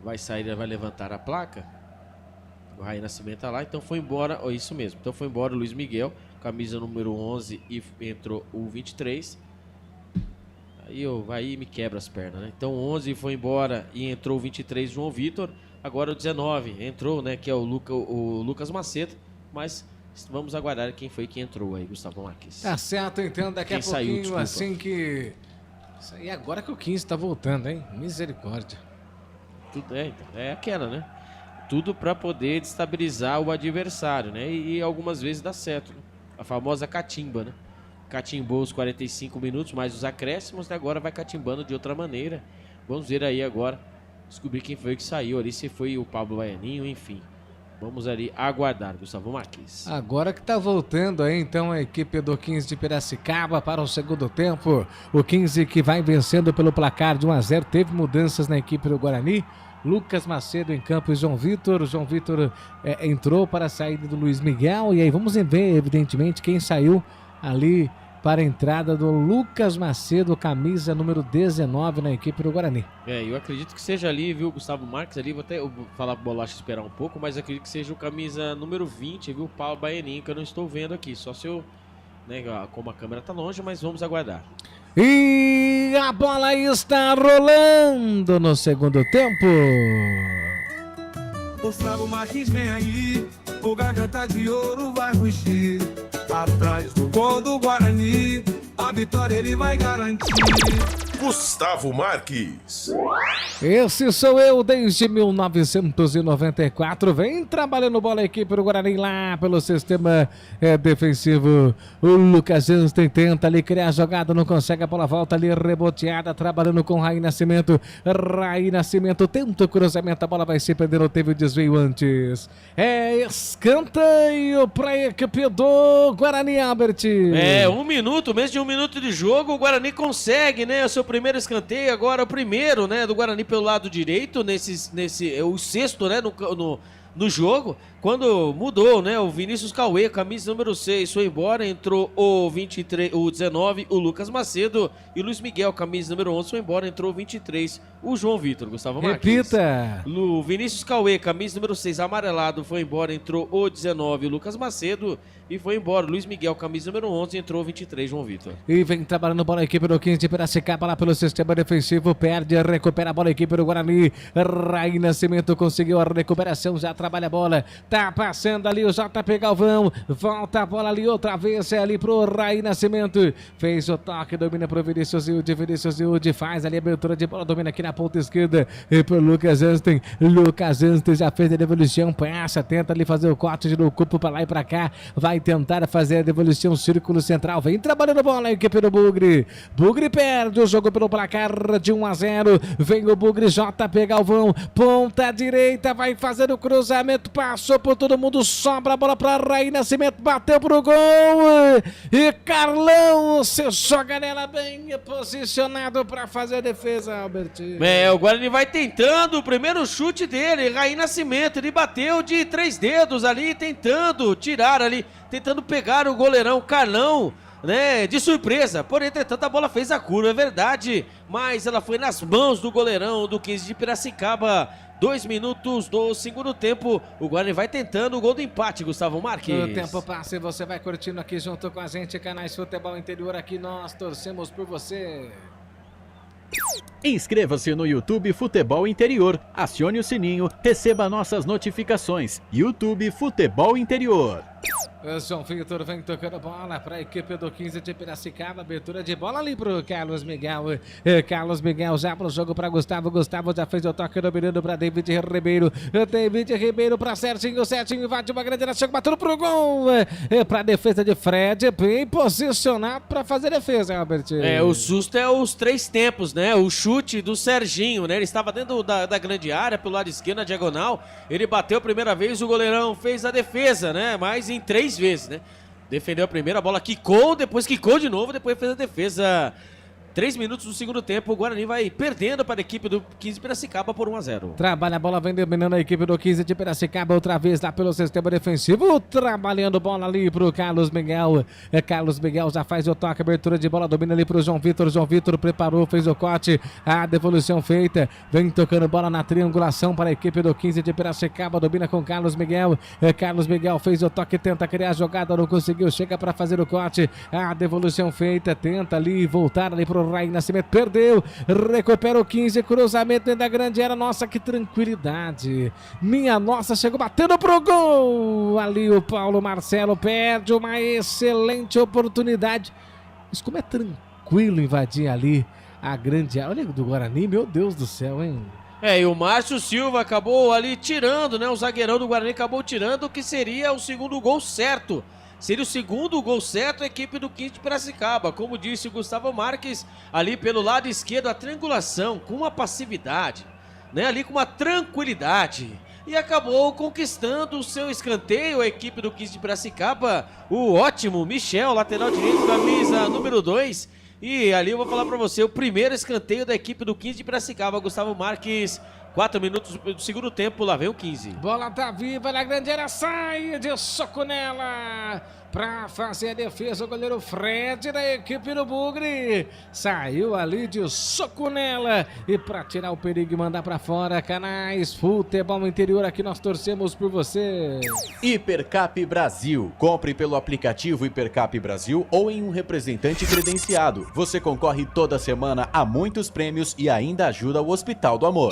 vai sair, vai levantar a placa. O Rai Nascimento tá lá, então foi embora, isso mesmo. Então foi embora o Luiz Miguel, camisa número 11 e entrou o 23. Aí me quebra as pernas, né? Então o 11 foi embora e entrou o 23, João Vitor. Agora o 19 entrou, né, que é o Lucas Macedo, mas vamos aguardar quem foi que entrou aí, Gustavo Marques. Tá certo, então daqui a pouquinho, saiu, assim que... Isso aí agora que o 15 tá voltando, hein? Misericórdia. Tudo é aquela, né? Tudo para poder destabilizar o adversário, né? E algumas vezes dá certo, né? A famosa catimba, né? Catimbou os 45 minutos, mais os acréscimos, e agora vai catimbando de outra maneira. Vamos ver aí agora, descobrir quem foi que saiu ali, se foi o Pablo Baianinho, enfim. Vamos ali aguardar, Gustavo Marques. Agora que tá voltando aí, então, a equipe do 15 de Piracicaba para o segundo tempo. O 15 que vai vencendo pelo placar de 1-0, teve mudanças na equipe do Guarani. Lucas Macedo em campo e João Vitor. O João Vitor entrou para a saída do Luiz Miguel. E aí vamos ver, evidentemente, quem saiu ali para a entrada do Lucas Macedo, camisa número 19 na equipe do Guarani. Eu acredito que seja ali, viu, Gustavo Marques ali, vou até falar pro Bolacha esperar um pouco, mas acredito que seja o camisa número 20, viu, Paulo Baianinho, que eu não estou vendo aqui, só se eu, né, como a câmera tá longe, mas vamos aguardar. E a bola está rolando no segundo tempo. Gustavo Marques vem aí, o garganta de ouro vai rugir. Atrás do gol do Guarani, a vitória ele vai garantir. Gustavo Marques. Esse sou eu desde 1994. Vem trabalhando bola a equipe do Guarani lá pelo sistema defensivo. O Lucas Jansen tenta ali criar a jogada, não consegue, a bola volta ali reboteada, trabalhando com Rai Nascimento. Rai Nascimento tenta o cruzamento, a bola vai se perdendo, teve o desvio antes. Escanteio para a equipe do Guarani, Albert. Menos de um minuto de jogo, o Guarani consegue, né, o seu primeiro escanteio, agora o primeiro, né, do Guarani pelo lado direito, o sexto, né, no jogo, quando mudou, né, o Vinícius Cauê, camisa número 6, foi embora, entrou o 23, o 19, o Lucas Macedo, e o Luiz Miguel, camisa número 11, foi embora, entrou o 23, o João Vitor, Gustavo Marques. Repita! O Vinícius Cauê, camisa número 6, amarelado, foi embora, entrou o 19, o Lucas Macedo, e foi embora, Luiz Miguel, camisa número 11, entrou o 23, João Vitor. E vem trabalhando bola a equipe do 15 de Piracicaba lá pelo sistema defensivo, perde, recupera a bola a equipe do Guarani. Rai Nascimento conseguiu a recuperação, já trabalha a bola, tá passando ali o JP Galvão, volta a bola ali outra vez, ali pro Rai Nascimento, fez o toque, domina pro Vinícius Hilde faz ali a abertura de bola, domina aqui na ponta esquerda, e pro Lucas Jansen já fez a devolução, passa, tenta ali fazer o corte de Lucupo pra lá e pra cá, vai tentar fazer a devolução, círculo central, vem trabalhando a bola a equipe do Bugre perde o jogo pelo placar de 1-0, vem o Bugre, JP Galvão, ponta direita, vai fazer o cruzamento, passou por todo mundo, sobra a bola para Rai Nascimento, bateu pro gol, e Carlão, você joga nela bem posicionado para fazer a defesa, Albert. O Guarani vai tentando o primeiro chute dele, Rai Nascimento, ele bateu de 3 dedos ali, tentando tirar ali, tentando pegar o goleirão Carlão, né, de surpresa, porém, entretanto, a bola fez a curva, é verdade, mas ela foi nas mãos do goleirão do 15 de Piracicaba. 2 minutos do segundo tempo, o Guarani vai tentando o gol do empate, Gustavo Marques. O tempo passa e você vai curtindo aqui junto com a gente, Canais Futebol Interior, aqui nós torcemos por você. Inscreva-se no YouTube Futebol Interior, acione o sininho, receba nossas notificações. YouTube Futebol Interior. João Vitor vem tocando bola para a equipe do 15 de Piracicaba. Abertura de bola ali para o Carlos Miguel. Carlos Miguel já para o jogo para Gustavo. Gustavo já fez o toque dominando para David Ribeiro. David Ribeiro para Serginho. Serginho invade uma grande área, chega batendo para o gol. Para a defesa de Fred. Bem posicionado para fazer defesa, Albert. O susto é os 3 tempos, né? O chute do Serginho, né? Ele estava dentro da grande área, pelo lado esquerdo, na diagonal. Ele bateu a primeira vez, o goleirão fez a defesa, né? Mas em 3 vezes, né? Defendeu a primeira, a bola quicou, depois quicou de novo, depois fez a defesa. 3 minutos do segundo tempo, o Guarani vai perdendo para a equipe do 15 de Piracicaba por 1-0. Trabalha a bola, vem dominando a equipe do 15 de Piracicaba, outra vez lá pelo sistema defensivo, trabalhando bola ali pro Carlos Miguel. Carlos Miguel já faz o toque, abertura de bola, domina ali pro João Vitor. João Vitor preparou, fez o corte, a devolução feita, vem tocando bola na triangulação para a equipe do 15 de Piracicaba, domina com Carlos Miguel. Carlos Miguel fez o toque, tenta criar a jogada, não conseguiu, chega para fazer o corte, a devolução feita, tenta ali voltar ali pro Rai Nascimento, perdeu, recupera o 15, cruzamento dentro da grande área, nossa, que tranquilidade, minha nossa, chegou batendo pro gol, ali o Paulo Marcelo perde uma excelente oportunidade, mas como é tranquilo invadir ali a grande área, olha do Guarani, meu Deus do céu, hein? E o Márcio Silva acabou ali tirando, né, o zagueirão do Guarani acabou tirando o que seria o segundo gol certo. Seria o segundo gol certo a equipe do 15 de Piracicaba. Como disse o Gustavo Marques, ali pelo lado esquerdo, a triangulação com uma passividade, né? Ali com uma tranquilidade. E acabou conquistando o seu escanteio, a equipe do 15 de Piracicaba. O ótimo Michel, lateral direito, camisa número 2. E ali eu vou falar pra você, o primeiro escanteio da equipe do 15 de Piracicaba. Gustavo Marques, 4 minutos do segundo tempo, lá vem o 15. Bola tá viva na grande área, sai de soco nela. Pra fazer a defesa, o goleiro Fred da equipe do Bugre. Saiu ali de soco nela. E pra tirar o perigo e mandar pra fora, Canais Futebol Interior, aqui nós torcemos por você. Hipercap Brasil. Compre pelo aplicativo Hipercap Brasil ou em um representante credenciado. Você concorre toda semana a muitos prêmios e ainda ajuda o Hospital do Amor.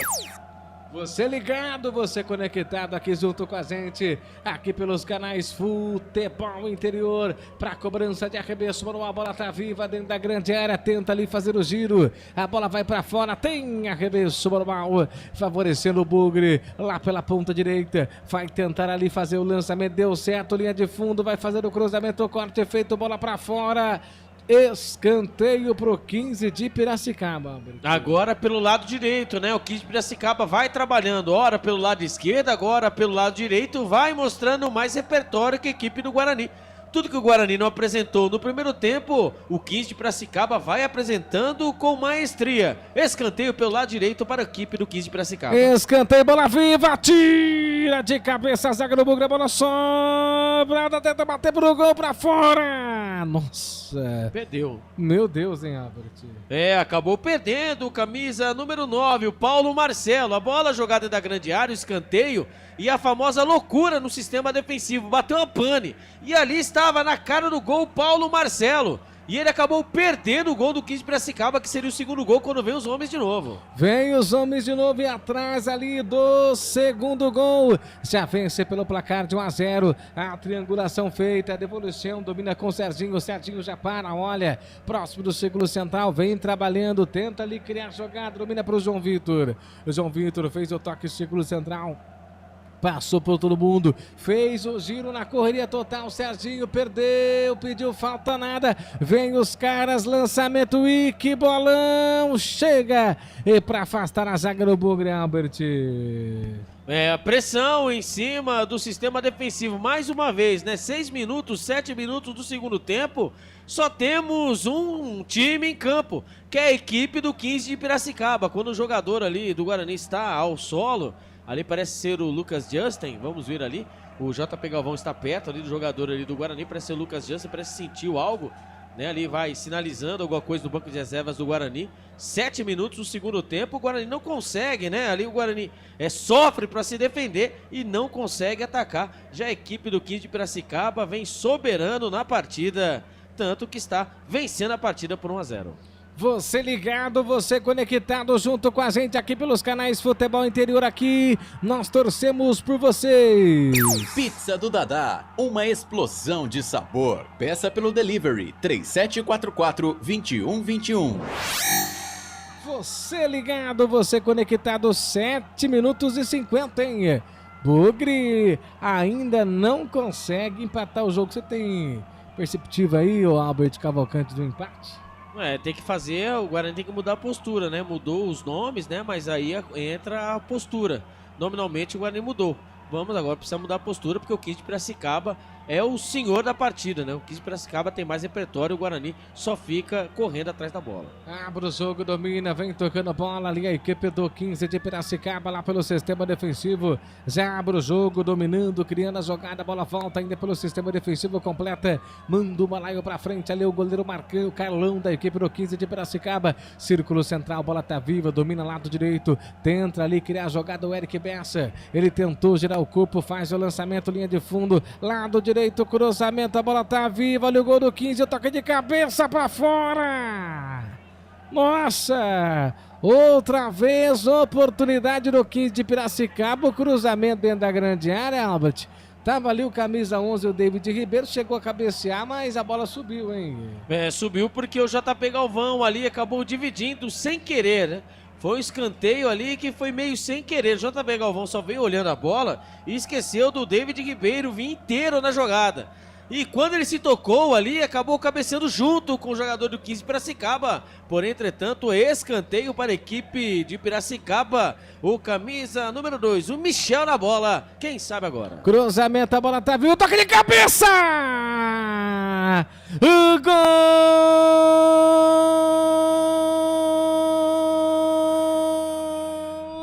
Você ligado, você conectado aqui junto com a gente, aqui pelos canais Futebol Interior, para cobrança de arremesso, a bola tá viva dentro da grande área, tenta ali fazer o giro, a bola vai para fora, tem arremesso normal, favorecendo o Bugre, lá pela ponta direita, vai tentar ali fazer o lançamento, deu certo, linha de fundo, vai fazer o cruzamento, o corte feito, bola para fora. Escanteio pro 15 de Piracicaba. Agora pelo lado direito, né? O 15 de Piracicaba vai trabalhando, ora pelo lado esquerdo, agora pelo lado direito, vai mostrando mais repertório que a equipe do Guarani. Tudo que o Guarani não apresentou no primeiro tempo, o 15 de Piracicaba vai apresentando com maestria. Escanteio pelo lado direito para a equipe do 15 de Piracicaba. Escanteio, bola viva, tira de cabeça a zaga do Bugre, a bola sobrada, tenta bater pro gol pra fora. Nossa. Perdeu. Meu Deus, hein, Albert? Acabou perdendo, camisa número 9, o Paulo Marcelo. A bola jogada da grande área, o escanteio e a famosa loucura no sistema defensivo. Bateu uma pane e ali estava na cara do gol Paulo Marcelo. E ele acabou perdendo o gol do 15 de Piracicaba, que seria o segundo gol quando vem os homens de novo. Vem os homens de novo e atrás ali do segundo gol. Já vence pelo placar de 1-0. A triangulação feita, a devolução, domina com o Serginho. O Serginho já para, olha, próximo do círculo central, vem trabalhando, tenta ali criar jogada, domina para o João Vitor. O João Vitor fez o toque círculo central. Passou por todo mundo, fez o giro na correria total, Serginho perdeu, pediu falta nada, vem os caras, lançamento e que bolão, chega e para afastar a zaga do Bugre, Albert. A pressão em cima do sistema defensivo, mais uma vez, né? 6 minutos, 7 minutos do segundo tempo, só temos um time em campo, que é a equipe do 15 de Piracicaba. Quando o jogador ali do Guarani está ao solo, ali parece ser o Lucas Justin, vamos ver ali, o JP Galvão está perto ali do jogador ali do Guarani, parece ser o Lucas Justin, parece que sentiu algo, né, ali vai sinalizando alguma coisa no banco de reservas do Guarani. 7 minutos do segundo tempo, o Guarani não consegue, né, ali o Guarani sofre para se defender e não consegue atacar. Já a equipe do 15 de Piracicaba vem soberano na partida, tanto que está vencendo a partida por 1-0. Você ligado, você conectado junto com a gente aqui pelos canais Futebol Interior aqui. Nós torcemos por vocês. Pizza do Dadá, uma explosão de sabor. Peça pelo delivery 3744-2121. Você ligado, você conectado, 7 minutos e 50, hein? Bugre ainda não consegue empatar o jogo. Você tem perceptiva aí, o Albert Cavalcante, do empate? Tem que fazer, o Guarani tem que mudar a postura, né? Mudou os nomes, né? Mas aí entra a postura. Nominalmente o Guarani mudou. Vamos agora, precisa mudar a postura, porque o 15 de Piracicaba é o senhor da partida, né? O 15 de Piracicaba tem mais repertório, o Guarani só fica correndo atrás da bola. Abre o jogo, domina, vem tocando a bola ali, a equipe do 15 de Piracicaba lá pelo sistema defensivo. Já abre o jogo, dominando, criando a jogada, a bola volta ainda pelo sistema defensivo, completa, manda o balaio pra frente ali, o goleiro Marcão, o Carlão da equipe do 15 de Piracicaba. Círculo central, bola tá viva, domina lado direito, tenta ali criar a jogada o Eric Bessa. Ele tentou girar o corpo, faz o lançamento, linha de fundo, lado direito, cruzamento, a bola tá viva, olha o gol do 15, toque de cabeça pra fora. Nossa, outra vez oportunidade do 15 de Piracicaba, o cruzamento dentro da grande área, Albert. Tava ali o camisa 11, o David Ribeiro, chegou a cabecear, mas a bola subiu, hein? Subiu porque o JP Galvão ali acabou dividindo sem querer, né? Foi um escanteio ali que foi meio sem querer. O JB Galvão só veio olhando a bola e esqueceu do David Ribeiro vir inteiro na jogada. E quando ele se tocou ali, acabou cabeceando junto com o jogador do 15 de Piracicaba. Porém, entretanto, escanteio para a equipe de Piracicaba. O camisa número 2, o Michel na bola. Quem sabe agora? Cruzamento, a bola tá vindo, toque de cabeça! O gol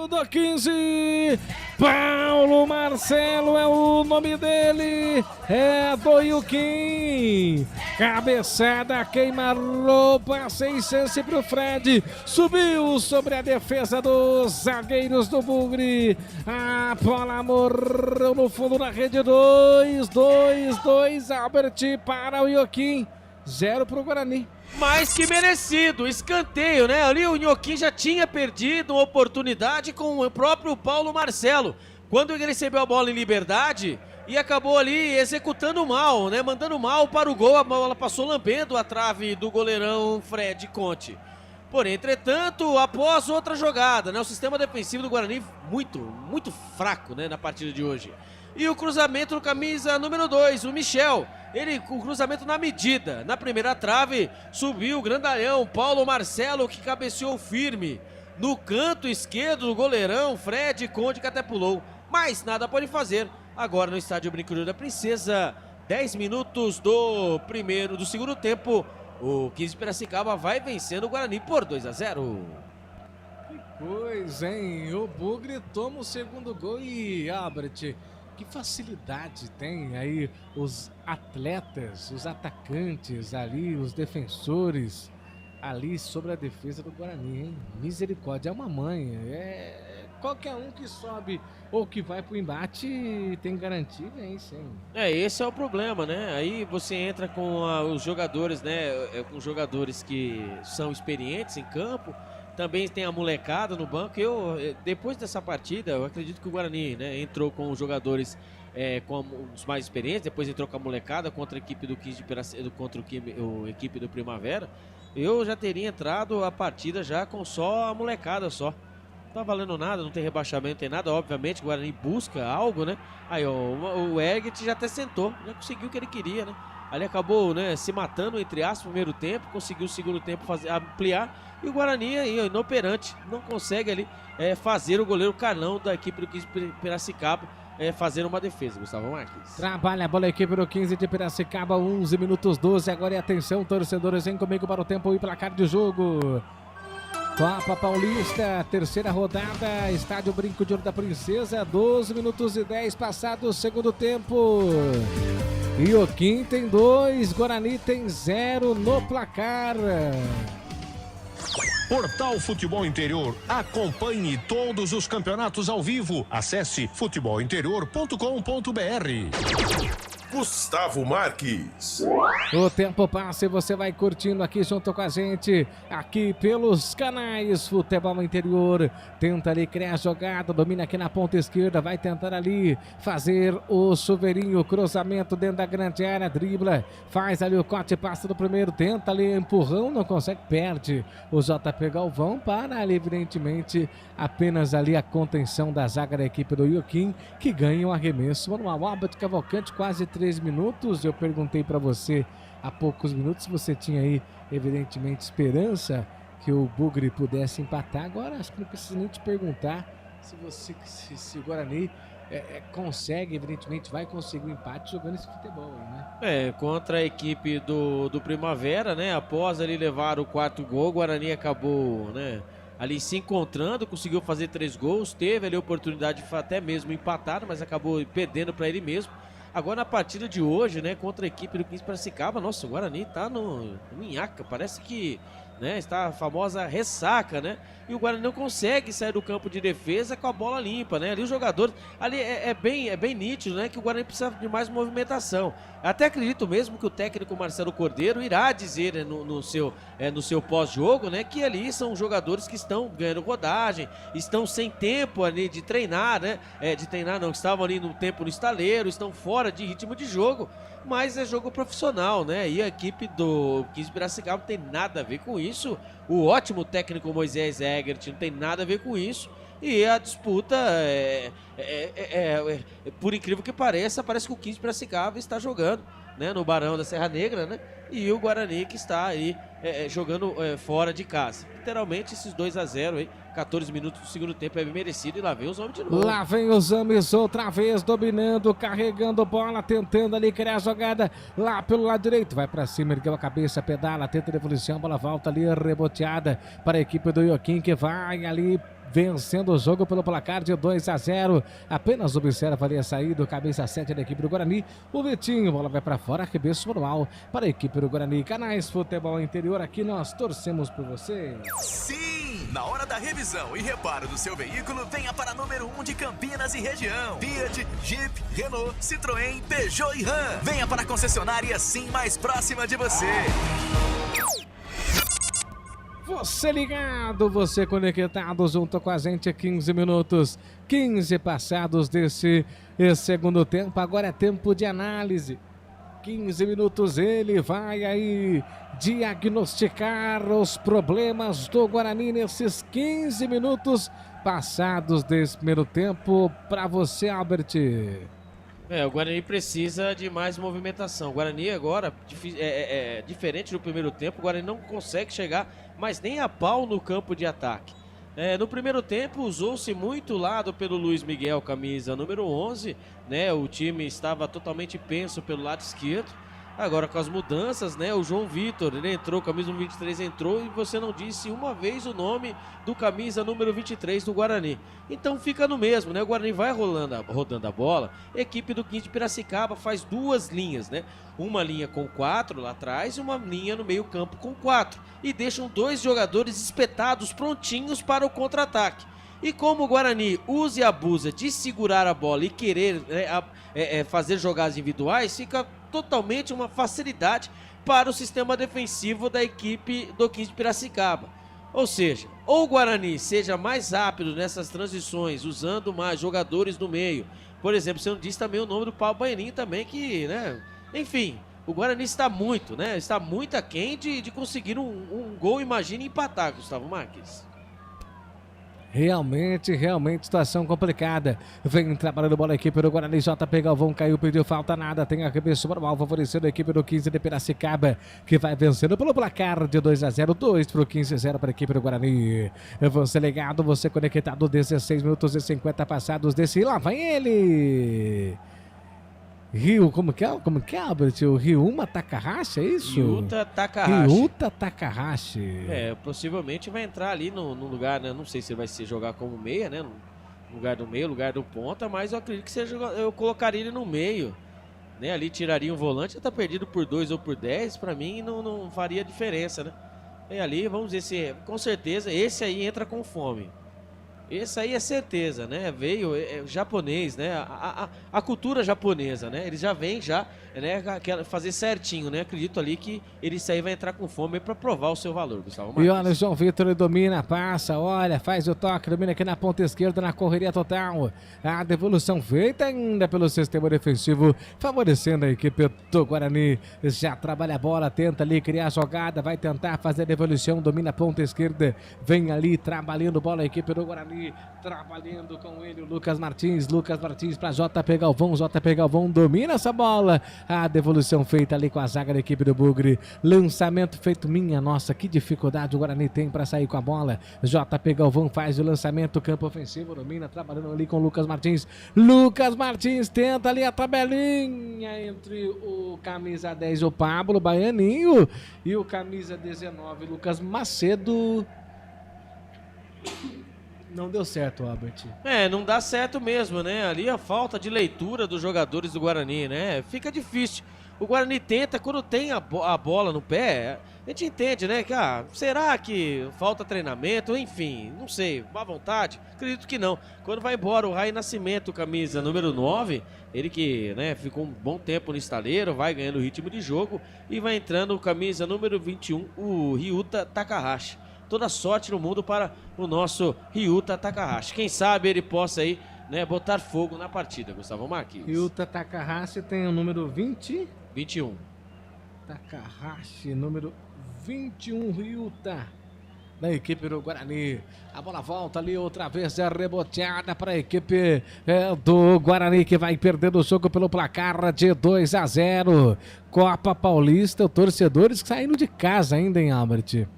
do 15! Paulo Marcelo é o nome dele, é do Yuquim. Cabeçada, queima-roupa, sem chance pro Fred. Subiu sobre a defesa dos zagueiros do Bugre. A bola morreu no fundo da rede. 2-2, Albert para o Yuquim. 0 pro Guarani. Mais que merecido, escanteio, né? Ali o Nhoquim já tinha perdido uma oportunidade com o próprio Paulo Marcelo, quando ele recebeu a bola em liberdade e acabou ali executando mal, né? Mandando mal para o gol, a bola passou lambendo a trave do goleirão Fred Conte. Porém, entretanto, após outra jogada, né? O sistema defensivo do Guarani muito fraco, né? Na partida de hoje. E o cruzamento no camisa número 2, o Michel. O cruzamento na medida. Na primeira trave, subiu o grandalhão Paulo Marcelo, que cabeceou firme. No canto esquerdo do goleirão, Fred Conde, que até pulou. Mas nada pode fazer. Agora no estádio Brincadeira da Princesa, 10 minutos do segundo tempo. O 15 de Piracicaba vai vencendo o Guarani por 2-0. Que coisa, hein? O Bugre toma o segundo gol e, Albert, que facilidade tem aí os atletas, os atacantes ali, os defensores ali sobre a defesa do Guarani, hein? Misericórdia, é uma manha, qualquer um que sobe ou que vai pro embate tem garantia, vence, hein? Esse é o problema, né? Aí você entra com os jogadores, né? Com jogadores que são experientes em campo. Também tem a molecada no banco. Depois dessa partida, eu acredito que o Guarani, né, entrou com os jogadores com os mais experientes, depois entrou com a molecada contra a equipe do 15 de Piracicaba, contra a equipe do Primavera. Eu já teria entrado a partida já com só a molecada só. Não tá valendo nada, não tem rebaixamento, não tem nada. Obviamente o Guarani busca algo, né? Aí o Egert já até sentou, já conseguiu o que ele queria, né? Ali acabou, né, se matando, entre aspas, no primeiro tempo, conseguiu o segundo tempo ampliar, e o Guarani aí, inoperante, não consegue ali fazer o goleiro Carlão da equipe do 15 de Piracicaba fazer uma defesa, Gustavo Marques. Trabalha a bola a equipe do 15 de Piracicaba, 11 minutos 12, agora é atenção, torcedores, vem comigo para o tempo e placar de jogo. Copa Paulista, terceira rodada, estádio Brinco de Ouro da Princesa, 12 minutos e 10 passados o segundo tempo. Ioquim tem 2, Guarani tem 0 no placar. Portal Futebol Interior. Acompanhe todos os campeonatos ao vivo. Acesse futebolinterior.com.br. Gustavo Marques. O tempo passa e você vai curtindo aqui junto com a gente, aqui pelos canais Futebol Interior. Tenta ali criar a jogada, domina aqui na ponta esquerda, vai tentar ali fazer o chuveirinho, cruzamento dentro da grande área, dribla, faz ali o corte, passa do primeiro, tenta ali empurrão, não consegue, perde o JP Galvão, para ali evidentemente apenas ali a contenção da zaga da equipe do Ioquim, que ganha um arremesso manual. Albert Cavalcante, quase 3 minutos. Eu perguntei para você há poucos minutos se você tinha aí evidentemente esperança que o Bugre pudesse empatar. Agora acho que não precisa nem te perguntar se o Guarani consegue, evidentemente vai conseguir um empate jogando esse futebol aí, né? Contra a equipe do Primavera, né? Após ali levar o 4º gol, o Guarani acabou, né, ali se encontrando, conseguiu fazer 3 gols, teve ali a oportunidade de até mesmo empatar, mas acabou perdendo para ele mesmo. Agora na partida de hoje, né, contra a equipe do 15 Piracicaba, nossa, o Guarani tá no nhaca, parece que, né, está a famosa ressaca, né? E o Guarani não consegue sair do campo de defesa com a bola limpa, né? Ali os jogadores, ali é bem nítido, né, que o Guarani precisa de mais movimentação. Até acredito mesmo que o técnico Marcelo Cordeiro irá dizer, né, no seu pós-jogo, né, que ali são jogadores que estão ganhando rodagem, estão sem tempo ali de treinar, né? Estavam ali no tempo no estaleiro, estão fora de ritmo de jogo, mas é jogo profissional, né? E a equipe do 15 Piracicaba não tem nada a ver com isso. O ótimo técnico Moisés Egert não tem nada a ver com isso. E a disputa, por incrível que pareça, parece que o 15 Piracicaba está jogando, né, no Barão da Serra Negra, né? E o Guarani que está aí jogando fora de casa. Literalmente esses 2-0 aí, 14 minutos do segundo tempo é bem merecido, e lá vem os homens de novo. Lá vem os homens outra vez, dominando, carregando bola, tentando ali criar a jogada lá pelo lado direito. Vai pra cima, ergueu a cabeça, pedala, tenta devolução, a bola volta ali, reboteada para a equipe do Ioquim, que vai ali vencendo o jogo pelo placar de 2-0. Apenas observa ali a saída, cabeça 7 da equipe do Guarani. O Vitinho, bola vai para fora, arremesso manual para a equipe do Guarani. Canais Futebol Interior, aqui nós torcemos por você. Sim! Na hora da revisão e reparo do seu veículo, venha para número 1 de Campinas e região. Fiat, Jeep, Renault, Citroën, Peugeot e Ram. Venha para a concessionária Sim mais próxima de você. Você ligado, você conectado junto com a gente, 15 minutos, 15 passados desse segundo tempo, agora é tempo de análise. 15 minutos, ele vai aí diagnosticar os problemas do Guarani nesses 15 minutos passados desse primeiro tempo. Para você, Albert. O Guarani precisa de mais movimentação. O Guarani agora, diferente do primeiro tempo, o Guarani não consegue chegar mas nem a pau no campo de ataque. No primeiro tempo usou-se muito o lado pelo Luiz Miguel, camisa número 11, né? O time estava totalmente penso pelo lado esquerdo. Agora com as mudanças, né? O João Vitor, ele entrou, camisa 23 entrou, e você não disse uma vez o nome do camisa número 23 do Guarani. Então fica no mesmo, né? O Guarani vai rodando a bola. A equipe do 15 de Piracicaba faz 2 linhas, né? Uma linha com 4 lá atrás e uma linha no meio campo com 4. E deixam 2 jogadores espetados, prontinhos para o contra-ataque. E como o Guarani usa e abusa de segurar a bola e querer fazer jogadas individuais, fica totalmente uma facilidade para o sistema defensivo da equipe do 15 de Piracicaba. Ou seja, ou o Guarani seja mais rápido nessas transições, usando mais jogadores no meio. Por exemplo, você não disse também o nome do Paulo Baianinho também, que, né? Enfim, o Guarani está muito, né? Está muito aquém de conseguir um gol, imagine, empatar, Gustavo Marques. Realmente situação complicada. Vem trabalhando bola a equipe do Guarani. JP Galvão caiu, pediu falta, nada. Tem arremesso normal, favorecendo a equipe do 15 de Piracicaba, que vai vencendo pelo placar de 2-0. 2 para o 15, 0 para a equipe do Guarani. Você ligado, você conectado, 16 minutos e 50 passados desse. Lá vai ele! Rio, como que é, Albert? O Ryuma Takahashi, é isso? Ryuta Takahashi. Ryuta Takahashi. Possivelmente vai entrar ali no lugar, né? Não sei se vai se jogar como meia, né? No lugar do meio, lugar do ponta, mas eu acredito que eu colocaria ele no meio, né? Ali tiraria um volante, já tá perdido por 2 ou por 10, pra mim não faria diferença, né? E ali, vamos ver se, com certeza, esse aí entra com fome. Esse aí é certeza, né? Veio japonês, né? A cultura japonesa, né? Eles já vêm né? Fazer certinho, né? Acredito ali que ele aí vai entrar com fome para provar o seu valor, Gustavo Marques. E olha, o João Vitor ele domina, passa, olha, faz o toque, domina aqui na ponta esquerda, na correria total. A devolução feita ainda pelo sistema defensivo, favorecendo a equipe do Guarani. Já trabalha a bola, tenta ali criar a jogada, vai tentar fazer a devolução, domina a ponta esquerda, vem ali trabalhando bola a equipe do Guarani. Trabalhando com ele o Lucas Martins para JP Galvão domina essa bola, a devolução feita ali com a zaga da equipe do Bugre, lançamento feito, minha nossa, que dificuldade o Guarani tem para sair com a bola. JP Galvão faz o lançamento, campo ofensivo, domina, trabalhando ali com o Lucas Martins tenta ali a tabelinha entre o camisa 10, o Pablo Baianinho, e o camisa 19, Lucas Macedo. Não deu certo, Albert. Não dá certo mesmo, né? Ali a falta de leitura dos jogadores do Guarani, né? Fica difícil. O Guarani tenta, quando tem a bola no pé, a gente entende, né? Que, será que falta treinamento? Enfim, não sei, má vontade? Acredito que não. Quando vai embora o Rai Nascimento, camisa número 9, ele que, né, ficou um bom tempo no estaleiro, vai ganhando ritmo de jogo e vai entrando camisa número 21, o Ryuta Takahashi. Toda sorte no mundo para o nosso Ryuta Takahashi. Quem sabe ele possa aí, né, botar fogo na partida, Gustavo Marques. Ryuta Takahashi tem o número 21. Takahashi, número 21, Ryuta, da equipe do Guarani. A bola volta ali outra vez, é reboteada para a equipe do Guarani, que vai perdendo o jogo pelo placar de 2-0. Copa Paulista, torcedores saindo de casa ainda, hein, Albert?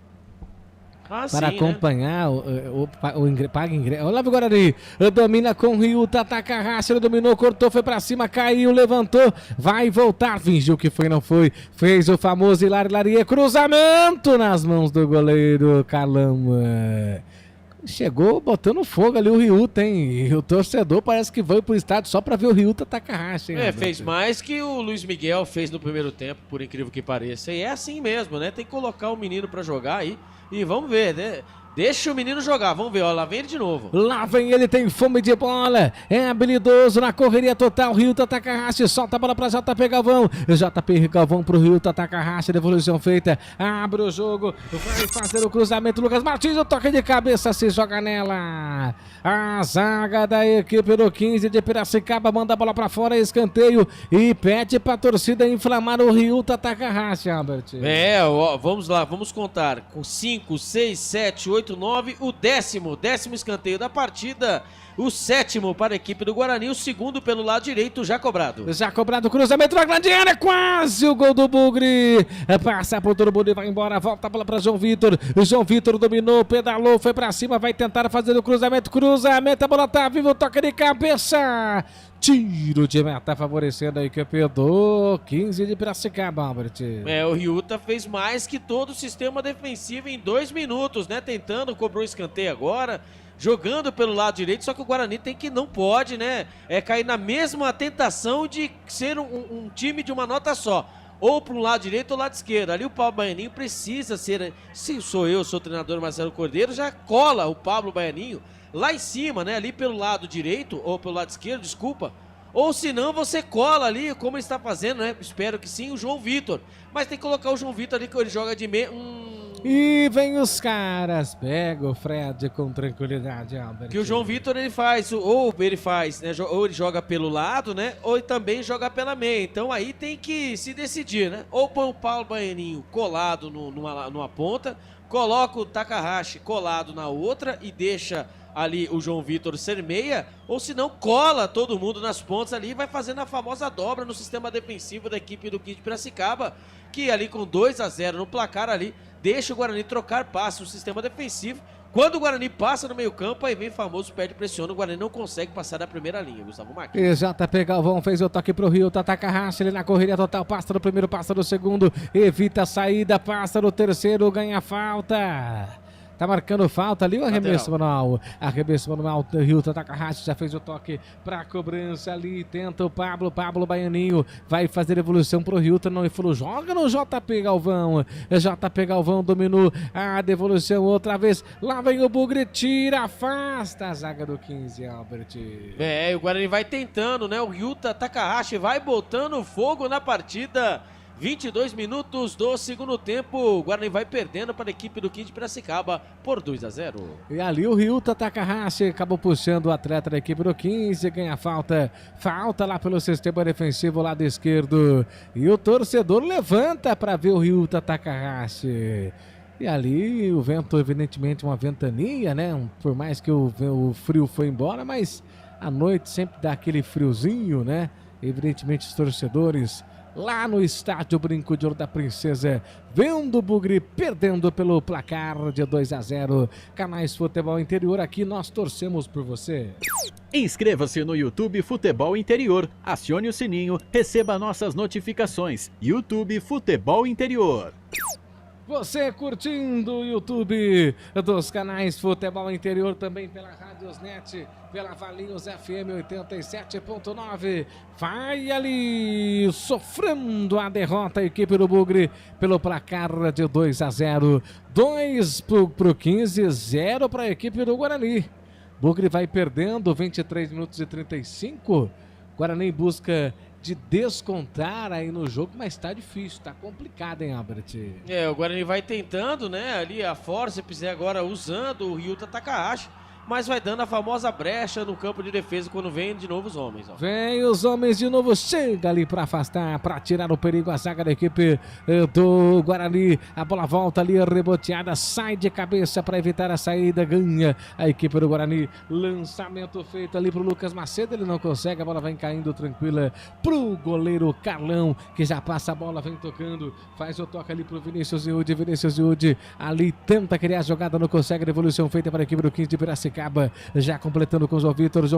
Para acompanhar, né? Paga ingresso. Olha lá o Guarani, domina com o Ryuta Takahashi, ele dominou, cortou, foi pra cima, caiu, levantou, vai voltar, fingiu que foi, não foi, fez o famoso Hilarie, cruzamento nas mãos do goleiro Calama. Chegou botando fogo ali o Ryuta, hein? E o torcedor parece que foi pro estádio só pra ver o Ryuta Takahashi, hein? Fez mais que o Luiz Miguel fez no primeiro tempo, por incrível que pareça. E é assim mesmo, né? Tem que colocar o menino pra jogar aí. E vamos ver, né? Deixa o menino jogar, vamos ver, ó, lá vem ele de novo. Lá vem ele, tem fome de bola, é habilidoso na correria total, Ryuta Takahashi, solta a bola pra JP Galvão, JP Galvão pro Ryuta Takahashi, devolução feita, abre o jogo, vai fazer o cruzamento, Lucas Martins, o toque de cabeça, se joga nela, a zaga da equipe do 15 de Piracicaba, manda a bola pra fora, escanteio, e pede pra torcida inflamar o Ryuta Takahashi, Albert. Vamos lá, vamos contar, com 5, 6, 7, 8, 9, o décimo escanteio da partida, o 7º para a equipe do Guarani, o 2º pelo lado direito, já cobrado. Já cobrado, cruzamento na grande área, quase o gol do Bugre, passa por todo mundo e vai embora, volta a bola para João Vitor, o João Vitor dominou, pedalou, foi para cima, vai tentar fazer o cruzamento, a bola tá viva, o toque de cabeça, tiro de meta favorecendo a equipe do 15 de Piracicaba, Albert. O Ryuta fez mais que todo o sistema defensivo em 2 minutos, né? Tentando, cobrou escanteio agora, jogando pelo lado direito, só que o Guarani não pode, né? Cair na mesma tentação de ser um time de uma nota só. Ou para um lado direito ou lado esquerdo. Ali o Pablo Baianinho precisa ser, se sou o treinador Marcelo Cordeiro, já cola o Pablo Baianinho lá em cima, né? Ali pelo lado direito, ou pelo lado esquerdo, desculpa. Ou se não, você cola ali, como ele está fazendo, né? Espero que sim, o João Vitor. Mas tem que colocar o João Vitor ali, que ele joga de meio. E vem os caras, pega o Fred com tranquilidade, Albert. Que o João Vitor ele faz, ou ele joga pelo lado, né? Ou ele também joga pela meia. Então aí tem que se decidir, né? Ou põe o Paulo Baianinho colado numa ponta, coloca o Takahashi colado na outra e deixa ali o João Vitor ser meia, ou se não, cola todo mundo nas pontas ali e vai fazendo a famosa dobra no sistema defensivo da equipe do 15 de Piracicaba, que ali com 2-0 no placar ali, deixa o Guarani trocar passe no sistema defensivo. Quando o Guarani passa no meio campo, aí vem o famoso perde pressiona, o Guarani não consegue passar da primeira linha, Gustavo Marques. E JP Galvão fez o toque pro Ryuta Takahashi, ele na correria total, passa no primeiro, passa no segundo, evita a saída, passa no terceiro, ganha falta. Tá marcando falta ali o arremesso manual. Arremesso manual, o Hilton Takahashi já fez o toque pra cobrança ali. Tenta o Pablo Baianinho. Vai fazer evolução pro Hilton. Não falou, joga no JP Galvão. JP Galvão dominou a devolução outra vez. Lá vem o Bugre, tira, afasta a zaga do 15, Albert. O Guarani vai tentando, né? O Hilton Takahashi vai botando fogo na partida. 22 minutos do segundo tempo, o Guarani vai perdendo para a equipe do 15 de Piracicaba por 2-0. E ali o Hilton Takahashi acabou puxando o atleta da equipe do 15, ganha falta lá pelo sistema defensivo lado esquerdo. E o torcedor levanta para ver o Hilton Takahashi. E ali o vento, evidentemente, uma ventania, né? Por mais que o frio foi embora, mas à noite sempre dá aquele friozinho, né? Evidentemente os torcedores lá no estádio Brinco de Ouro da Princesa, vendo o Bugre perdendo pelo placar de 2-0. Canais Futebol Interior, aqui nós torcemos por você. Inscreva-se no YouTube Futebol Interior, acione o sininho, receba nossas notificações. YouTube Futebol Interior. Você curtindo o YouTube dos canais Futebol Interior, também pela Radiosnet, pela Valinhos FM 87.9. Vai ali sofrendo a derrota a equipe do Bugre pelo placar de 2-0. 2 pro 15, 0 para a equipe do Guarani. Bugre vai perdendo 23 minutos e 35. Guarani busca de descontar aí no jogo, mas tá difícil, tá complicado, hein, Albert? O Guarani vai tentando, né, ali a forceps agora usando o Hilton Takahashi, mas vai dando a famosa brecha no campo de defesa quando vem de novo os homens. Ó. Vem os homens de novo, chega ali para afastar, para tirar o perigo a zaga da equipe do Guarani. A bola volta ali, reboteada, sai de cabeça para evitar a saída, ganha a equipe do Guarani. Lançamento feito ali pro Lucas Macedo, ele não consegue, a bola vem caindo tranquila pro goleiro Carlão, que já passa a bola, vem tocando, faz o toque ali pro Vinícius Iude ali tenta criar a jogada, não consegue, devolução feita para a equipe do 15 de Piracicaba. Já completando com o João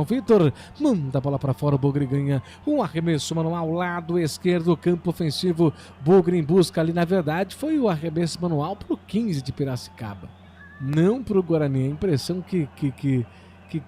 Vitor manda a bola para fora, o Bugre ganha um arremesso manual lado esquerdo, campo ofensivo, Bugre em busca ali, na verdade foi o arremesso manual pro 15 de Piracicaba, não pro Guarani. A impressão que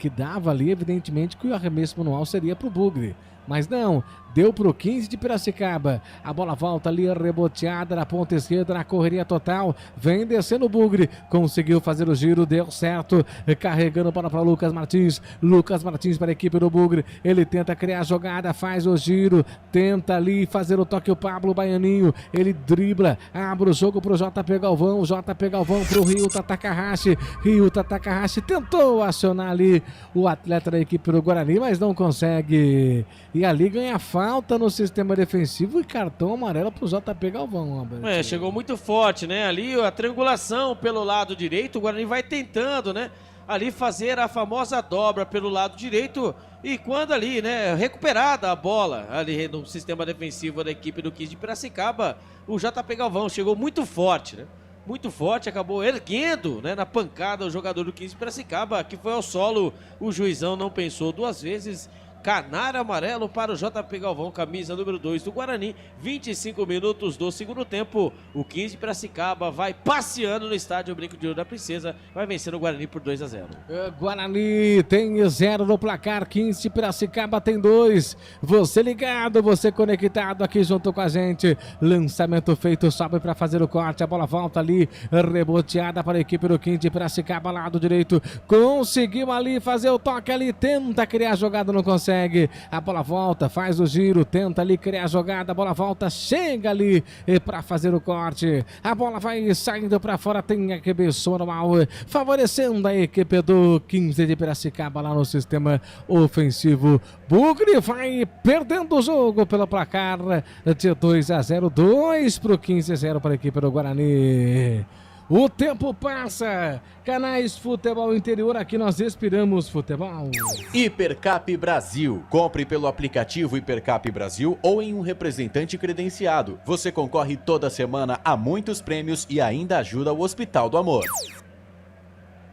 dava ali, evidentemente, que o arremesso manual seria pro Bugre, mas não, deu pro 15 de Piracicaba. A bola volta ali, reboteada na ponta esquerda, na correria total. Vem descendo o Bugre, conseguiu fazer o giro, deu certo. Carregando a bola para Lucas Martins. Lucas Martins para a equipe do Bugre. Ele tenta criar a jogada, faz o giro, tenta ali fazer o toque. O Pablo Baianinho, ele dribla, abre o jogo pro JP Galvão. JP Galvão pro Hilton Takahashi. Hilton Takahashi tentou acionar ali o atleta da equipe do Guarani, mas não consegue. E ali ganha falta no sistema defensivo e cartão amarelo pro JP Galvão. Chegou muito forte, né? Ali a triangulação pelo lado direito, o Guarani vai tentando, né? Ali fazer a famosa dobra pelo lado direito e quando ali, né? Recuperada a bola ali no sistema defensivo da equipe do 15 de Piracicaba, o JP Galvão chegou muito forte, né? Muito forte, acabou erguendo, né, na pancada o jogador do 15 de Piracicaba, que foi ao solo. O juizão não pensou duas vezes. Canário amarelo para o JP Galvão, camisa número 2 do Guarani. 25 minutos do segundo tempo. O 15 de Piracicaba vai passeando no estádio Brinco de Ouro da Princesa. Vai vencendo o Guarani por 2-0. Guarani tem 0 no placar. 15 de Piracicaba tem 2. Você ligado, você conectado aqui junto com a gente. Lançamento feito, sobe para fazer o corte. A bola volta ali, reboteada para a equipe do 15 de Piracicaba, lado direito. Conseguiu ali fazer o toque ali, tenta criar a jogada, não consegue. A bola volta, faz o giro, tenta ali criar a jogada, a bola volta, chega ali para fazer o corte. A bola vai saindo para fora, tem a arremesso normal, favorecendo a equipe do 15 de Piracicaba lá no sistema ofensivo. Bugre vai perdendo o jogo pelo placar de 2-0, 2 pro 15, 0 para a equipe do Guarani. O tempo passa, canais Futebol Interior, aqui nós respiramos futebol. Hipercap Brasil. Compre pelo aplicativo Hipercap Brasil ou em um representante credenciado. Você concorre toda semana a muitos prêmios e ainda ajuda o Hospital do Amor.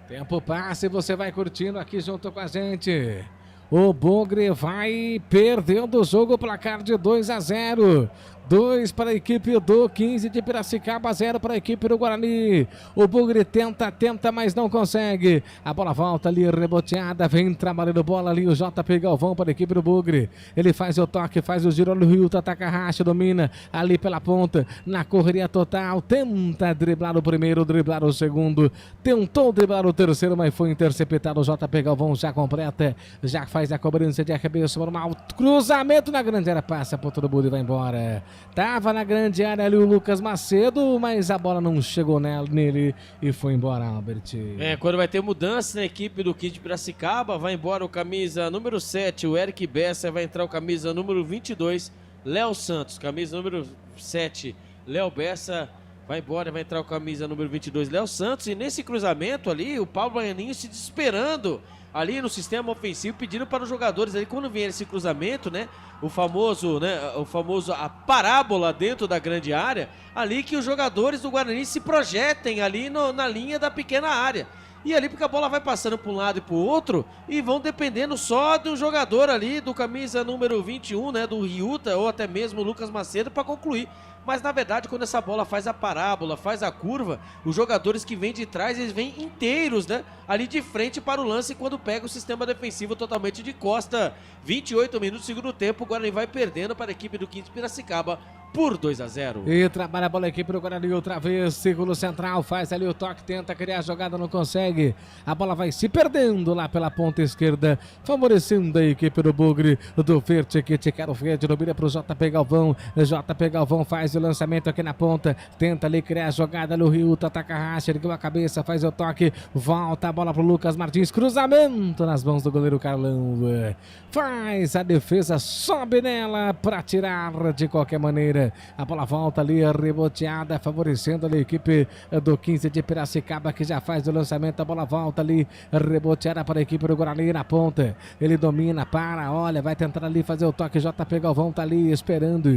Tempo passa e você vai curtindo aqui junto com a gente. O Bugre vai perdendo o jogo, placar de 2-0. 2 para a equipe do 15 de Piracicaba, 0 para a equipe do Guarani. O Bugre tenta, mas não consegue. A bola volta ali, reboteada, vem trabalhando bola ali o JP Galvão para a equipe do Bugre. Ele faz o toque, faz o giro no Rio, ataca a racha, domina ali pela ponta, na correria total, tenta driblar o primeiro, driblar o segundo, tentou driblar o terceiro, mas foi interceptado. O JP Galvão já completa, já faz a cobrança de arremesso normal, cruzamento na grande área, passa por todo mundo e vai embora. Tava na grande área ali o Lucas Macedo, mas a bola não chegou nele e foi embora, Albert. Quando vai ter mudança na equipe do 15 de Piracicaba, vai embora o camisa número 7, o Eric Bessa, vai entrar o camisa número 22, Léo Santos. Camisa número 7, Léo Bessa, vai embora, vai entrar o camisa número 22, Léo Santos. E nesse cruzamento ali, o Pablo Baianinho se desesperando ali no sistema ofensivo, pedindo para os jogadores ali, quando vier esse cruzamento, né, o famoso, a parábola dentro da grande área, ali que os jogadores do Guarani se projetem ali na linha da pequena área. E ali porque a bola vai passando para um lado e para o outro e vão dependendo só do jogador ali, do camisa número 21, né, do Ryuta ou até mesmo o Lucas Macedo para concluir. Mas na verdade, quando essa bola faz a parábola, faz a curva, os jogadores que vêm de trás, eles vêm inteiros, né, ali de frente para o lance quando pega o sistema defensivo totalmente de costa. 28 minutos do segundo tempo, o Guarani vai perdendo para a equipe do 15 Piracicaba por 2-0. E trabalha a bola a equipe do Guarani outra vez, círculo central, faz ali o toque, tenta criar a jogada, não consegue. A bola vai se perdendo lá pela ponta esquerda, favorecendo a equipe do Bugre, do Verde, que te quero verde, domina para o JP Galvão. JP Galvão faz o lançamento aqui na ponta, tenta ali criar a jogada no Rio, ataca a racha, ergueu a cabeça, faz o toque, volta a bola para o Lucas Martins, cruzamento nas mãos do goleiro Carlão. Faz a defesa, sobe nela para tirar de qualquer maneira. A bola volta ali, reboteada, favorecendo ali a equipe do 15 de Piracicaba, que já faz o lançamento. A bola volta ali, reboteada para a equipe do Guarani na ponta. Ele domina, olha, vai tentar ali fazer o toque. JP Galvão tá ali esperando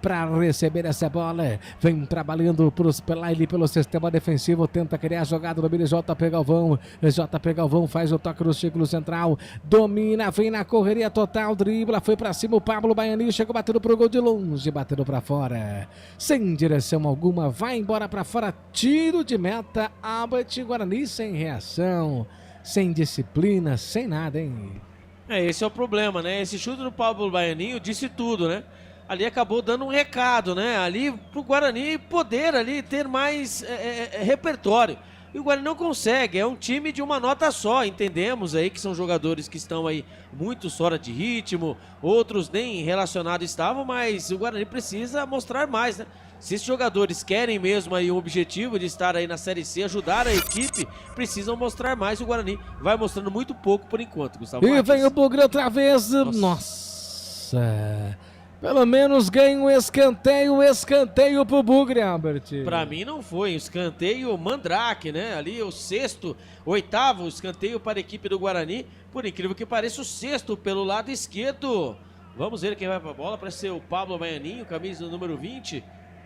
para receber essa bola. Vem trabalhando pelo sistema defensivo, tenta criar a jogada, domina JP Galvão. JP Galvão faz o toque no círculo central, domina, vem na correria total, dribla, foi para cima o Pablo Baianinho, chegou batendo pro gol de longe, batendo para fora, sem direção alguma, vai embora para fora, tiro de meta. Albert, Guarani sem reação, sem disciplina, sem nada, hein? Esse é o problema, né? Esse chute do Pablo Baianinho disse tudo, né? Ali acabou dando um recado, né? Ali pro Guarani poder ali ter mais repertório. E o Guarani não consegue, é um time de uma nota só, entendemos aí que são jogadores que estão aí muito fora de ritmo, outros nem relacionados estavam, mas o Guarani precisa mostrar mais, né? Se esses jogadores querem mesmo aí o objetivo de estar aí na Série C, ajudar a equipe, precisam mostrar mais. O Guarani vai mostrando muito pouco por enquanto, Gustavo E Marques. vem o Bugre outra vez, nossa... Pelo menos ganha um escanteio pro Bugre, Albert. Pra mim não foi, escanteio Mandrake, né? Ali o oitavo escanteio para a equipe do Guarani. Por incrível que pareça, o sexto pelo lado esquerdo. Vamos ver quem vai pra bola, para ser o Pablo Baianinho, camisa número 20.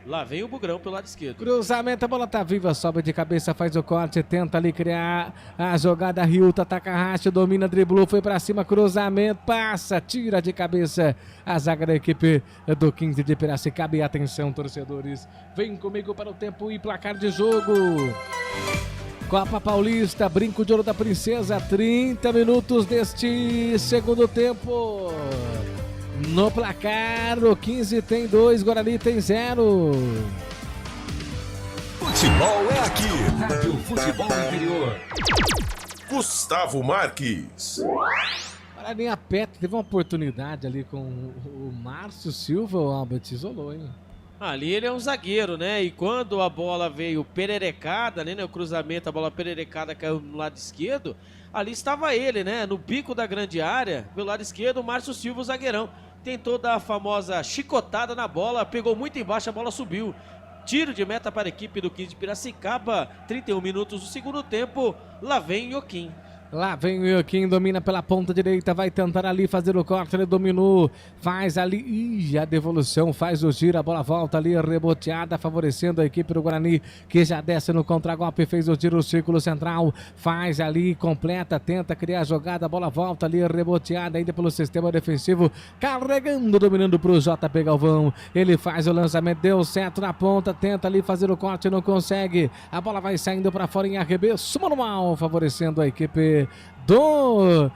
Lá vem o Bugrão pelo lado esquerdo. Cruzamento, a bola tá viva, sobe de cabeça, faz o corte, tenta ali criar a jogada. Ryuta, ataca a racha, domina, driblou, foi pra cima, cruzamento, passa, tira de cabeça a zaga da equipe do 15 de Piracicaba. E atenção, torcedores, vem comigo para o tempo e placar de jogo. Copa Paulista, Brinco de Ouro da Princesa, 30 minutos deste segundo tempo. No placar, o 15 tem 2, Guarani tem 0. Futebol é aqui. Rádio Futebol Interior. Gustavo Marques. Guarani a pé, teve uma oportunidade ali com o Márcio Silva, o Albert isolou, hein? Ali ele é um zagueiro, né? E quando a bola veio pererecada, né? O cruzamento, a bola pererecada caiu no lado esquerdo. Ali estava ele, né? No bico da grande área, pelo lado esquerdo, o Márcio Silva, o zagueirão. Tentou dar a famosa chicotada na bola, pegou muito embaixo, a bola subiu. Tiro de meta para a equipe do 15 de Piracicaba, 31 minutos do segundo tempo, lá vem Joaquim. Lá vem o Ioquim, domina pela ponta direita, vai tentar ali fazer o corte, ele dominou, faz ali, a devolução, faz o giro, a bola volta ali, reboteada, favorecendo a equipe do Guarani, que já desce no contragolpe, fez o giro, o círculo central, faz ali, completa, tenta criar a jogada, a bola volta ali, reboteada ainda pelo sistema defensivo, carregando, dominando para o JP Galvão, ele faz o lançamento, deu certo na ponta, tenta ali fazer o corte, não consegue, a bola vai saindo para fora em arremesso manual, favorecendo a equipe do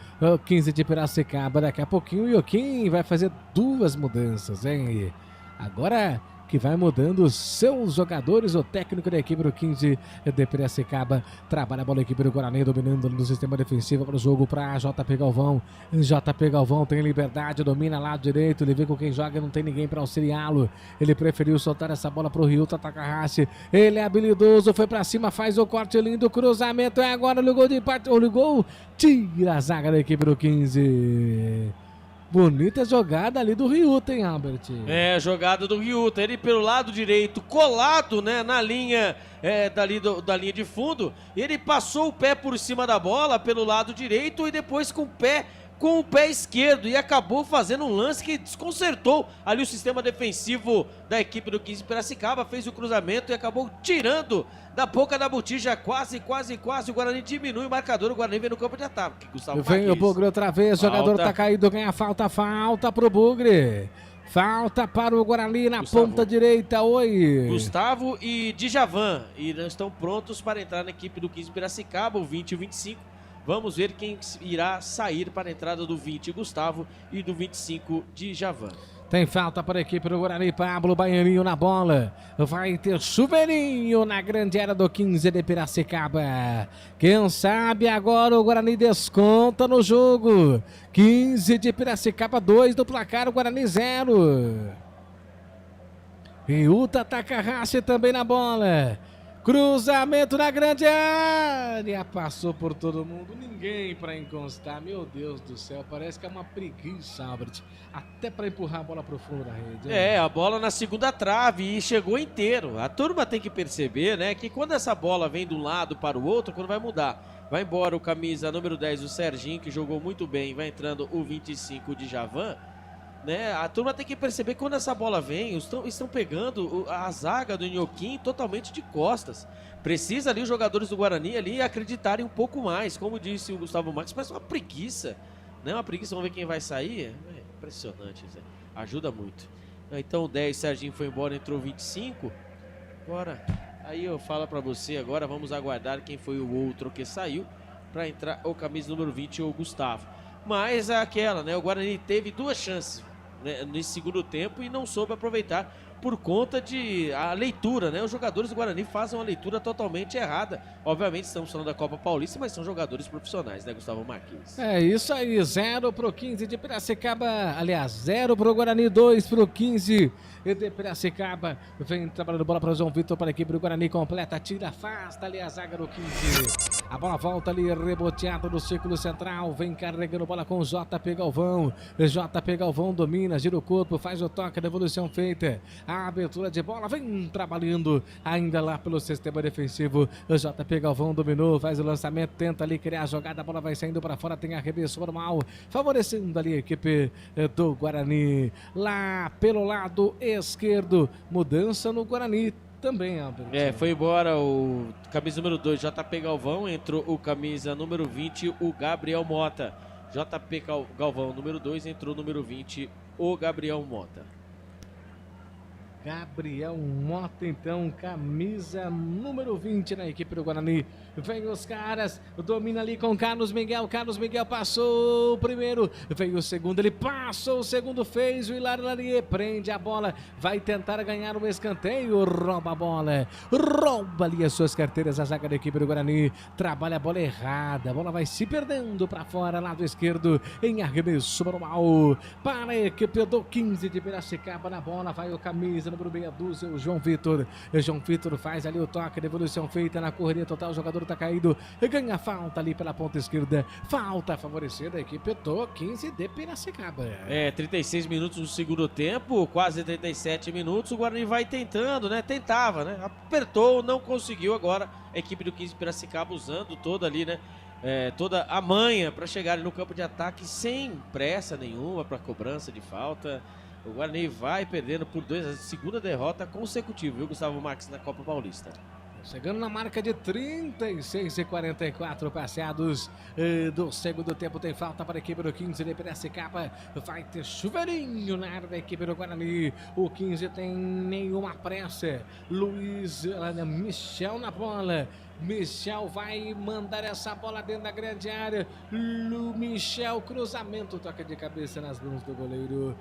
15 de Piracicaba. Daqui a pouquinho o Ioquim vai fazer 2 mudanças, hein? Agora que vai mudando os seus jogadores, o técnico da equipe do 15 de Piracicaba. Trabalha a bola, a equipe do Guarani dominando no sistema defensivo para o jogo para JP Galvão. JP Galvão tem liberdade, domina lado direito, ele vê com quem joga, não tem ninguém para auxiliá-lo. Ele preferiu soltar essa bola para o Ryuta Takahashi. Ele é habilidoso, foi para cima, faz o corte lindo, cruzamento, é agora o gol de empate, o gol, tira a zaga da equipe do 15. Bonita jogada ali do Ryuta, hein, Albert? É, jogada do Ryuta. Ele pelo lado direito, colado, né, na linha da linha de fundo. Ele passou o pé por cima da bola pelo lado direito e depois com o pé esquerdo e acabou fazendo um lance que desconcertou ali o sistema defensivo da equipe do 15 Piracicaba, fez o cruzamento e acabou tirando da boca da botija, quase, o Guarani diminui o marcador, o Guarani vem no campo de ataque. Gustavo Vem o Bugre outra vez, jogador tá caído, ganha falta pro Bugre. Falta para o Guarani na ponta direita, Gustavo e Djavan, e não estão prontos para entrar na equipe do 15 Piracicaba, o 20 e o 25. Vamos ver quem irá sair para a entrada do 20, Gustavo, e do 25, Djavan. Tem falta para a equipe do Guarani, Pablo Baianinho na bola. Vai ter chuveirinho na grande área do 15 de Piracicaba. Quem sabe agora o Guarani desconta no jogo. 15 de Piracicaba, 2 do placar, o Guarani 0. Ryuta Takahashi também na bola. Cruzamento na grande área, passou por todo mundo, ninguém para encostar, meu Deus do céu, parece que é uma preguiça, Albert, até para empurrar a bola pro fundo da rede. É, a bola na segunda trave e chegou inteiro. A turma tem que perceber, né, que quando essa bola vem de um lado para o outro, quando vai mudar, vai embora o camisa número 10, o Serginho, que jogou muito bem, vai entrando o 25 de Djavan. Né? A turma tem que perceber que quando essa bola vem, estão pegando a zaga do Ioquim totalmente de costas. Precisa ali os jogadores do Guarani ali acreditarem um pouco mais. Como disse o Gustavo Marques, parece uma preguiça. Né? Uma preguiça, vamos ver quem vai sair. É impressionante, Zé. Ajuda muito. Então o 10, Serginho foi embora, entrou o 25. Agora, aí eu falo pra você, agora vamos aguardar quem foi o outro que saiu para entrar o camisa número 20, o Gustavo. Mas é aquela, né? O Guarani teve 2 chances, né, nesse segundo tempo e não soube aproveitar por conta de a leitura, né? Os jogadores do Guarani fazem uma leitura totalmente errada. Obviamente estamos falando da Copa Paulista, mas são jogadores profissionais, né, Gustavo Marques? É isso aí, 0 pro 15 de Piracicaba, aliás, 0 pro Guarani, 2 pro 15 de Piracicaba. Vem trabalhando bola para o João Vitor, para a equipe do Guarani, completa, tira, afasta ali a zaga do 15. A bola volta ali, reboteada no círculo central, vem carregando bola com o JP Galvão. JP Galvão domina, gira o corpo, faz o toque, a devolução feita. A abertura de bola vem trabalhando ainda lá pelo sistema defensivo. O JP Galvão dominou, faz o lançamento, tenta ali criar a jogada, a bola vai saindo para fora, tem arremesso normal, favorecendo ali a equipe do Guarani. Lá pelo lado esquerdo, mudança no Guarani também, Albert. É, foi embora o camisa número 2, JP Galvão, entrou o camisa número 20, o Gabriel Mota. JP Galvão, número 2, entrou o número 20, o Gabriel Mota. Gabriel Mota, então, camisa número 20 na equipe do Guarani. Vem os caras, domina ali com Carlos Miguel passou o primeiro, veio o segundo, ele passou o segundo, fez o Hilário Larier, prende a bola, vai tentar ganhar um escanteio, rouba a bola, rouba ali as suas carteiras, a zaga da equipe do Guarani, trabalha a bola errada, a bola vai se perdendo para fora, lado esquerdo, em arremesso normal, para a equipe do 15 de Piracicaba, na bola vai o camisa número meia dúzia, o João Vitor. O João Vitor faz ali o toque, devolução feita na correria total, o jogador tá caído, ganha falta ali pela ponta esquerda, falta favorecida a equipe do 15 de Piracicaba. 36 minutos no segundo tempo, quase 37 minutos, o Guarani vai tentando, né, tentava, né, apertou, não conseguiu, agora a equipe do 15 de Piracicaba usando toda ali, né, toda a manha para chegarem no campo de ataque sem pressa nenhuma para cobrança de falta. O Guarani vai perdendo por 2-0, segunda derrota consecutiva, viu, Gustavo Marques, na Copa Paulista. Chegando na marca de 36-44 passeados do segundo tempo. Tem falta para a equipe do 15 de Piracicaba. Vai ter chuveirinho na área da equipe do Guarani. O 15 tem nenhuma pressa. Michel na bola. Michel vai mandar essa bola dentro da grande área. Michel, cruzamento, toca de cabeça nas mãos do goleiro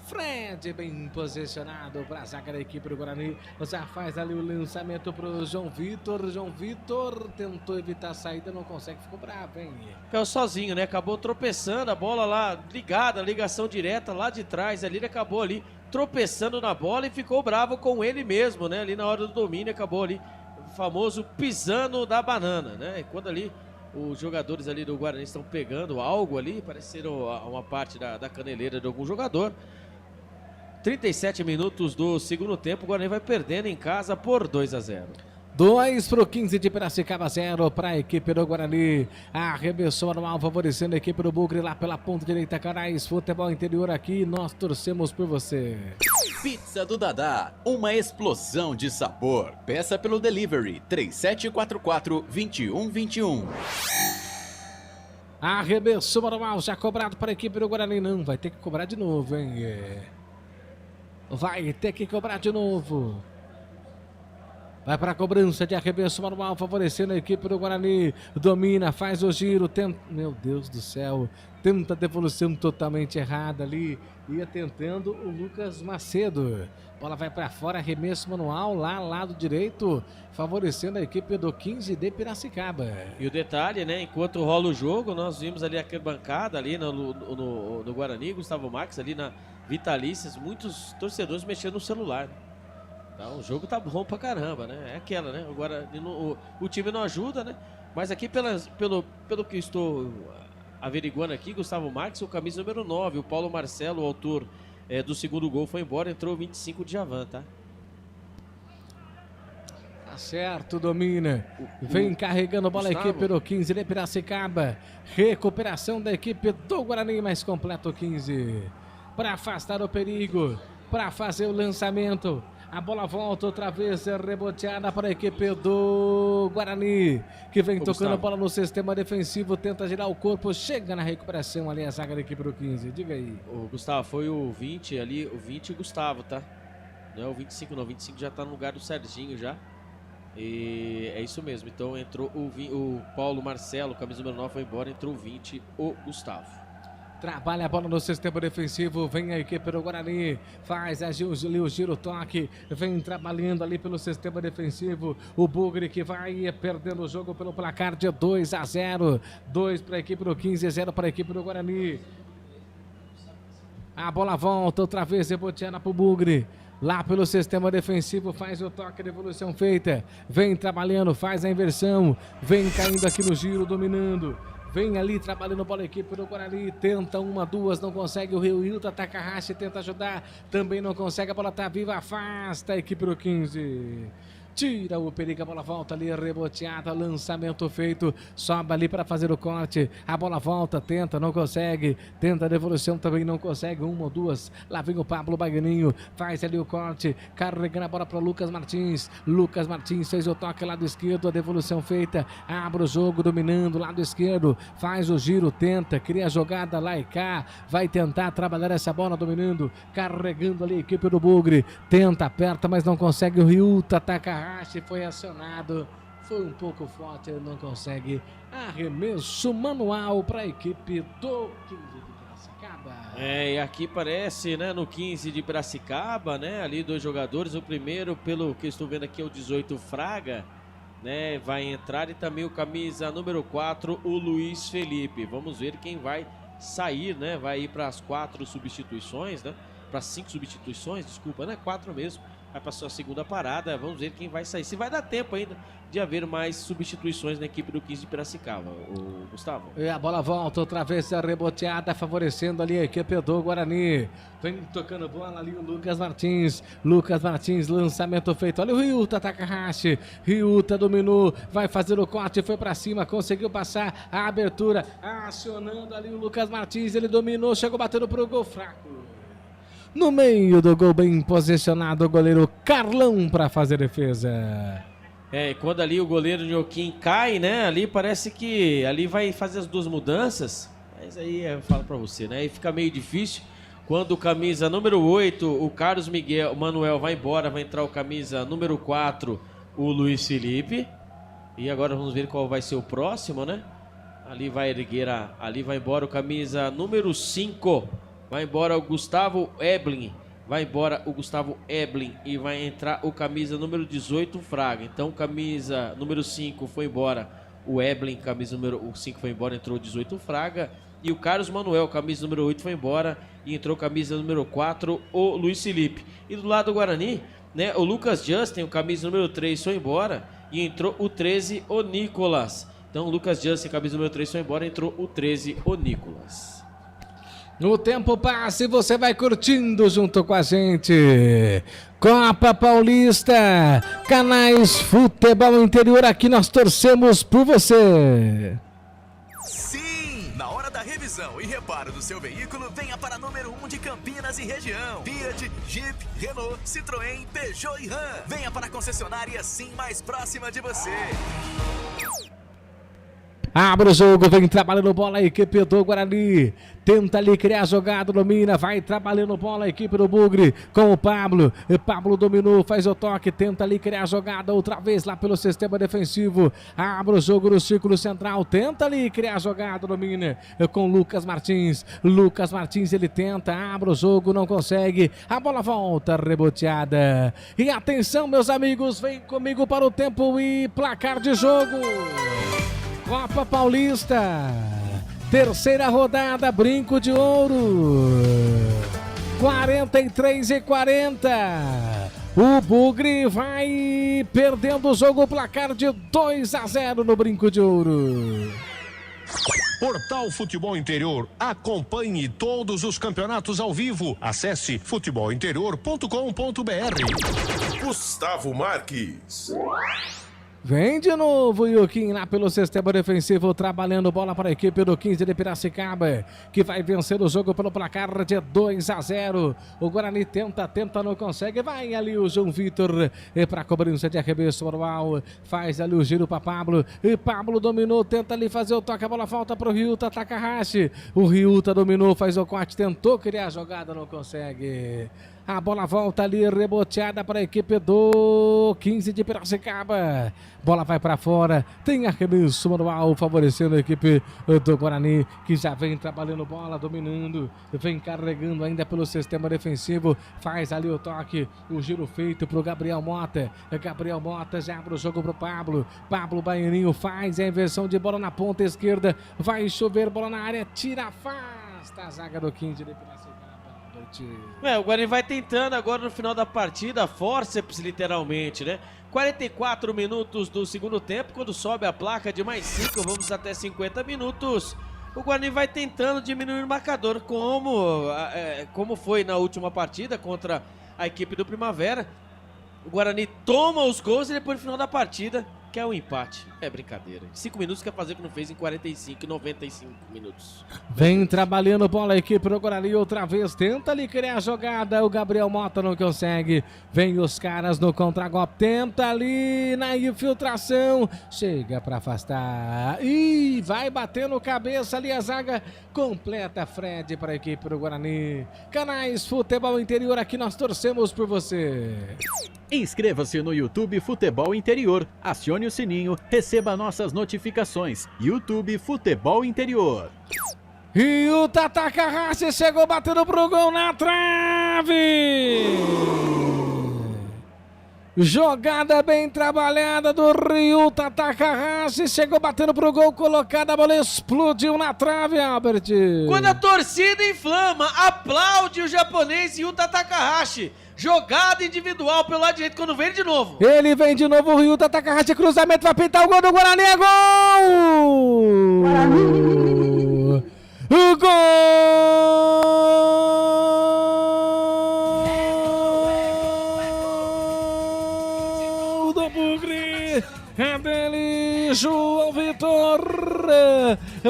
Fred, bem posicionado para a zaga da equipe do Guarani. Já faz ali o lançamento para o João Vitor. João Vitor tentou evitar a saída, não consegue, ficou bravo, hein? Caiu sozinho, né? Acabou tropeçando, a bola lá ligada, ligação direta lá de trás. Ali ele acabou ali tropeçando na bola e ficou bravo com ele mesmo, né? Ali na hora do domínio, acabou ali o famoso pisando da banana, né? E quando ali os jogadores ali do Guarani estão pegando algo ali, parece ser uma parte da caneleira de algum jogador. 37 minutos do segundo tempo, o Guarani vai perdendo em casa por 2-0. 2 para o 15 de Piracicaba, 0 para a equipe do Guarani. Arremessou manual, favorecendo a equipe do Bugre lá pela ponta direita. Canais Futebol Interior aqui, nós torcemos por você. Pizza do Dadá, uma explosão de sabor. Peça pelo delivery 3744-2121. Arremessou manual, já cobrado para a equipe do Guarani. Não, vai ter que cobrar de novo, hein? Vai ter que cobrar de novo. Vai para a cobrança de arremesso manual, favorecendo a equipe do Guarani. Domina, faz o giro, tenta... Meu Deus do céu. Tenta a devolução totalmente errada ali. Ia tentando o Lucas Macedo. Bola vai para fora, arremesso manual lá, lado direito, favorecendo a equipe do 15 de Piracicaba. E o detalhe, né? Enquanto rola o jogo, nós vimos ali a arquibancada ali no Guarani, Gustavo Marques, ali na Vitalícias, muitos torcedores mexendo no celular. Então, o jogo tá bom pra caramba, né? É aquela, né? Agora, o time não ajuda, né? Mas aqui, pelo que estou averiguando aqui, Gustavo Marques, o camisa número 9, o Paulo Marcelo, o autor do segundo gol, foi embora, entrou o 25 de Javan, tá? Tá certo, domina. Vem carregando a bola a equipe do 15 de Piracicaba. Recuperação da equipe do Guarani, mais completo o 15. Para afastar o perigo, para fazer o lançamento. A bola volta outra vez, reboteada para a equipe do Guarani, que vem tocando a bola no sistema defensivo, tenta girar o corpo, chega na recuperação ali a zaga da equipe do 15, diga aí. O Gustavo, foi o 20 ali, o 20 e o Gustavo, tá? Não é o 25 não, o 25 já tá no lugar do Serginho já. E é isso mesmo, então entrou o Paulo Marcelo, camisa número 9 foi embora, entrou o 20, o Gustavo. Trabalha a bola no sistema defensivo, vem a equipe do Guarani, faz ali o giro toque, vem trabalhando ali pelo sistema defensivo, o Bugre que vai perdendo o jogo pelo placar de 2-0, 2 para a equipe do 15, 0 para a equipe do Guarani. A bola volta outra vez, reboteada para o Bugre. Lá pelo sistema defensivo, faz o toque de evolução feita, vem trabalhando, faz a inversão, vem caindo aqui no giro, dominando. Vem ali trabalhando a bola a equipe do Guarani, tenta uma, duas, não consegue, o Rio Hilton ataca a racha, tenta ajudar, também não consegue, a bola tá viva, afasta a equipe do 15. Tira o perigo, a bola volta ali, reboteada, lançamento feito, sobe ali para fazer o corte, a bola volta, tenta, não consegue, tenta a devolução, também não consegue, uma ou duas, lá vem o Pablo Baganinho, faz ali o corte, carregando a bola para Lucas Martins fez o toque lado esquerdo, a devolução feita, abre o jogo, dominando, lado esquerdo, faz o giro, tenta, cria a jogada lá e cá, vai tentar trabalhar essa bola, dominando, carregando ali a equipe do Bugre, tenta, aperta, mas não consegue, o Riuta ataca a racha, foi acionado, foi um pouco forte, ele não consegue, arremesso manual para a equipe do 15 de Piracicaba. E aqui parece, né, no 15 de Piracicaba, né, ali dois jogadores, o primeiro, pelo que eu estou vendo aqui, é o 18 Fraga, né, vai entrar, e também o camisa número 4, o Luiz Felipe. Vamos ver quem vai sair, né, vai ir para as 4 substituições, né, para 5 substituições, desculpa, né, 4 mesmo. vai para sua segunda parada. Vamos ver quem vai sair. Se vai dar tempo ainda de haver mais substituições na equipe do 15 de Piracicaba, o Gustavo. E a bola volta outra vez, a reboteada, favorecendo ali a equipe do Guarani. Vem tocando bola ali o Lucas Martins. Lucas Martins, lançamento feito. Olha o Ryuta, Takahashi. Ryuta dominou, vai fazer o corte, foi pra cima, conseguiu passar a abertura. Acionando ali o Lucas Martins, ele dominou, chegou batendo pro gol fraco. No meio do gol, bem posicionado, o goleiro Carlão para fazer defesa. Quando ali o goleiro Nhoquim cai, né? Ali parece que ali vai fazer as duas mudanças. Mas aí eu falo pra você, né? Aí fica meio difícil. Quando o camisa número 8, o Carlos Miguel, o Manuel vai embora, vai entrar o camisa número 4, o Luiz Felipe. E agora vamos ver qual vai ser o próximo, né? Ali vai ali vai embora o camisa número 5. Vai embora o Gustavo Eblin. Vai embora o Gustavo Eblin e vai entrar o camisa número 18, Fraga. Então, camisa número 5 foi embora o Eblin, camisa número 5 foi embora, entrou o 18, Fraga. E o Carlos Manuel, camisa número 8, foi embora e entrou camisa número 4, o Luiz Felipe. E do lado do Guarani, né, o Lucas Justin, o camisa número 3, foi embora e entrou o 13, o Nicolas. Então, o Lucas Justin, camisa número 3, foi embora e entrou o 13, o Nicolas. O tempo passa e você vai curtindo junto com a gente. Copa Paulista, Canais Futebol Interior, aqui nós torcemos por você. Sim! Na hora da revisão e reparo do seu veículo, venha para a número 1 de Campinas e região. Fiat, Jeep, Renault, Citroën, Peugeot e Ram. Venha para a concessionária Sim mais próxima de você. Abre o jogo, vem trabalhando bola a equipe do Guarani. Tenta ali criar a jogada, domina, vai trabalhando bola a equipe do Bugre com o Pablo. Pablo dominou, faz o toque, tenta ali criar a jogada outra vez lá pelo sistema defensivo. Abre o jogo no círculo central, tenta ali criar a jogada, domina com Lucas Martins. Lucas Martins, ele tenta, abre o jogo, não consegue. A bola volta, reboteada. E atenção, meus amigos, vem comigo para o tempo e placar de jogo. Copa Paulista, terceira rodada, Brinco de Ouro, 43-40. O Bugre vai perdendo o jogo, placar de 2-0 no Brinco de Ouro. Portal Futebol Interior. Acompanhe todos os campeonatos ao vivo. Acesse futebolinterior.com.br. Gustavo Marques. Vem de novo o Ioquim lá pelo sistema defensivo, trabalhando bola para a equipe do 15 de Piracicaba, que vai vencer o jogo pelo placar de 2-0. O Guarani tenta, não consegue. Vai ali o João Vitor para a cobrança de arremesso manual. Faz ali o giro para Pablo. E Pablo dominou, tenta ali fazer o toque. A bola falta para o Ryuta Takahashi. O Ryuta dominou, faz o corte, tentou criar a jogada, não consegue. A bola volta ali, reboteada para a equipe do 15 de Piracicaba. Bola vai para fora, tem arremesso manual favorecendo a equipe do Guarani, que já vem trabalhando bola, dominando, vem carregando ainda pelo sistema defensivo. Faz ali o toque, o giro feito para o Gabriel Mota. Gabriel Mota já abre o jogo para o Pablo. Pablo Baianinho faz a inversão de bola na ponta esquerda. Vai chover, bola na área, tira, afasta a zaga do 15 de Piracicaba. O Guarani vai tentando agora no final da partida, fórceps literalmente, né? 44 minutos do segundo tempo, quando sobe a placa de mais 5, vamos até 50 minutos. O Guarani vai tentando diminuir o marcador, como foi na última partida contra a equipe do Primavera. O Guarani toma os gols e depois no final da partida quer um empate. É brincadeira. 5 minutos quer fazer o que não fez em 45, 95 minutos. Vem trabalhando bola a equipe do Guarani outra vez. Tenta ali criar a jogada. O Gabriel Mota não consegue. Vem os caras no contragolpe. Tenta ali na infiltração. Chega para afastar. E vai batendo cabeça ali a zaga. Completa Fred para a equipe do Guarani. Canais Futebol Interior, aqui nós torcemos por você. Inscreva-se no YouTube Futebol Interior. Acione o sininho, receba nossas notificações. YouTube Futebol Interior. E o Takahashi chegou batendo pro gol na trave. Jogada bem trabalhada do Ryuta Takahashi, chegou batendo pro gol, colocada, a bola explodiu na trave, Albert. Quando a torcida inflama, aplaude o japonês Ryuta Takahashi. Jogada individual pelo lado direito, quando vem de novo. Ele vem de novo, o Ryuta Takahashi, cruzamento, vai pintar o gol do Guarani, é gol! O gol do Bugre, é dele, João Vitor.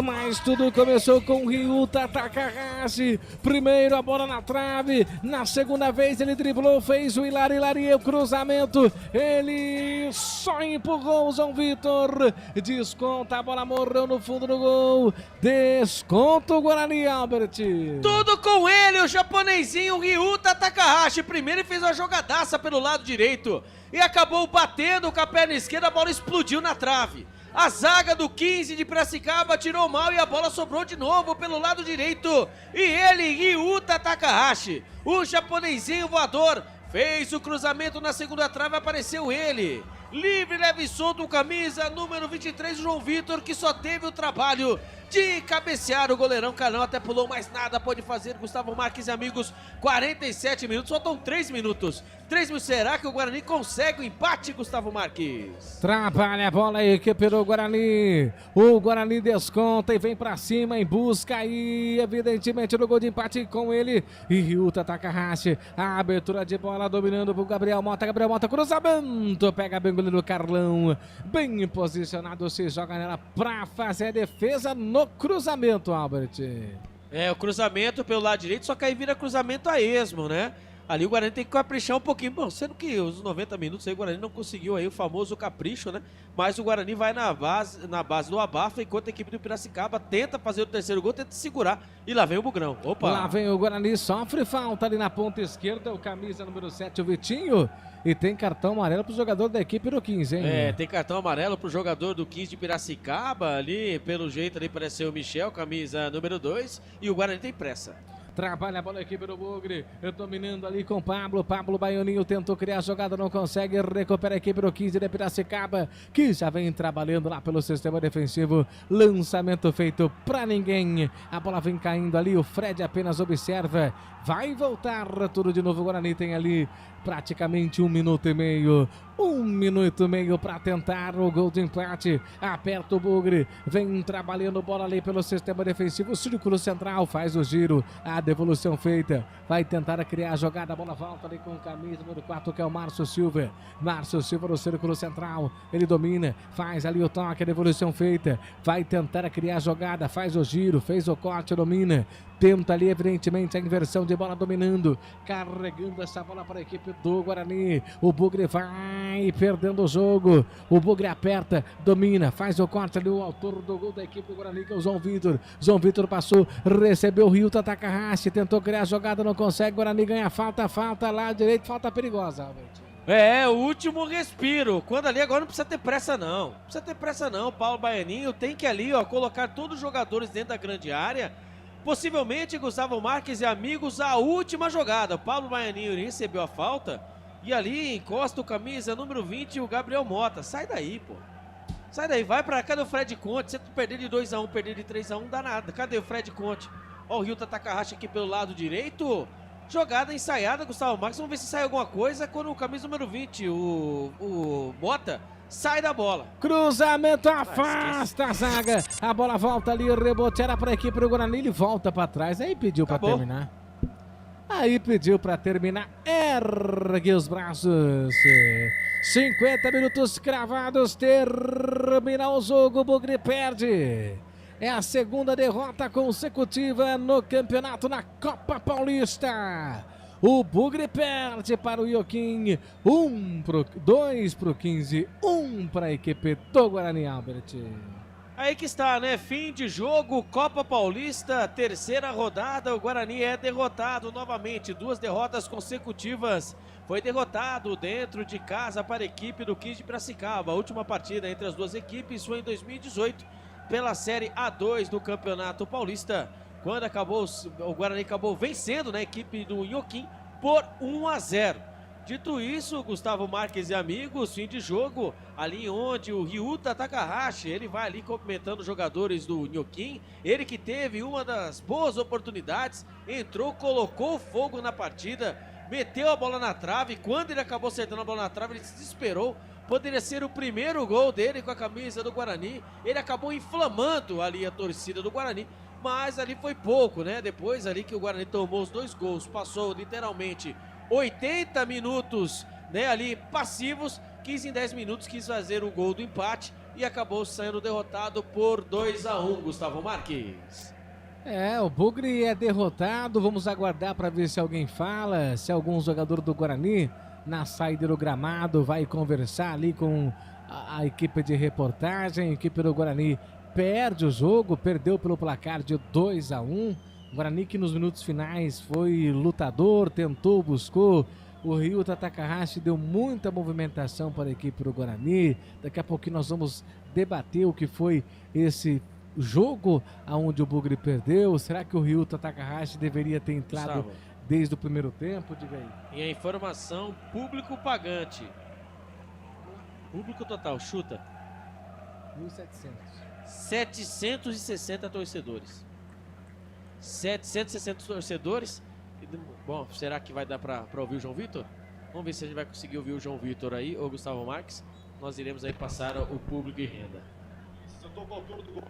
Mas tudo começou com o Ryuta Takahashi. Primeiro a bola na trave, na segunda vez ele driblou, fez o hilari, o cruzamento, ele só empurrou o João Vitor. Desconta, a bola morreu no fundo do gol. Desconta o Guarani, Albert. Tudo com ele, o japonesinho Ryuta Takahashi. Primeiro ele fez uma jogadaça pelo lado direito e acabou batendo com a perna esquerda, a bola explodiu na trave. A zaga do 15 de Piracicaba tirou mal e a bola sobrou de novo pelo lado direito. E ele, Ryuta Takahashi, o japonesinho voador, fez o cruzamento na segunda trave, apareceu ele. Livre, leve e solto, o camisa número 23, João Vitor, que só teve o trabalho de cabecear o goleirão Carlão, até pulou, mais nada pode fazer. Gustavo Marques e amigos, 47 minutos, faltam 3 minutos. 3 minutos, será que o Guarani consegue o empate, Gustavo Marques? Trabalha a bola aí, que pelo Guarani. O Guarani desconta e vem pra cima em busca aí, evidentemente, do gol de empate com ele. E Ryuta Takahashi, a abertura de bola dominando pro Gabriel Mota, cruzamento, pega bem o goleiro Carlão, bem posicionado, se joga nela pra fazer a defesa no cruzamento, Albert. É, o cruzamento pelo lado direito, só que aí vira cruzamento a esmo, né? Ali o Guarani tem que caprichar um pouquinho. Bom, sendo que os 90 minutos aí o Guarani não conseguiu aí o famoso capricho, né? Mas o Guarani vai na base do abafa, enquanto a equipe do Piracicaba tenta fazer o terceiro gol, tenta segurar. E lá vem o Bugrão. Opa! Lá vem o Guarani, sofre falta ali na ponta esquerda, o camisa número 7, o Vitinho. E tem cartão amarelo pro jogador da equipe do 15, hein? É, tem cartão amarelo pro jogador do 15 de Piracicaba. Ali, pelo jeito, ali parece ser o Michel, camisa número 2. E o Guarani tem pressa. Trabalha a bola a equipe do Bugre, dominando ali com Pablo Baianinho tentou criar a jogada, não consegue, recupera a equipe do 15 de Piracicaba, que já vem trabalhando lá pelo sistema defensivo, lançamento feito pra ninguém, a bola vem caindo ali, o Fred apenas observa, vai voltar tudo de novo, o Guarani tem ali praticamente 1 minuto e meio, 1 minuto e meio para tentar o gol de empate, aperta o Bugre, vem trabalhando bola ali pelo sistema defensivo, círculo central, faz o giro, a devolução feita, vai tentar criar a jogada, a bola volta ali com o camisa número 4, que é o Márcio Silva no círculo central, ele domina, faz ali o toque, a devolução feita, vai tentar criar a jogada, faz o giro, fez o corte, domina, tenta ali evidentemente a inversão de bola, dominando, carregando essa bola para a equipe do Guarani, o Bugre vai perdendo o jogo, o Bugre aperta, domina, faz o corte ali, o autor do gol da equipe do Guarani, que é o João Vitor passou, recebeu o Ryuta Takahashi, tentou criar a jogada, não consegue, Guarani ganha falta lá direito, falta perigosa, Albert. É, o último respiro, quando ali agora não precisa ter pressa não, Paulo Baianinho tem que ali, ó, colocar todos os jogadores dentro da grande área. Possivelmente, Gustavo Marques e amigos, a última jogada. Pablo Baianinho recebeu a falta e ali encosta o camisa número 20, o Gabriel Mota. Sai daí, pô. Sai daí, vai pra cá. Cadê o Fred Conte? Se tu perder de 2-1, perder de 3-1, não dá nada. Cadê o Fred Conte? Ó, o Ryuta Takahashi aqui pelo lado direito. Jogada ensaiada, Gustavo Marques. Vamos ver se sai alguma coisa quando o camisa número 20, o Mota, sai da bola. Cruzamento afasta a zaga. A bola volta ali, rebote era para a equipe do Guarani. Ele volta para trás. Aí pediu para terminar. Ergue os braços. 50 minutos cravados. Termina o jogo. O Bugre perde. É a segunda derrota consecutiva no campeonato, na Copa Paulista. O Bugre perde para o Ioquim, 2 para o 15, 1 para a equipe do Guarani, Albert. Aí que está, né? Fim de jogo, Copa Paulista, terceira rodada, o Guarani é derrotado novamente, 2 derrotas consecutivas. Foi derrotado dentro de casa para a equipe do 15 de Piracicaba. A última partida entre as duas equipes foi em 2018, pela Série A2 do Campeonato Paulista, quando o Guarani acabou vencendo, né, a equipe do Ioquim por 1-0. Dito isso, Gustavo Marques e amigos, fim de jogo, ali onde o Ryuta Takahashi, ele vai ali cumprimentando os jogadores do Nyokin, ele que teve uma das boas oportunidades, entrou, colocou fogo na partida, meteu a bola na trave, quando ele acabou acertando a bola na trave, ele se desesperou, poderia ser o primeiro gol dele com a camisa do Guarani, ele acabou inflamando ali a torcida do Guarani, mas ali foi pouco, né? Depois ali que o Guarani tomou os 2 gols, passou literalmente 80 minutos, né, ali passivos, 15 em 10 minutos quis fazer o gol do empate e acabou sendo derrotado por 2-1, Gustavo Marques. O Bugre é derrotado, vamos aguardar para ver se alguém fala, se algum jogador do Guarani na saída do gramado vai conversar ali com a equipe de reportagem. A equipe do Guarani perde o jogo, perdeu pelo placar de 2-1. Guarani que nos minutos finais foi lutador, tentou, buscou. O Ryuta Takahashi deu muita movimentação para a equipe do Guarani. Daqui a pouquinho nós vamos debater o que foi esse jogo onde o Bugre perdeu. Será que o Ryuta Takahashi deveria ter entrado desde o primeiro tempo? Diga aí. E a informação, público pagante. Público total, chuta. 1.700. 760 torcedores. 760 torcedores. Bom, será que vai dar para ouvir o João Vitor? Vamos ver se a gente vai conseguir ouvir o João Vitor aí, ou Gustavo Marques. Nós iremos aí passar o público e renda. Sentou com a altura do gol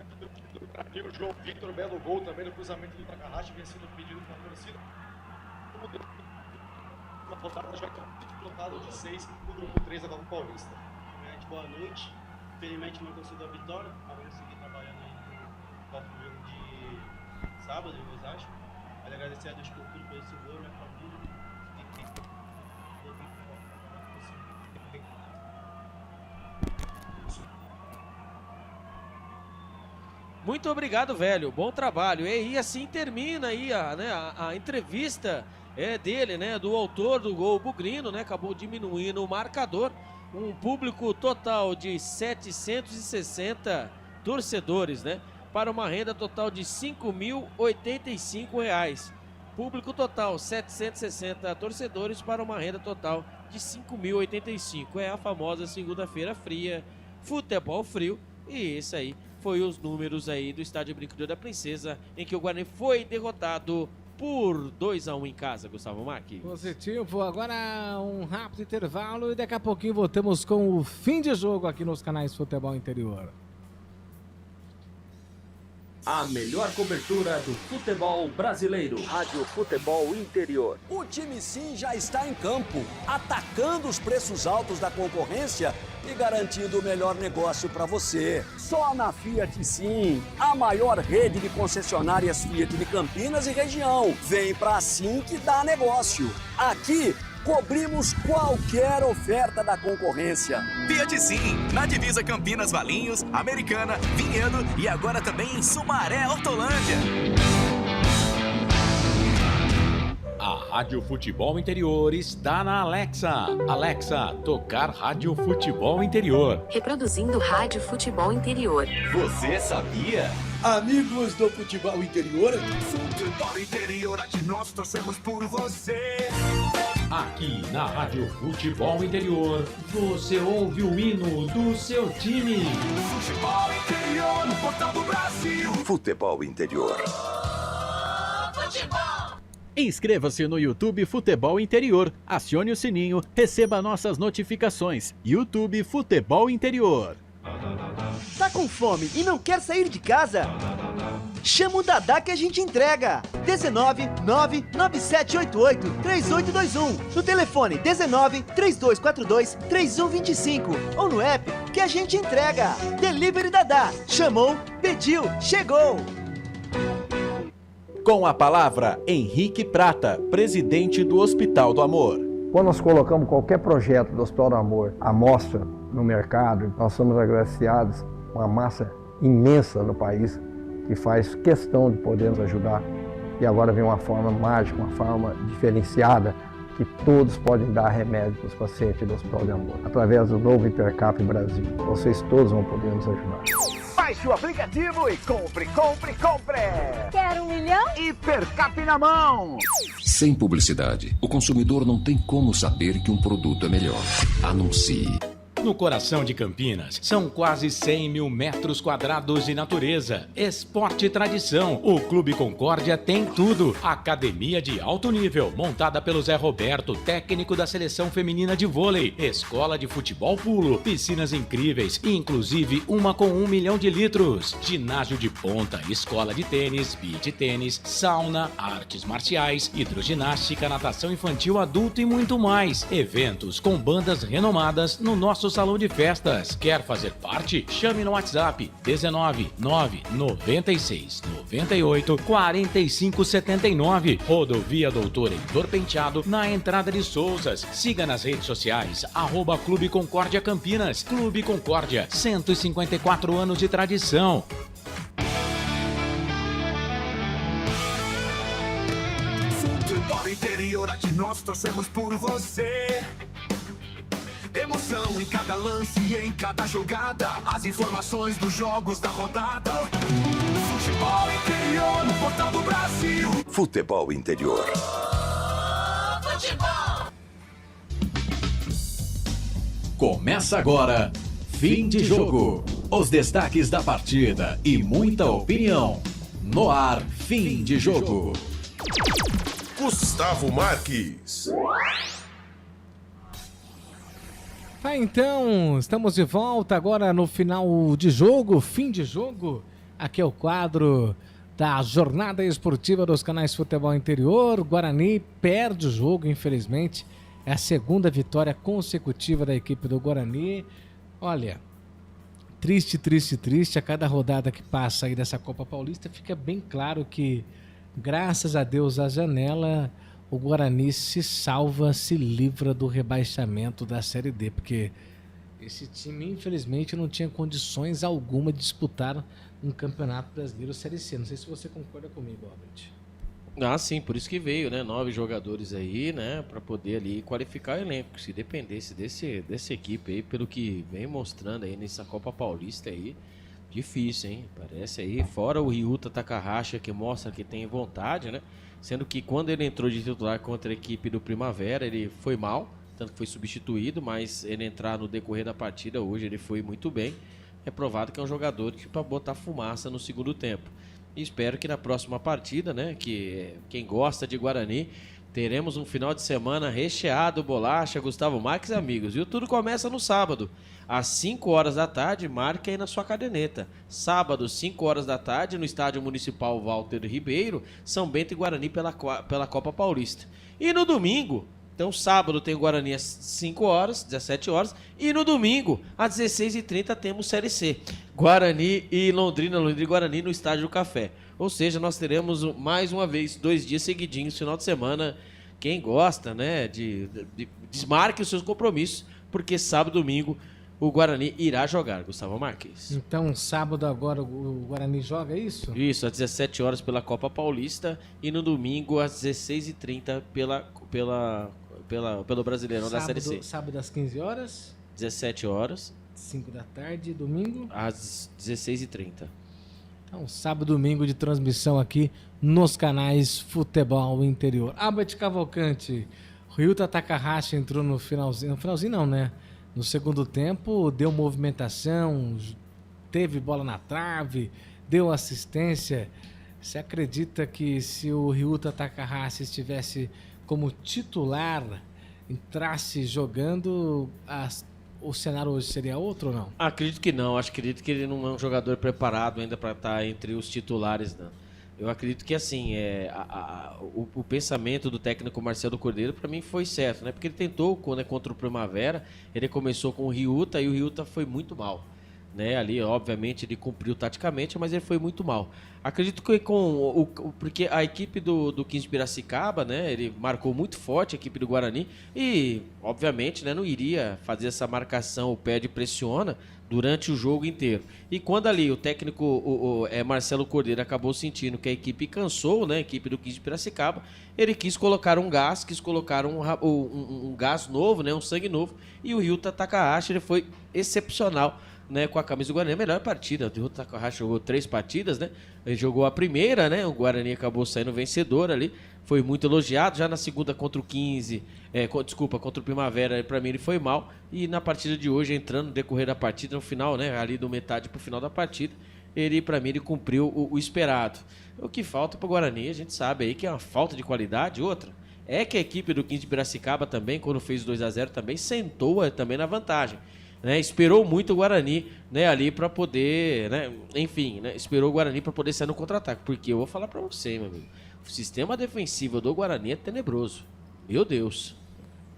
do Brasil, o João Vitor, belo gol também no cruzamento do Takahashi, vem sendo pedido pela torcida. Uma rodada já colocada de 6 no grupo 3 da Copa Paulista. Boa noite. Infelizmente não conseguiu a vitória, mas vamos seguir trabalhando aí no próximo jogo de sábado, eu acho. Quero agradecer a Deus por tudo, pelo seu gol, minha família. Muito obrigado, velho. Bom trabalho. E assim termina aí a entrevista dele, né? Do autor do gol, Bugrino, né? Acabou diminuindo o marcador. Um público total de 760 torcedores, né? Para uma renda total de R$ 5.085. Público total, 760 torcedores para uma renda total de R$ 5.085. É a famosa segunda-feira fria, futebol frio. E esse aí foi os números aí do estádio Brincadeira da Princesa, em que o Guarani foi derrotado por 2-1 em casa, Gustavo Marques. Positivo. Agora um rápido intervalo e daqui a pouquinho voltamos com o fim de jogo aqui nos canais Futebol Interior. A melhor cobertura do futebol brasileiro. Rádio Futebol Interior. O time sim já está em campo, atacando os preços altos da concorrência e garantindo o melhor negócio para você. Só na Fiat Sim, a maior rede de concessionárias Fiat de Campinas e região. Vem pra Sim que dá negócio. Aqui cobrimos qualquer oferta da concorrência. Fiat Sim, na divisa Campinas, Valinhos, Americana, Vinhedo e agora também em Sumaré, Hortolândia. A Rádio Futebol Interior está na Alexa. Alexa, tocar Rádio Futebol Interior. Reproduzindo Rádio Futebol Interior. Você sabia? Amigos do Futebol Interior. Futebol Interior, aqui nós torcemos por você. Aqui na Rádio Futebol Interior, você ouve o hino do seu time. Futebol Interior, no portal do Brasil. Futebol Interior. Futebol. Inscreva-se no YouTube Futebol Interior, acione o sininho, receba nossas notificações. YouTube Futebol Interior. Tá com fome e não quer sair de casa? Chama o Dadá que a gente entrega. 19 99788 3821. No telefone 19 3242 3125. Ou no app que a gente entrega. Delivery Dadá. Chamou, pediu, chegou. Com a palavra, Henrique Prata, presidente do Hospital do Amor. Quando nós colocamos qualquer projeto do Hospital do Amor à mostra no mercado, nós somos agraciados com uma massa imensa no país que faz questão de poder nos ajudar. E agora vem uma forma mágica, uma forma diferenciada, que todos podem dar remédio para os pacientes do Hospital do Amor. Através do novo Hipercap Brasil, vocês todos vão poder nos ajudar. Baixe o aplicativo e compre, compre, compre! Quer 1 milhão? Hipercap na mão! Sem publicidade, o consumidor não tem como saber que um produto é melhor. Anuncie. No coração de Campinas, são quase 100 mil metros quadrados de natureza, esporte e tradição. O Clube Concórdia tem tudo. Academia de alto nível, montada pelo Zé Roberto, técnico da seleção feminina de vôlei. Escola de futebol pulo, piscinas incríveis, inclusive uma com 1 milhão de litros. Ginásio de ponta, escola de tênis, beach tênis, sauna, artes marciais, hidroginástica, natação infantil, adulto e muito mais. Eventos com bandas renomadas no nosso salão de festas. Quer fazer parte? Chame no WhatsApp 19 996 98 45 79. Rodovia Doutor Heitor Penteado, na entrada de Souzas. Siga nas redes sociais @Clube Concórdia Campinas. Clube Concórdia, 154 anos de tradição. Futebol interior, aqui nós torcemos por você. Emoção em cada lance e em cada jogada. As informações dos jogos da rodada. Futebol interior no Portal do Brasil. Futebol interior. Futebol. Começa agora, fim de jogo. Os destaques da partida e muita opinião. No ar, fim de jogo. Gustavo Marques. Tá, então, estamos de volta agora no final de jogo, fim de jogo. Aqui é o quadro da jornada esportiva dos canais Futebol Interior. Guarani perde o jogo, infelizmente. É a segunda vitória consecutiva da equipe do Guarani. Olha, triste, triste, triste. A cada rodada que passa aí dessa Copa Paulista fica bem claro que, graças a Deus, a janela, o Guarani se salva, se livra do rebaixamento da Série D, porque esse time, infelizmente, não tinha condições alguma de disputar um campeonato brasileiro Série C. Não sei se você concorda comigo, Albert. Ah, sim, por isso que veio, né? 9 jogadores aí, né? Para poder ali qualificar o elenco. Se dependesse dessa equipe aí, pelo que vem mostrando aí nessa Copa Paulista aí, difícil, hein? Parece aí, fora o Ryuta Takahashi, que mostra que tem vontade, né? Sendo que quando ele entrou de titular contra a equipe do Primavera, ele foi mal, tanto que foi substituído, mas ele entrar no decorrer da partida hoje, ele foi muito bem. É provado que é um jogador para botar fumaça no segundo tempo. E espero que na próxima partida, né, que quem gosta de Guarani, teremos um final de semana recheado, bolacha, Gustavo Marques e amigos. E tudo começa no sábado, às 5 horas da tarde, marque aí na sua caderneta. Sábado, 5 horas da tarde, no Estádio Municipal Walter Ribeiro, São Bento e Guarani pela Copa Paulista. E no domingo, então sábado tem o Guarani às 5 horas, 17 horas, e no domingo, às 16h30, temos Série C. Guarani e Londrina e Guarani no Estádio do Café. Ou seja, nós teremos mais uma vez 2 dias seguidinhos, final de semana. Quem gosta, né, desmarque os seus compromissos, porque sábado e domingo o Guarani irá jogar, Gustavo Marques. Então, sábado agora o Guarani joga, é isso? Isso, às 17 horas pela Copa Paulista e no domingo às 16h30 pelo Brasileirão da Série C. Sábado às 15 horas. 17 horas. 5 da tarde, domingo? Às 16h30. Então, sábado e domingo de transmissão aqui nos canais Futebol Interior. Albert Cavalcante, Ryuta Takahashi entrou no finalzinho. No finalzinho não, né? No segundo tempo, deu movimentação, teve bola na trave, deu assistência. Você acredita que se o Ryuta Takahashi estivesse como titular, entrasse jogando, o cenário hoje seria outro ou não? Acredito que não. Acredito que ele não é um jogador preparado ainda para estar entre os titulares, não. Eu acredito que assim, o pensamento do técnico Marcelo Cordeiro para mim foi certo, né? Porque ele tentou contra o Primavera, ele começou com o Ryuta e o Ryuta foi muito mal, né? Ali, obviamente, ele cumpriu taticamente, mas ele foi muito mal. Acredito que porque a equipe do 15 de Piracicaba, né? Ele marcou muito forte a equipe do Guarani e, obviamente, né? Não iria fazer essa marcação, o pé de pressiona durante o jogo inteiro. E quando ali o técnico Marcelo Cordeiro acabou sentindo que a equipe cansou, né, a equipe do 15 de Piracicaba, ele quis colocar um gás, um gás novo, né, um sangue novo, e o Ryuta Takahashi ele foi excepcional né, com a camisa do Guarani, a melhor partida. O Takahashi jogou 3 partidas, né? Ele jogou a primeira, né? O Guarani acabou saindo vencedor ali. Foi muito elogiado. Já na segunda contra o 15, contra o Primavera, pra mim ele foi mal. E na partida de hoje, entrando no decorrer da partida, no final, né? Ali do metade pro final da partida, pra mim ele cumpriu o esperado. O que falta pro Guarani, a gente sabe aí que é uma falta de qualidade. Outra, é que a equipe do 15 de Piracicaba também, quando fez 2-0, também sentou também na vantagem. Né, esperou muito o Guarani, né, ali para poder, né, enfim, né, esperou o Guarani para poder sair no contra-ataque, porque eu vou falar para você, meu amigo, o sistema defensivo do Guarani é tenebroso, meu Deus,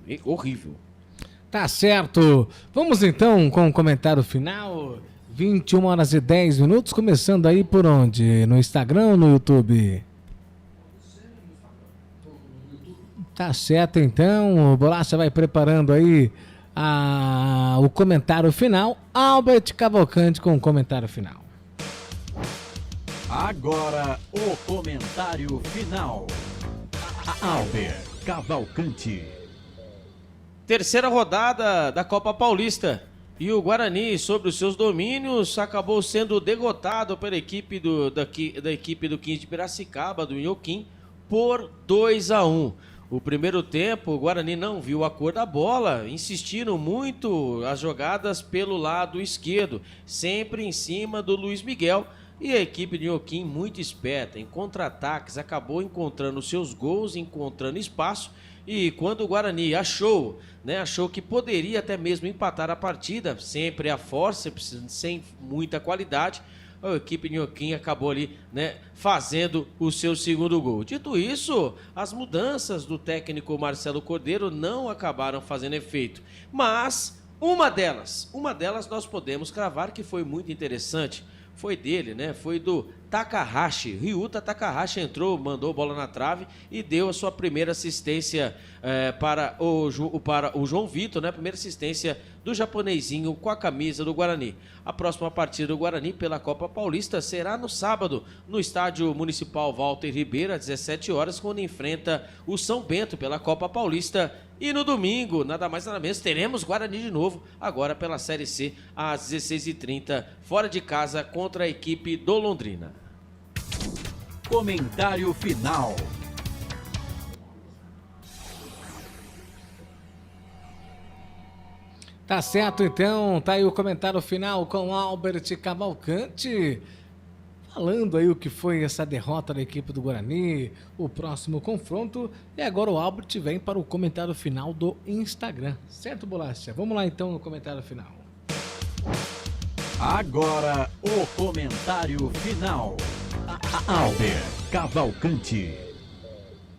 é horrível. Tá certo, vamos então com o comentário final, 21h10, começando aí por onde? No Instagram ou no YouTube? Tá certo então, o Bolacha vai preparando aí o comentário final. Albert Cavalcante com o comentário final. Agora o comentário final. Albert Cavalcante. Terceira rodada da Copa Paulista. E o Guarani, sobre os seus domínios, acabou sendo derrotado pela equipe da equipe do 15 de Piracicaba, do Inhoquim, por 2-1. O primeiro tempo, o Guarani não viu a cor da bola, insistiram muito as jogadas pelo lado esquerdo, sempre em cima do Luiz Miguel. E a equipe de Inhoquim, muito esperta, em contra-ataques, acabou encontrando seus gols, encontrando espaço. E quando o Guarani achou que poderia até mesmo empatar a partida, sempre a força, sem muita qualidade, a equipe de Inhoquim acabou ali, né, fazendo o seu segundo gol. Dito isso, as mudanças do técnico Marcelo Cordeiro não acabaram fazendo efeito. Mas uma delas nós podemos cravar que foi muito interessante. Foi dele, né? Foi do Takahashi. Ryuta Takahashi entrou, mandou bola na trave e deu a sua primeira assistência para o João Vitor, né? Primeira assistência do japonesinho com a camisa do Guarani. A próxima partida do Guarani pela Copa Paulista será no sábado, no Estádio Municipal Walter Ribeiro, às 17 horas, quando enfrenta o São Bento pela Copa Paulista. E no domingo, nada mais nada menos, teremos Guarani de novo, agora pela Série C, às 16h30, fora de casa, contra a equipe do Londrina. Comentário final. Tá certo então, tá aí o comentário final com Albert Cavalcante, falando aí o que foi essa derrota da equipe do Guarani, o próximo confronto, e agora o Albert vem para o comentário final do Instagram, certo, Bolacha? Vamos lá então no comentário final. Agora o comentário final. Albert Cavalcante.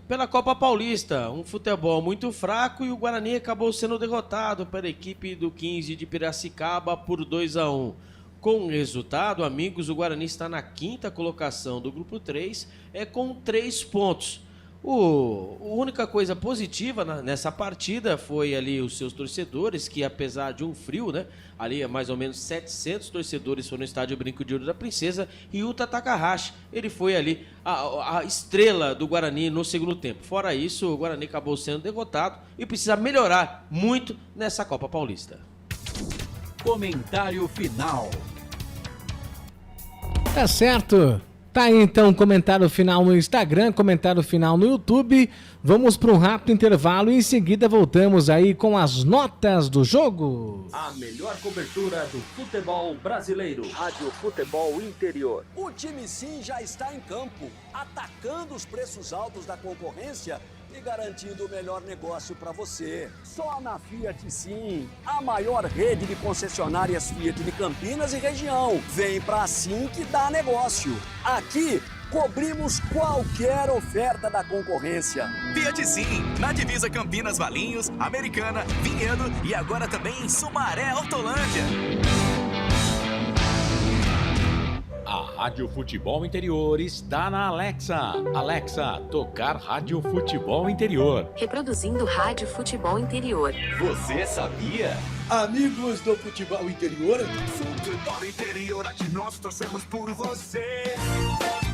Pela Copa Paulista, um futebol muito fraco e o Guarani acabou sendo derrotado pela equipe do 15 de Piracicaba por 2-1. Com o resultado, amigos, o Guarani está na 5ª colocação do grupo 3, com 3 pontos. A única coisa positiva nessa partida foi ali os seus torcedores, que apesar de um frio, né, ali mais ou menos 700 torcedores foram no estádio Brinco de Ouro da Princesa, e o Takahashi, ele foi ali a estrela do Guarani no segundo tempo. Fora isso, o Guarani acabou sendo derrotado e precisa melhorar muito nessa Copa Paulista. Comentário final. Tá certo. Tá aí então o comentário final no Instagram, comentário final no YouTube. Vamos para um rápido intervalo e em seguida voltamos aí com as notas do jogo. A melhor cobertura do futebol brasileiro. Rádio Futebol Interior. O time sim já está em campo, atacando os preços altos da concorrência e garantindo o melhor negócio para você. Só na Fiat Sim, a maior rede de concessionárias Fiat de Campinas e região. Vem pra Sim que dá negócio. Aqui, cobrimos qualquer oferta da concorrência. Fiat Sim, na divisa Campinas, Valinhos, Americana, Vinhedo e agora também em Sumaré, Hortolândia. A Rádio Futebol Interior está na Alexa. Alexa, tocar Rádio Futebol Interior. Reproduzindo Rádio Futebol Interior. Você sabia? Amigos do Futebol Interior. Futebol Interior, aqui nós torcemos por você.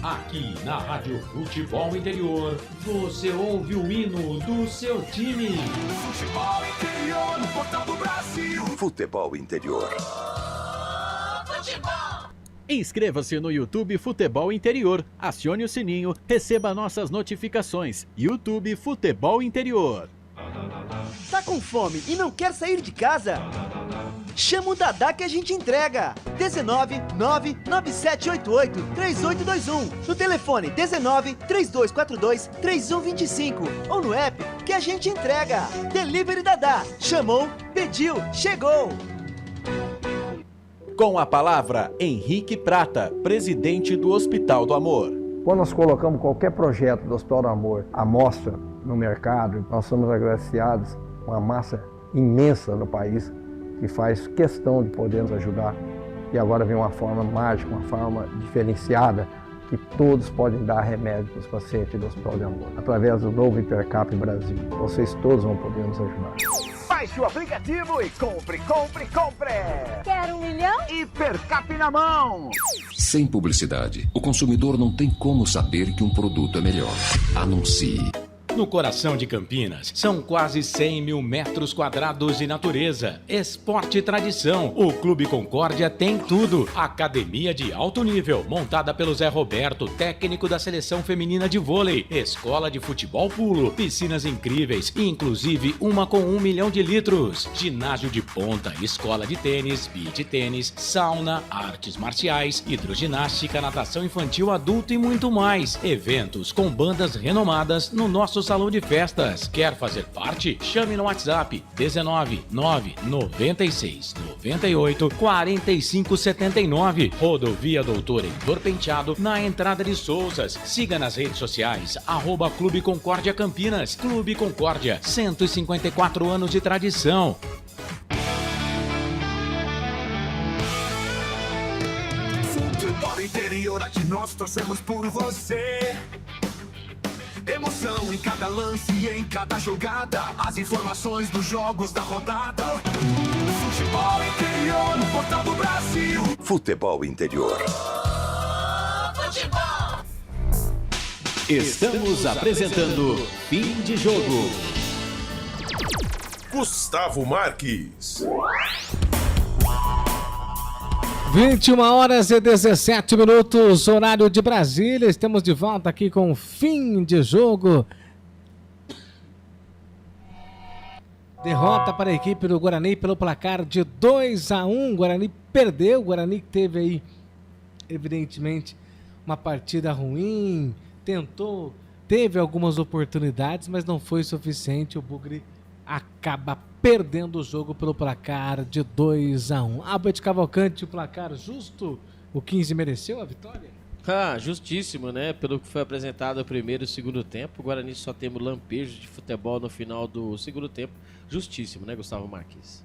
Aqui na Rádio Futebol Interior, você ouve o hino do seu time. Futebol Interior, no Portal do Brasil. Futebol Interior. Inscreva-se no YouTube Futebol Interior, acione o sininho, receba nossas notificações. YouTube Futebol Interior. Tá com fome e não quer sair de casa? Chama o Dadá que a gente entrega. 19 99788 3821. No telefone 19 3242 3125 ou no app que a gente entrega. Delivery Dadá. Chamou, pediu, chegou. Com a palavra, Henrique Prata, presidente do Hospital do Amor. Quando nós colocamos qualquer projeto do Hospital do Amor à mostra no mercado, nós somos agraciados com uma massa imensa no país que faz questão de poder nos ajudar. E agora vem uma forma mágica, uma forma diferenciada, que todos podem dar remédio para os pacientes do Hospital do Amor. Através do novo Hipercap Brasil, vocês todos vão poder nos ajudar. Baixe o aplicativo e compre. Quero 1 milhão? Hipercap na mão. Sem publicidade, o consumidor não tem como saber que um produto é melhor. Anuncie. No coração de Campinas, são quase 100 mil metros quadrados de natureza, esporte e tradição. O Clube Concórdia tem tudo. Academia de alto nível, montada pelo Zé Roberto, técnico da seleção feminina de vôlei. Escola de futebol pulo, piscinas incríveis, inclusive uma com 1 milhão de litros. Ginásio de ponta, escola de tênis, beach tênis, sauna, artes marciais, hidroginástica, natação infantil, adulto e muito mais. Eventos com bandas renomadas no nosso salão de festas. Quer fazer parte? Chame no WhatsApp 19 996 98 45 79. Rodovia Doutor Heitor Penteado, na entrada de Souzas. Siga nas redes sociais, @Clube Concórdia Campinas. Clube Concórdia, 154 anos de tradição. Futebol interior, aqui nós torcemos por você. Emoção em cada lance e em cada jogada. As informações dos jogos da rodada. Futebol interior no Portal do Brasil. Futebol Interior. Estamos apresentando Fim de Jogo. Gustavo Marques. 21h17, horário de Brasília. Estamos de volta aqui com Fim de Jogo. Derrota para a equipe do Guarani pelo placar de 2-1. O Guarani perdeu. O Guarani teve aí, evidentemente, uma partida ruim. Tentou, teve algumas oportunidades, mas não foi suficiente. O Bugre acaba perdendo o jogo pelo placar de 2-1. Albert Cavalcante, o placar justo? O 15 mereceu a vitória? Justíssimo, né? Pelo que foi apresentado o primeiro e o segundo tempo. O Guarani só temos lampejos de futebol no final do segundo tempo. Justíssimo, né, Gustavo Marques?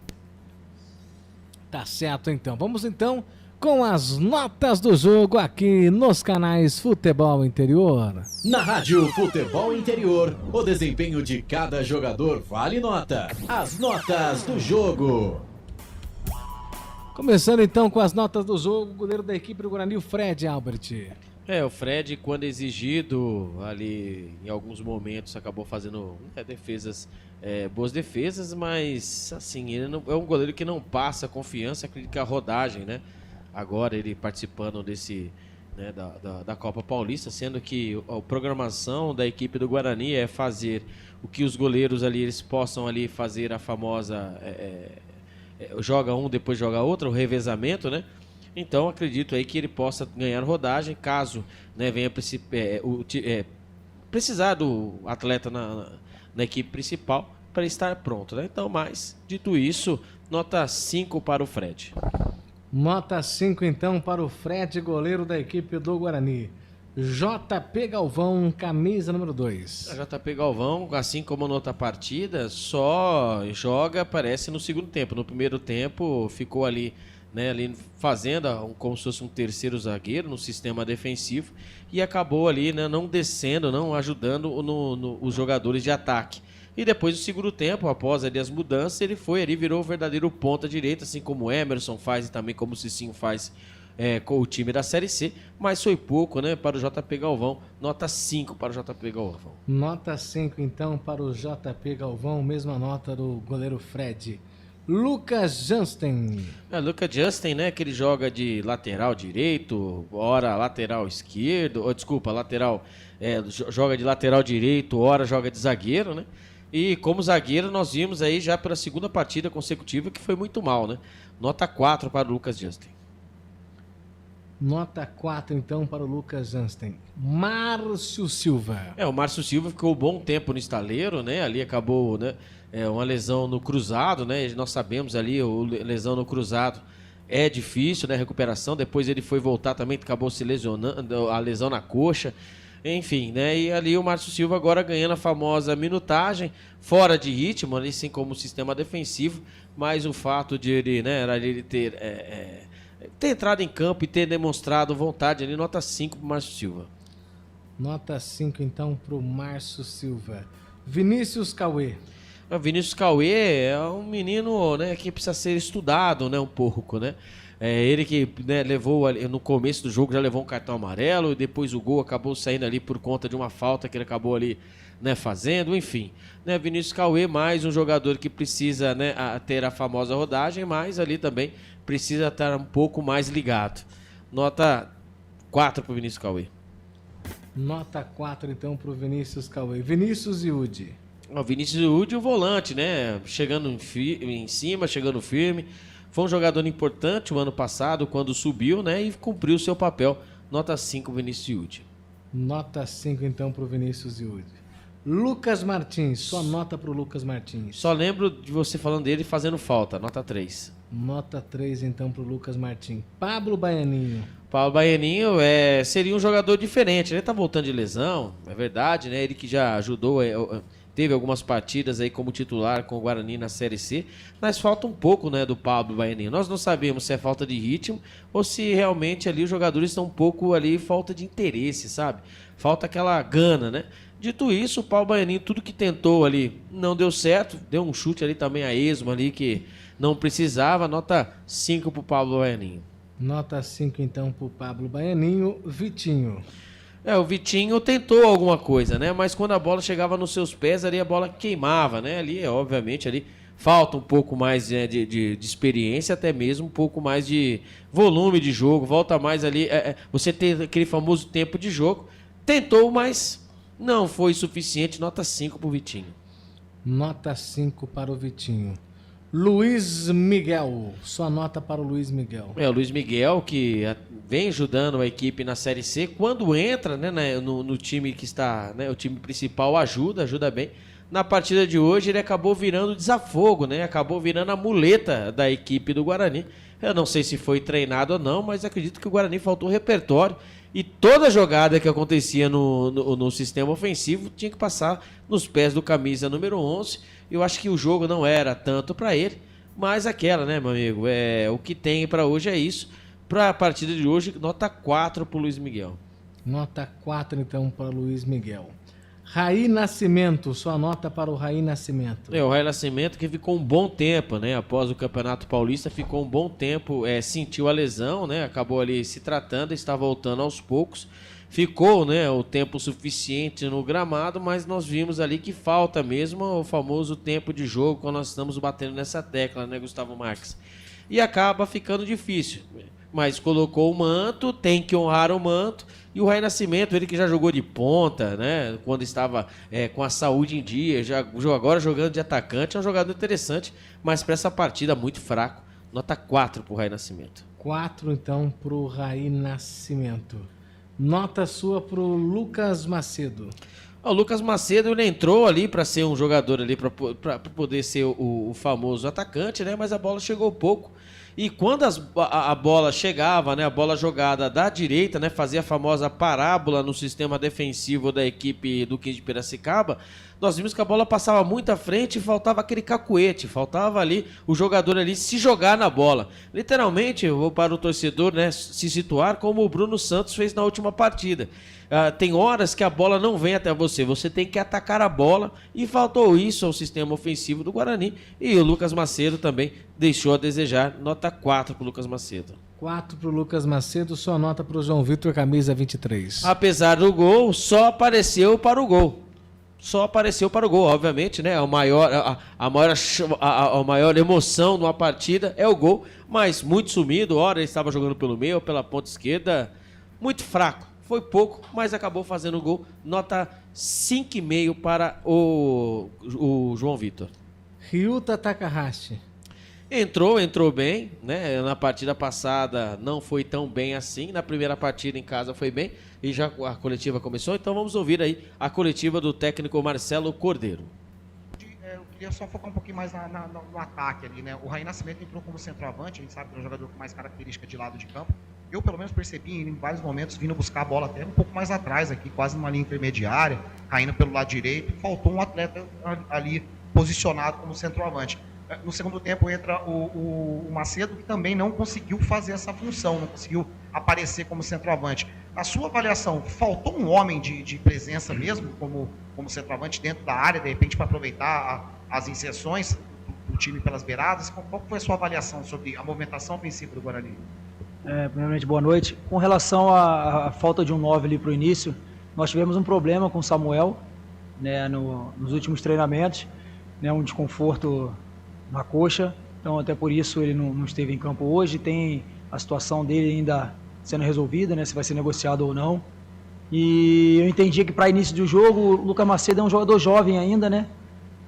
Tá certo, então. Vamos, então, com as notas do jogo aqui nos canais Futebol Interior. Na Rádio Futebol Interior, o desempenho de cada jogador vale nota. As notas do jogo. Começando então com as notas do jogo, o goleiro da equipe do Guarani, o Fred, Albert. O Fred, quando exigido ali em alguns momentos, acabou fazendo defesas, boas defesas, mas assim, ele não, é um goleiro que não passa confiança, acredito que a rodagem, né? Agora ele participando desse, né, da Copa Paulista, sendo que a programação da equipe do Guarani é fazer o que os goleiros ali eles possam ali fazer a famosa joga um, depois joga outro, o revezamento, né? Então acredito aí que ele possa ganhar rodagem caso, né, venha precisar do atleta na equipe principal para estar pronto, né? Então, mas dito isso, nota 5 para o Fred. Nota 5 então para o Fred, goleiro da equipe do Guarani. JP Galvão, camisa número 2. A JP Galvão, assim como na outra partida, só joga, parece, no segundo tempo. No primeiro tempo ficou ali, né, ali fazendo como se fosse um terceiro zagueiro no sistema defensivo e acabou ali, né, não descendo, não ajudando os jogadores de ataque. E depois do segundo tempo, após ali as mudanças, ele foi ali, virou o verdadeiro ponta direita, assim como o Emerson faz e também como o Cicinho faz com o time da Série C, mas foi pouco, né, para o JP Galvão. Nota 5 para o JP Galvão. Nota 5 então para o JP Galvão, mesma nota do goleiro Fred. Lucas Jansten. Lucas Jansten, né, que ele joga de lateral direito, ora lateral esquerdo, joga de lateral direito, ora joga de zagueiro, né? E como zagueiro nós vimos aí já pela segunda partida consecutiva que foi muito mal, né? Nota 4 para o Lucas Jansten. Nota 4, então, para o Lucas Jansten. Márcio Silva. O Márcio Silva ficou um bom tempo no estaleiro, né? Ali acabou, né? Uma lesão no cruzado, né? Nós sabemos ali, a lesão no cruzado é difícil, né? Recuperação. Depois ele foi voltar também, acabou se lesionando, a lesão na coxa. Enfim, né? E ali o Márcio Silva agora ganhando a famosa minutagem, fora de ritmo, ali sim como sistema defensivo. Mas o fato de ele, né? Era ele ter entrado em campo e ter demonstrado vontade ali, nota 5 para o Márcio Silva. Nota 5 então para o Márcio Silva. Vinícius Cauê. O Vinícius Cauê é um menino, né, que precisa ser estudado, né, um pouco, né? Ele que, né, levou ali, no começo do jogo já levou um cartão amarelo, e depois o gol acabou saindo ali por conta de uma falta que ele acabou ali, né, fazendo, enfim. Né, Vinícius Cauê, mais um jogador que precisa, né, ter a famosa rodagem, mas ali também precisa estar um pouco mais ligado. Nota 4 para o Vinícius Cauê. Nota 4 então para o Vinícius Cauê. Vinícius Iudi. O Vinícius Iudi, o volante, né? Chegando em cima, chegando firme. Foi um jogador importante o ano passado, quando subiu, né? E cumpriu o seu papel. Nota 5, Vinícius Iudi. Nota 5, então, para o Vinícius Iudi. Lucas Martins, sua nota para o Lucas Martins. Só lembro de você falando dele fazendo falta. Nota 3. Nota 3, então, para o Lucas Martins. Pablo Baianinho. Pablo Baianinho seria um jogador diferente. Ele tá voltando de lesão, é verdade, né? Ele que já ajudou... Teve algumas partidas aí como titular com o Guarani na Série C, mas falta um pouco, né, do Pablo Baianinho. Nós não sabemos se é falta de ritmo ou se realmente ali os jogadores estão um pouco ali falta de interesse, sabe? Falta aquela gana, né? Dito isso, o Pablo Baianinho, tudo que tentou ali não deu certo, deu um chute ali também a esmo ali que não precisava. Nota 5 pro Pablo Baianinho. Nota 5 então pro Pablo Baianinho. Vitinho. O Vitinho tentou alguma coisa, né? Mas quando a bola chegava nos seus pés, ali a bola queimava, né? Ali, obviamente, ali falta um pouco mais de experiência, até mesmo um pouco mais de volume de jogo. Volta mais ali, você tem aquele famoso tempo de jogo. Tentou, mas não foi suficiente. Nota 5 para o Vitinho. Nota 5 para o Vitinho. Luiz Miguel, sua nota para o Luiz Miguel. O Luiz Miguel que vem ajudando a equipe na Série C, quando entra, né, no time que está, né, o time principal ajuda bem. Na partida de hoje ele acabou virando desafogo, né, acabou virando a muleta da equipe do Guarani. Eu não sei se foi treinado ou não, mas acredito que o Guarani faltou repertório e toda jogada que acontecia no sistema ofensivo tinha que passar nos pés do camisa número 11. Eu acho que o jogo não era tanto para ele, mas aquela, né, meu amigo? O que tem para hoje é isso. Para a partida de hoje, nota 4 para o Luiz Miguel. Nota 4, então, para o Luiz Miguel. Raí Nascimento, sua nota para o Raí Nascimento. O Raí Nascimento que ficou um bom tempo, né? Após o Campeonato Paulista, ficou um bom tempo, sentiu a lesão, né? Acabou ali se tratando, está voltando aos poucos. Ficou, né, o tempo suficiente no gramado, mas nós vimos ali que falta mesmo o famoso tempo de jogo quando nós estamos batendo nessa tecla, né, Gustavo Marques? E acaba ficando difícil. Mas colocou o manto, tem que honrar o manto. E o Raí Nascimento, ele que já jogou de ponta, né, quando estava com a saúde em dia, agora jogando de atacante, é um jogador interessante, mas para essa partida muito fraco. Nota 4 para o Raí Nascimento. 4 então para o Raí Nascimento. Nota sua para o Lucas Macedo. O Lucas Macedo, ele entrou ali para ser um jogador ali, para poder ser o famoso atacante, né? Mas a bola chegou pouco. E quando a bola chegava, né, a bola jogada da direita, né, fazia a famosa parábola no sistema defensivo da equipe do 15 de Piracicaba, nós vimos que a bola passava muito à frente e faltava aquele cacuete, faltava ali o jogador ali se jogar na bola. Literalmente, eu vou para o torcedor, né, se situar como o Bruno Santos fez na última partida. Tem horas que a bola não vem até você, você tem que atacar a bola e faltou isso ao sistema ofensivo do Guarani. E o Lucas Macedo também deixou a desejar. Nota 4 para o Lucas Macedo. 4 para o Lucas Macedo, sua nota para o João Vitor, camisa 23. Apesar do gol, só apareceu para o gol. só apareceu para o gol, obviamente, né? A maior emoção numa partida é o gol, mas muito sumido. Ora ele estava jogando pelo meio, pela ponta esquerda, muito fraco. Foi pouco, mas acabou fazendo o gol. Nota 5,5 para o João Vitor. Ryuta Takahashi. Entrou bem, né? Na partida passada não foi tão bem assim. Na primeira partida em casa foi bem. E já a coletiva começou. Então vamos ouvir aí a coletiva do técnico Marcelo Cordeiro. Eu queria só focar um pouquinho mais no ataque ali, né? O Raí Nascimento entrou como centroavante. A gente sabe que é um jogador com mais característica de lado de campo. Eu, pelo menos, percebi em vários momentos vindo buscar a bola até um pouco mais atrás aqui, quase numa linha intermediária, caindo pelo lado direito. Faltou um atleta ali posicionado como centroavante. No segundo tempo entra o Macedo, que também não conseguiu fazer essa função, não conseguiu aparecer como centroavante. Na sua avaliação, faltou um homem de presença mesmo, como centroavante dentro da área, de repente, para aproveitar as inserções do time pelas beiradas? Qual foi a sua avaliação sobre a movimentação ofensiva do Guarani? Primeiramente, boa noite. Com relação à falta de um 9 ali para o início, nós tivemos um problema com o Samuel, né, nos últimos treinamentos, né, um desconforto na coxa, então até por isso ele não esteve em campo hoje. Tem a situação dele ainda sendo resolvida, né, se vai ser negociado ou não. E eu entendi que para início do jogo o Lucas Macedo é um jogador jovem ainda, né,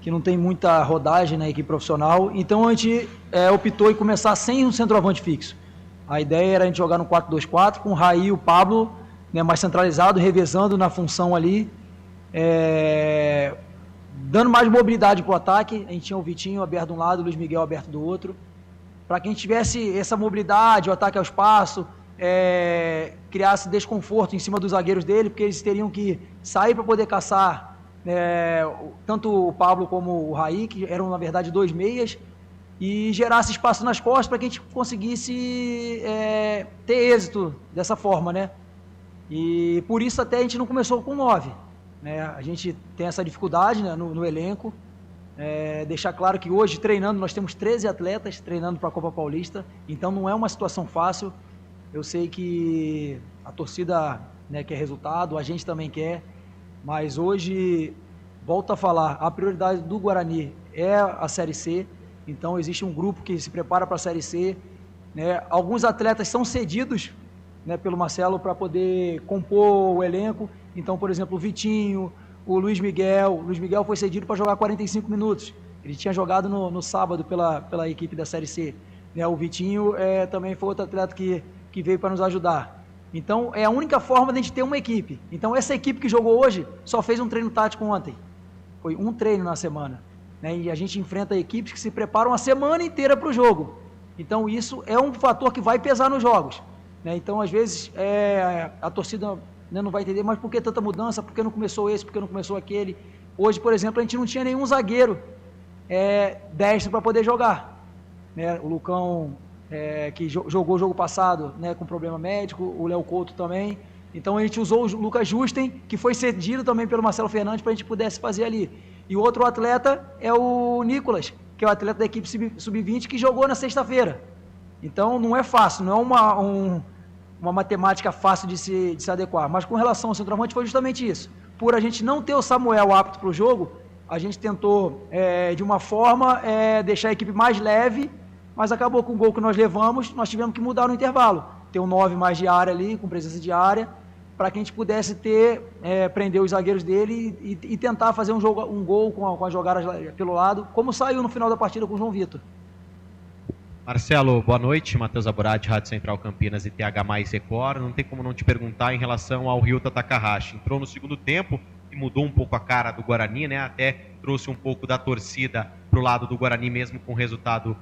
que não tem muita rodagem na equipe profissional, então a gente optou em começar sem um centroavante fixo. A ideia era a gente jogar no 4-2-4 com o Raí e o Pablo, né, mais centralizado, revezando na função ali, dando mais mobilidade para o ataque. A gente tinha o Vitinho aberto de um lado, o Luiz Miguel aberto do outro, para que a gente tivesse essa mobilidade, o ataque ao espaço, criasse desconforto em cima dos zagueiros dele, porque eles teriam que sair para poder caçar, tanto o Pablo como o Raí, que eram na verdade dois meias, e gerasse espaço nas costas para que a gente conseguisse ter êxito dessa forma, né? E por isso até a gente não começou com 9. Né? A gente tem essa dificuldade, né, no elenco. Deixar claro que hoje, treinando, nós temos 13 atletas treinando para a Copa Paulista, então não é uma situação fácil. Eu sei que a torcida, né, quer resultado, a gente também quer, mas hoje, volto a falar, a prioridade do Guarani é a Série C, então existe um grupo que se prepara para a Série C. Né? Alguns atletas são cedidos, né, pelo Marcelo para poder compor o elenco. Então, por exemplo, o Vitinho, o Luiz Miguel. O Luiz Miguel foi cedido para jogar 45 minutos. Ele tinha jogado no sábado pela equipe da Série C. Né? O Vitinho também foi outro atleta que veio para nos ajudar. Então, é a única forma de a gente ter uma equipe. Então, essa equipe que jogou hoje só fez um treino tático ontem. Foi um treino na semana. Né? E a gente enfrenta equipes que se preparam a semana inteira para o jogo. Então, isso é um fator que vai pesar nos jogos. Né? Então, às vezes, a torcida, né, não vai entender, mas por que tanta mudança? Por que não começou esse? Por que não começou aquele? Hoje, por exemplo, a gente não tinha nenhum zagueiro destro para poder jogar. Né? O Lucão, que jogou o jogo passado, né, com problema médico, o Léo Couto também. Então, a gente usou o Lucas Justen, que foi cedido também pelo Marcelo Fernandes, para a gente pudesse fazer ali. E o outro atleta é o Nicolas, que é o atleta da equipe sub-20, que jogou na sexta-feira. Então, não é fácil, não é uma matemática fácil de se adequar. Mas com relação ao centroavante foi justamente isso. Por a gente não ter o Samuel apto para o jogo, a gente tentou, de uma forma, deixar a equipe mais leve, mas acabou com o gol que nós levamos, nós tivemos que mudar no intervalo. Ter um 9 mais de área ali, com presença de área, para que a gente pudesse prender os zagueiros dele e tentar fazer um gol com as jogadas pelo lado, como saiu no final da partida com o João Vitor. Marcelo, boa noite. Matheus Aburati, Rádio Central Campinas e TH Mais Record. Não tem como não te perguntar em relação ao Ryuta Takahashi. Entrou no segundo tempo e mudou um pouco a cara do Guarani, né? Até trouxe um pouco da torcida para o lado do Guarani, mesmo com resultado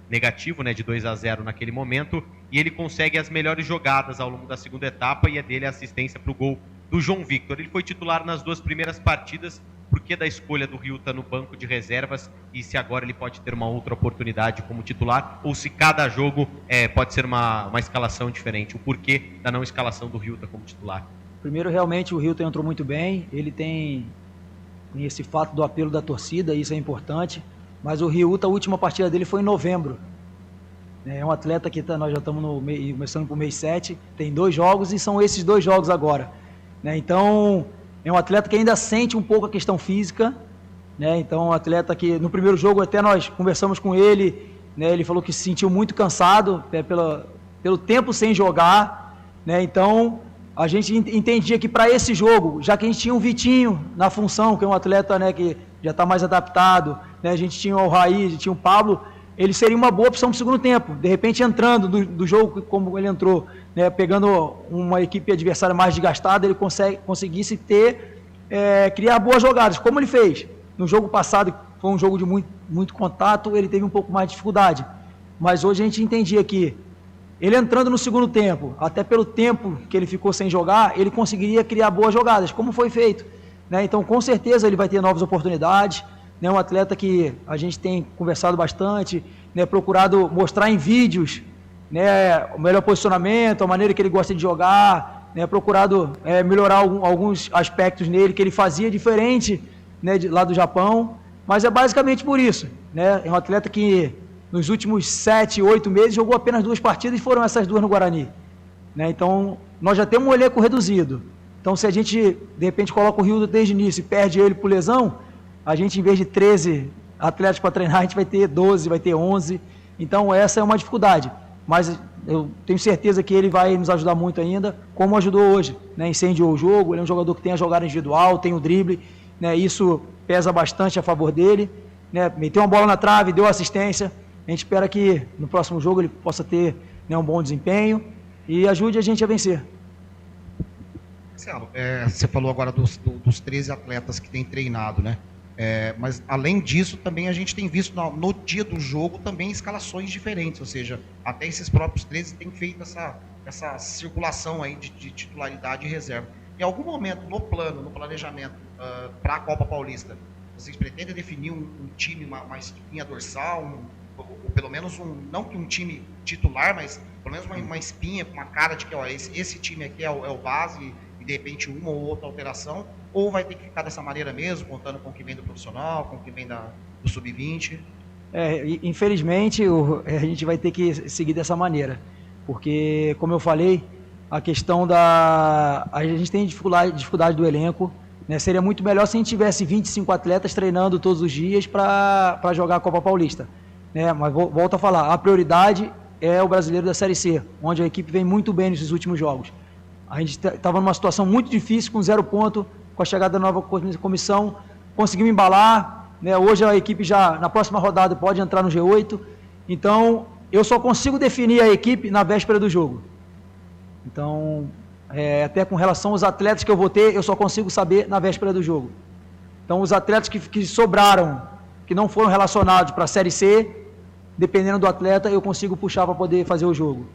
negativo, né, de 2-0 naquele momento. E ele consegue as melhores jogadas ao longo da segunda etapa e é dele a assistência para o gol do João Victor. Ele foi titular nas 2 primeiras partidas. Por que da escolha do Ryuta no banco de reservas e se agora ele pode ter uma outra oportunidade como titular ou se cada jogo pode ser uma escalação diferente? O porquê da não escalação do Ryuta como titular? Primeiro, realmente o Ryuta entrou muito bem, ele tem esse fato do apelo da torcida, isso é importante, mas o Ryuta, a última partida dele foi em novembro. É um atleta que nós já estamos começando para o mês 7, tem 2 jogos e são esses 2 jogos agora. Né? Então, é um atleta que ainda sente um pouco a questão física, né? Então, um atleta que no primeiro jogo até nós conversamos com ele, né? Ele falou que se sentiu muito cansado, né? pelo tempo sem jogar, né? Então, a gente entendia que para esse jogo, já que a gente tinha o Vitinho na função, que é um atleta, né, que já está mais adaptado, né? A gente tinha o Raí, a gente tinha o Pablo, ele seria uma boa opção para o segundo tempo. De repente, entrando do jogo como ele entrou, né, pegando uma equipe adversária mais desgastada, ele conseguisse criar boas jogadas, como ele fez. No jogo passado, foi um jogo de muito contato, ele teve um pouco mais de dificuldade. Mas hoje a gente entendia que ele entrando no segundo tempo, até pelo tempo que ele ficou sem jogar, ele conseguiria criar boas jogadas, como foi feito, né? Então, com certeza, ele vai ter novas oportunidades, né? Um atleta que a gente tem conversado bastante, né? Procurado mostrar em vídeos, né? O melhor posicionamento, a maneira que ele gosta de jogar, né? Procurado melhorar alguns aspectos nele que ele fazia diferente, né? Lá do Japão, mas é basicamente por isso, né? É um atleta que nos últimos 7, 8 meses jogou apenas 2 partidas e foram essas 2 no Guarani, né? Então, nós já temos um elenco reduzido. Então, se a gente, de repente, coloca o Rildo desde o início e perde ele por lesão, a gente, em vez de 13 atletas para treinar, a gente vai ter 12, vai ter 11. Então, essa é uma dificuldade. Mas eu tenho certeza que ele vai nos ajudar muito ainda, como ajudou hoje, né? Incendiou o jogo, ele é um jogador que tem a jogada individual, tem o drible, né? Isso pesa bastante a favor dele, né? Meteu uma bola na trave, deu assistência. A gente espera que no próximo jogo ele possa ter, né, um bom desempenho e ajude a gente a vencer. Marcelo, você falou agora dos 13 atletas que tem treinado, né? Mas além disso, também a gente tem visto no dia do jogo também escalações diferentes, ou seja, até esses próprios 13 têm feito essa circulação aí de titularidade e reserva. Em algum momento, no planejamento para a Copa Paulista, vocês pretendem definir um time, uma espinha dorsal, ou pelo menos não que um time titular, mas pelo menos uma espinha, uma cara de que ó, esse time aqui é o base e de repente uma ou outra alteração, ou vai ter que ficar dessa maneira mesmo, contando com o que vem do profissional, com o que vem do sub-20? Infelizmente, a gente vai ter que seguir dessa maneira, porque, como eu falei, a questão a gente tem dificuldade do elenco, né? Seria muito melhor se a gente tivesse 25 atletas treinando todos os dias para jogar a Copa Paulista. Mas volto a falar, a prioridade é o brasileiro da Série C, onde a equipe vem muito bem nesses últimos jogos. A gente estava numa situação muito difícil, com 0 ponto, com a chegada da nova comissão, conseguimos embalar, né? Hoje a equipe já, na próxima rodada, pode entrar no G8, então eu só consigo definir a equipe na véspera do jogo. Então, até com relação aos atletas que eu vou ter, eu só consigo saber na véspera do jogo. Então, os atletas que sobraram, que não foram relacionados para a Série C, dependendo do atleta, eu consigo puxar para poder fazer o jogo.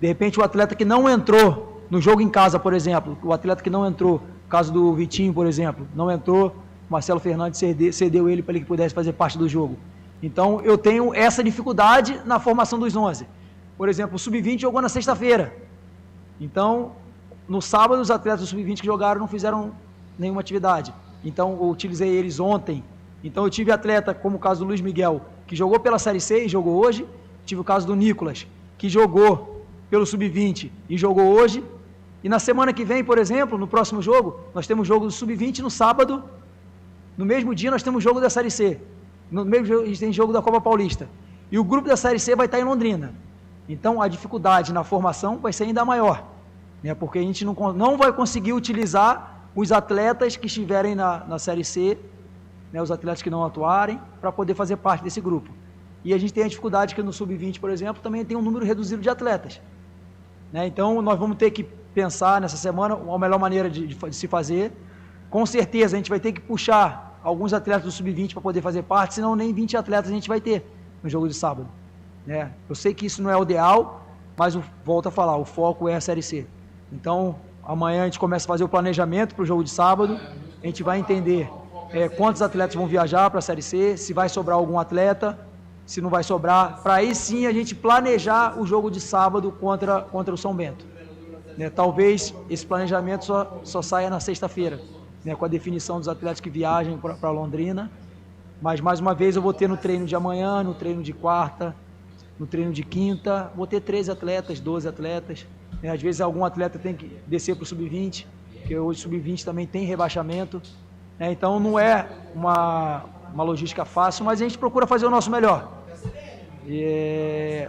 De repente, o atleta que não entrou no jogo em casa, por exemplo, o atleta que não entrou, caso do Vitinho, por exemplo, não entrou, Marcelo Fernandes cedeu ele para ele que pudesse fazer parte do jogo. Então, eu tenho essa dificuldade na formação dos 11. Por exemplo, o Sub-20 jogou na sexta-feira. Então, no sábado, os atletas do Sub-20 que jogaram não fizeram nenhuma atividade. Então, eu utilizei eles ontem. Então, eu tive atleta, como o caso do Luiz Miguel, que jogou pela Série C e jogou hoje. Tive o caso do Nicolas, que jogou pelo Sub-20 e jogou hoje. E na semana que vem, por exemplo, no próximo jogo, nós temos jogo do Sub-20 no sábado. No mesmo dia, nós temos jogo da Série C. No mesmo dia, a gente tem jogo da Copa Paulista. E o grupo da Série C vai estar em Londrina. Então, a dificuldade na formação vai ser ainda maior, né? Porque a gente não vai conseguir utilizar os atletas que estiverem na Série C, né, os atletas que não atuarem, para poder fazer parte desse grupo. E a gente tem a dificuldade que no Sub-20, por exemplo, também tem um número reduzido de atletas, né? Então, nós vamos ter que pensar nessa semana a melhor maneira de se fazer. Com certeza, a gente vai ter que puxar alguns atletas do Sub-20 para poder fazer parte, senão nem 20 atletas a gente vai ter no jogo de sábado, né? Eu sei que isso não é o ideal, mas volto a falar, o foco é a Série C. Então, amanhã a gente começa a fazer o planejamento para o jogo de sábado, a gente vai entender quantos atletas vão viajar para a Série C, se vai sobrar algum atleta, se não vai sobrar, para aí sim a gente planejar o jogo de sábado contra o São Bento, né? Talvez esse planejamento só saia na sexta-feira, né, com a definição dos atletas que viajam para Londrina, mas mais uma vez eu vou ter no treino de amanhã, no treino de quarta, no treino de quinta, vou ter 13 atletas, 12 atletas, né? Às vezes algum atleta tem que descer para o Sub-20, porque hoje sub-20 também tem rebaixamento, né? Então não é uma logística fácil, mas a gente procura fazer o nosso melhor.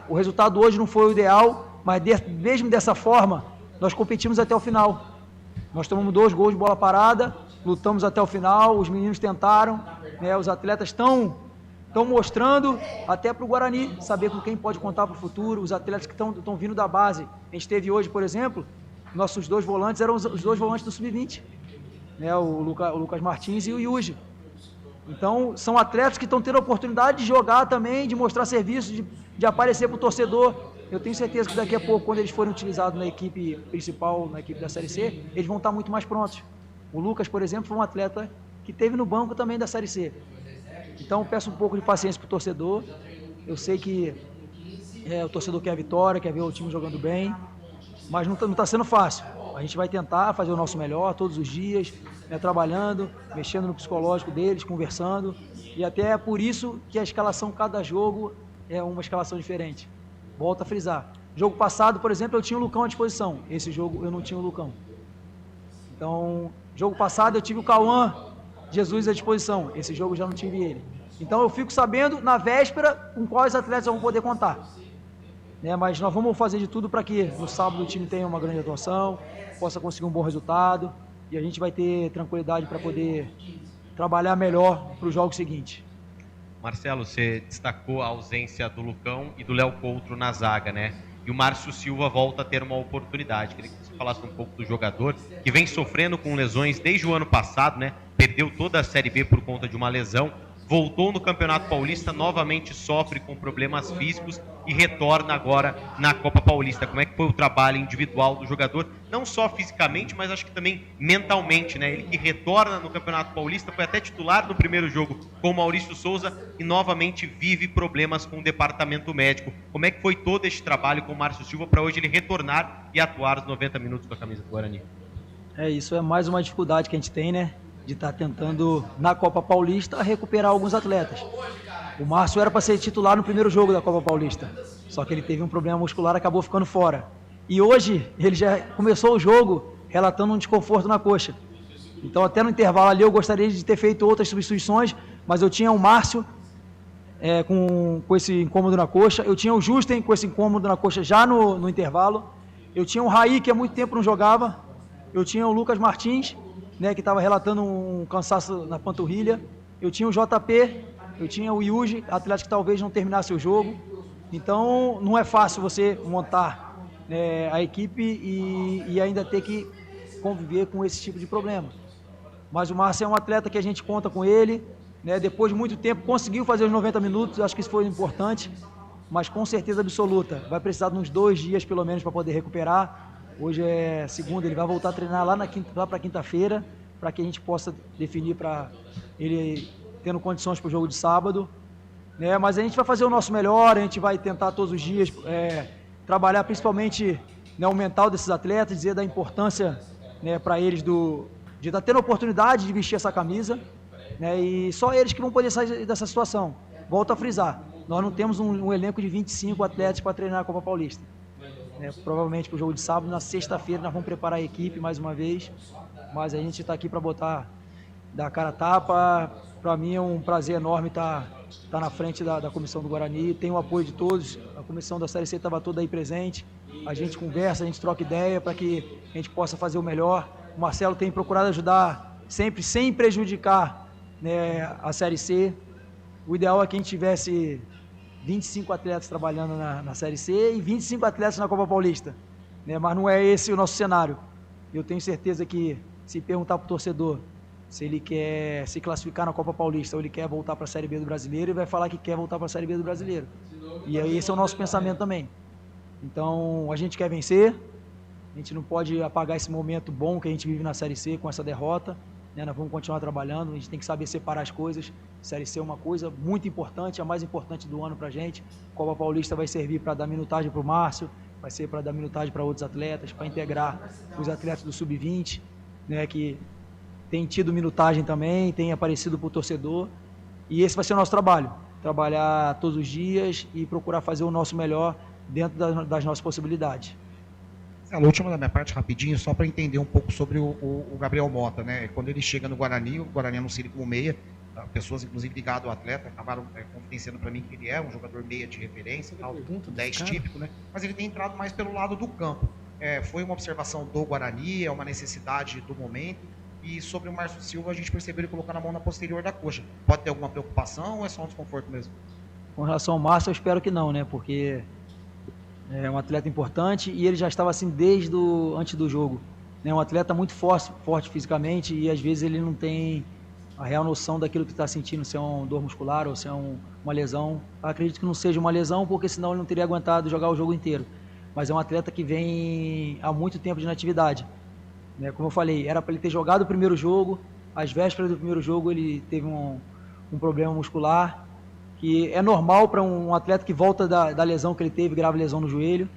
O resultado hoje não foi o ideal, mas mesmo dessa forma, nós competimos até o final. Nós tomamos 2 gols de bola parada, lutamos até o final, os meninos tentaram, né? Os atletas estão mostrando até para o Guarani, saber com quem pode contar para o futuro, os atletas que estão vindo da base. A gente teve hoje, por exemplo, nossos 2 volantes eram os 2 volantes do Sub-20, né? O Lucas Martins e o Yuji. Então, são atletas que estão tendo a oportunidade de jogar também, de mostrar serviço, de aparecer para o torcedor. Eu tenho certeza que daqui a pouco, quando eles forem utilizados na equipe principal, na equipe da Série C, eles vão estar muito mais prontos. O Lucas, por exemplo, foi um atleta que esteve no banco também da Série C. Então, peço um pouco de paciência para o torcedor. Eu sei que o torcedor quer a vitória, quer ver o time jogando bem, mas não está sendo fácil. A gente vai tentar fazer o nosso melhor todos os dias, né, trabalhando, mexendo no psicológico deles, conversando. E até é por isso que a escalação, cada jogo, é uma escalação diferente. Volto a frisar. Jogo passado, por exemplo, eu tinha o Lucão à disposição. Esse jogo eu não tinha o Lucão. Então, jogo passado eu tive o Cauã Jesus à disposição. Esse jogo eu já não tive ele. Então eu fico sabendo na véspera com quais atletas eu vou poder contar. Né, mas nós vamos fazer de tudo para que no sábado o time tenha uma grande atuação, possa conseguir um bom resultado e a gente vai ter tranquilidade para poder trabalhar melhor para o jogo seguinte. Marcelo, você destacou a ausência do Lucão e do Léo Coutro na zaga, né? E o Márcio Silva volta a ter uma oportunidade. Queria que você falasse um pouco do jogador que vem sofrendo com lesões desde o ano passado, né? Perdeu toda a Série B por conta de uma lesão. Voltou no Campeonato Paulista, novamente sofre com problemas físicos e retorna agora na Copa Paulista. Como é que foi o trabalho individual do jogador? Não só fisicamente, mas acho que também mentalmente, né? Ele que retorna no Campeonato Paulista, foi até titular no primeiro jogo com o Maurício Souza e novamente vive problemas com o departamento médico. Como é que foi todo este trabalho com o Márcio Silva para hoje ele retornar e atuar os 90 minutos com a camisa do Guarani? Isso é mais uma dificuldade que a gente tem, né? De estar tentando, na Copa Paulista, recuperar alguns atletas. O Márcio era para ser titular no primeiro jogo da Copa Paulista, só que ele teve um problema muscular e acabou ficando fora. E hoje, ele já começou o jogo relatando um desconforto na coxa. Então, até no intervalo ali, eu gostaria de ter feito outras substituições, mas eu tinha o Márcio com esse incômodo na coxa, eu tinha o Justen com esse incômodo na coxa já no intervalo, eu tinha o Raí, que há muito tempo não jogava, eu tinha o Lucas Martins, né, que estava relatando um cansaço na panturrilha. Eu tinha o JP, eu tinha o Yuji, atleta que talvez não terminasse o jogo. Então, não é fácil você montar, né, a equipe e ainda ter que conviver com esse tipo de problema. Mas o Márcio é um atleta que a gente conta com ele, né, depois de muito tempo conseguiu fazer os 90 minutos, acho que isso foi importante, mas com certeza absoluta, vai precisar de uns 2 dias pelo menos para poder recuperar. Hoje é segunda, ele vai voltar a treinar lá para quinta-feira, para que a gente possa definir para ele tendo condições para o jogo de sábado. Né? Mas a gente vai fazer o nosso melhor, a gente vai tentar todos os dias trabalhar principalmente, né, o mental desses atletas, dizer da importância, né, para eles de estar tendo a oportunidade de vestir essa camisa, né, e só eles que vão poder sair dessa situação. Volto a frisar, nós não temos um elenco de 25 atletas para treinar a Copa Paulista. Provavelmente para o jogo de sábado, na sexta-feira nós vamos preparar a equipe mais uma vez, mas a gente está aqui para dar a cara a tapa. Para mim é um prazer enorme estar na frente da comissão do Guarani, tem o apoio de todos, a comissão da Série C estava toda aí presente, a gente conversa, a gente troca ideia para que a gente possa fazer o melhor. O Marcelo tem procurado ajudar sempre, sem prejudicar, né, a Série C. O ideal é que a gente tivesse 25 atletas trabalhando na Série C e 25 atletas na Copa Paulista, né? Mas não é esse o nosso cenário. Eu tenho certeza que, se perguntar para o torcedor se ele quer se classificar na Copa Paulista ou ele quer voltar para a Série B do Brasileiro, ele vai falar que quer voltar para a Série B do Brasileiro. E aí esse é o nosso pensamento também. Então, a gente quer vencer, a gente não pode apagar esse momento bom que a gente vive na Série C com essa derrota, né? Nós vamos continuar trabalhando, a gente tem que saber separar as coisas. Série C é uma coisa muito importante, a mais importante do ano para a gente. A Copa Paulista vai servir para dar minutagem para o Márcio, vai ser para dar minutagem para outros atletas, para integrar os atletas do Sub-20, né, que tem tido minutagem também, tem aparecido para o torcedor. E esse vai ser o nosso trabalho, trabalhar todos os dias e procurar fazer o nosso melhor dentro das nossas possibilidades. Marcelo, a última da minha parte, rapidinho, só para entender um pouco sobre o Gabriel Mota, né? Quando ele chega no Guarani, o Guarani anuncia ele como meia, pessoas, inclusive, ligadas ao atleta, acabaram confidenciando para mim que ele é um jogador meia de referência, tal, 10 típico, né? Mas ele tem entrado mais pelo lado do campo. Foi uma observação do Guarani, é uma necessidade do momento. E sobre o Márcio Silva, a gente percebeu ele colocar na mão na posterior da coxa. Pode ter alguma preocupação ou é só um desconforto mesmo? Com relação ao Márcio, eu espero que não, né? Porque é um atleta importante e ele já estava assim desde antes do jogo. É um atleta muito forte fisicamente e às vezes ele não tem a real noção daquilo que está sentindo, se é uma dor muscular ou se é uma lesão. Eu acredito que não seja uma lesão, porque senão ele não teria aguentado jogar o jogo inteiro. Mas é um atleta que vem há muito tempo de inatividade. Como eu falei, era para ele ter jogado o primeiro jogo, às vésperas do primeiro jogo ele teve um problema muscular, que é normal para um atleta que volta da lesão que ele teve, grave lesão no joelho.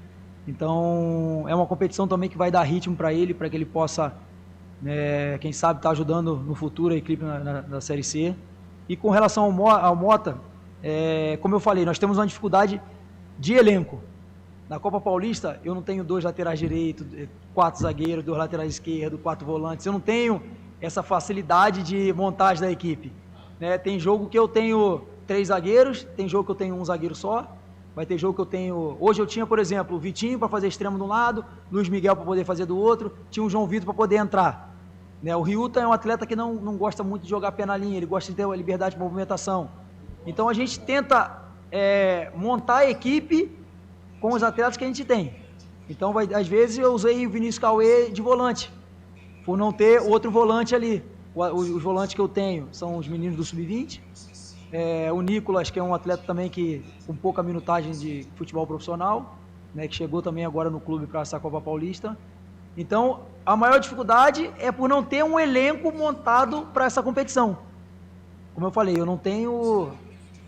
Então é uma competição também que vai dar ritmo para ele, para que ele possa, quem sabe, estar ajudando no futuro a equipe na Série C. E com relação ao Mota, como eu falei, nós temos uma dificuldade de elenco. Na Copa Paulista, eu não tenho 2 laterais direitos, 4 zagueiros, 2 laterais esquerdos, 4 volantes. Eu não tenho essa facilidade de montagem da equipe. Tem jogo que eu tenho 3 zagueiros, tem jogo que eu tenho 1 zagueiro só. Vai ter jogo que eu tenho... Hoje eu tinha, por exemplo, o Vitinho para fazer extremo de um lado, Luiz Miguel para poder fazer do outro, tinha o João Vitor para poder entrar. O Ryuta é um atleta que não gosta muito de jogar pé na linha, ele gosta de ter a liberdade de movimentação. Então a gente tenta montar a equipe com os atletas que a gente tem. Então, às vezes, eu usei o Vinícius Cauê de volante, por não ter outro volante ali. Os volantes que eu tenho são os meninos do Sub-20, o Nicolas, que é um atleta também que com pouca minutagem de futebol profissional, que chegou também agora no clube para essa Copa Paulista. Então, a maior dificuldade é por não ter um elenco montado para essa competição. Como eu falei, eu não tenho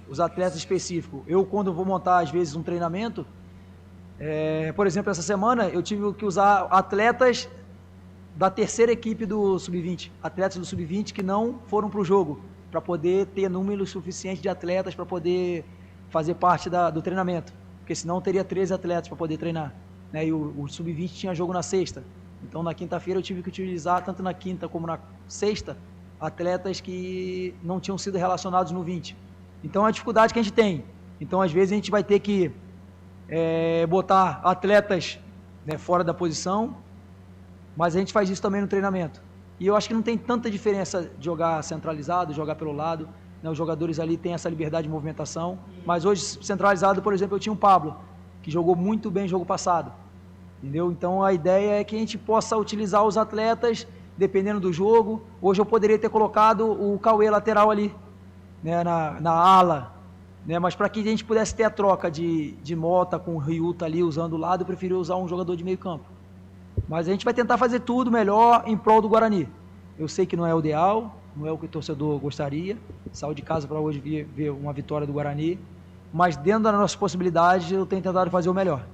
os atletas específicos. Eu, quando vou montar, às vezes, um treinamento, por exemplo, essa semana eu tive que usar atletas da terceira equipe do Sub-20, atletas do Sub-20 que não foram para o jogo, para poder ter número suficiente de atletas para poder fazer parte do treinamento, porque senão teria 13 atletas para poder treinar, E o Sub-20 tinha jogo na sexta, então na quinta-feira eu tive que utilizar, tanto na quinta como na sexta, atletas que não tinham sido relacionados no 20. Então é a dificuldade que a gente tem. Então às vezes a gente vai ter que botar atletas fora da posição, mas a gente faz isso também no treinamento. E eu acho que não tem tanta diferença de jogar centralizado, jogar pelo lado, os jogadores ali têm essa liberdade de movimentação, mas hoje centralizado, por exemplo, eu tinha o Pablo, que jogou muito bem jogo passado, entendeu? Então a ideia é que a gente possa utilizar os atletas dependendo do jogo. Hoje eu poderia ter colocado o Cauê lateral ali, na ala, mas para que a gente pudesse ter a troca de Mota com o Ryuta ali usando o lado, eu preferi usar um jogador de meio campo. Mas a gente vai tentar fazer tudo melhor em prol do Guarani. Eu sei que não é o ideal, não é o que o torcedor gostaria, saiu de casa para hoje ver uma vitória do Guarani, mas dentro das nossas possibilidades eu tenho tentado fazer o melhor.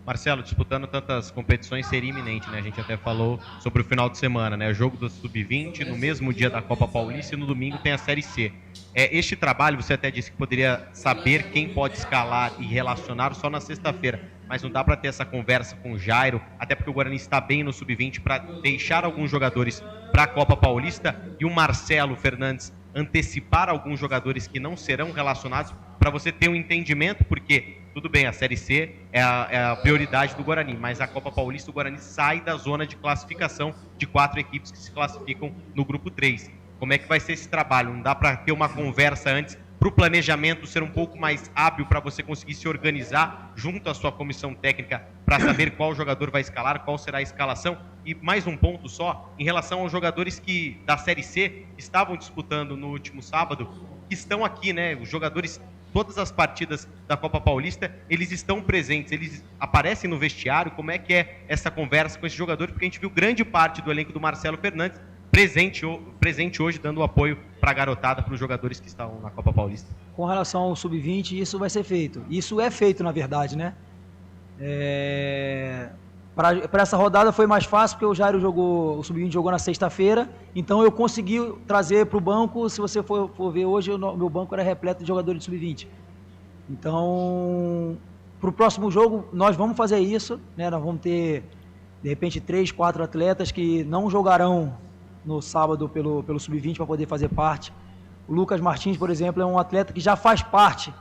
Marcelo, disputando tantas competições seria iminente, A gente até falou sobre o final de semana, O jogo do Sub-20, no mesmo dia da Copa Paulista, e no domingo tem a Série C. Este trabalho, você até disse que poderia saber quem pode escalar e relacionar só na sexta-feira, mas não dá para ter essa conversa com o Jairo, até porque o Guarani está bem no Sub-20, para deixar alguns jogadores para a Copa Paulista e o Marcelo Fernandes antecipar alguns jogadores que não serão relacionados, para você ter um entendimento, porque, tudo bem, a Série C é a prioridade do Guarani, mas a Copa Paulista, o Guarani sai da zona de classificação de 4 equipes que se classificam no grupo 3. Como é que vai ser esse trabalho? Não dá para ter uma conversa antes, para o planejamento ser um pouco mais hábil, para você conseguir se organizar junto à sua comissão técnica, para saber qual jogador vai escalar, qual será a escalação? E mais um ponto só, em relação aos jogadores que da Série C estavam disputando no último sábado, que estão aqui, Os jogadores, todas as partidas da Copa Paulista, eles estão presentes, eles aparecem no vestiário. Como é que é essa conversa com esses jogadores? Porque a gente viu grande parte do elenco do Marcelo Fernandes presente hoje, dando apoio para a garotada, para os jogadores que estão na Copa Paulista. Com relação ao Sub-20, isso vai ser feito. Isso é feito, na verdade, Para essa rodada foi mais fácil, porque o Jairo o Sub-20 jogou na sexta-feira, então eu consegui trazer para o banco. Se você for ver hoje, o meu banco era repleto de jogadores de Sub-20. Então, para o próximo jogo, nós vamos fazer isso, né? Nós vamos ter, de repente, 3, 4 atletas que não jogarão no sábado pelo Sub-20 para poder fazer parte. O Lucas Martins, por exemplo, é um atleta que já faz parte,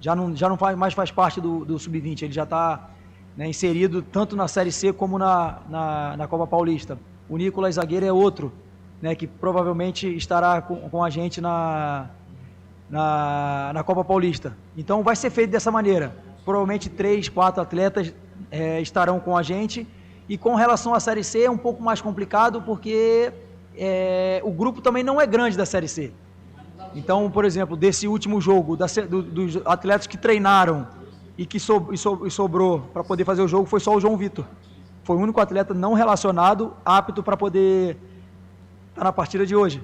já não mais faz parte do Sub-20, ele já está, né, inserido tanto na Série C como na Copa Paulista. O Nicolas Zagueiro é outro, né, que provavelmente estará com a gente na Copa Paulista. Então vai ser feito dessa maneira. Provavelmente 3, 4 atletas estarão com a gente. E com relação à Série C é um pouco mais complicado porque o grupo também não é grande da Série C. Então, por exemplo, desse último jogo, dos atletas que treinaram e que sobrou para poder fazer o jogo, foi só o João Vitor. Foi o único atleta não relacionado, apto para poder estar na partida de hoje,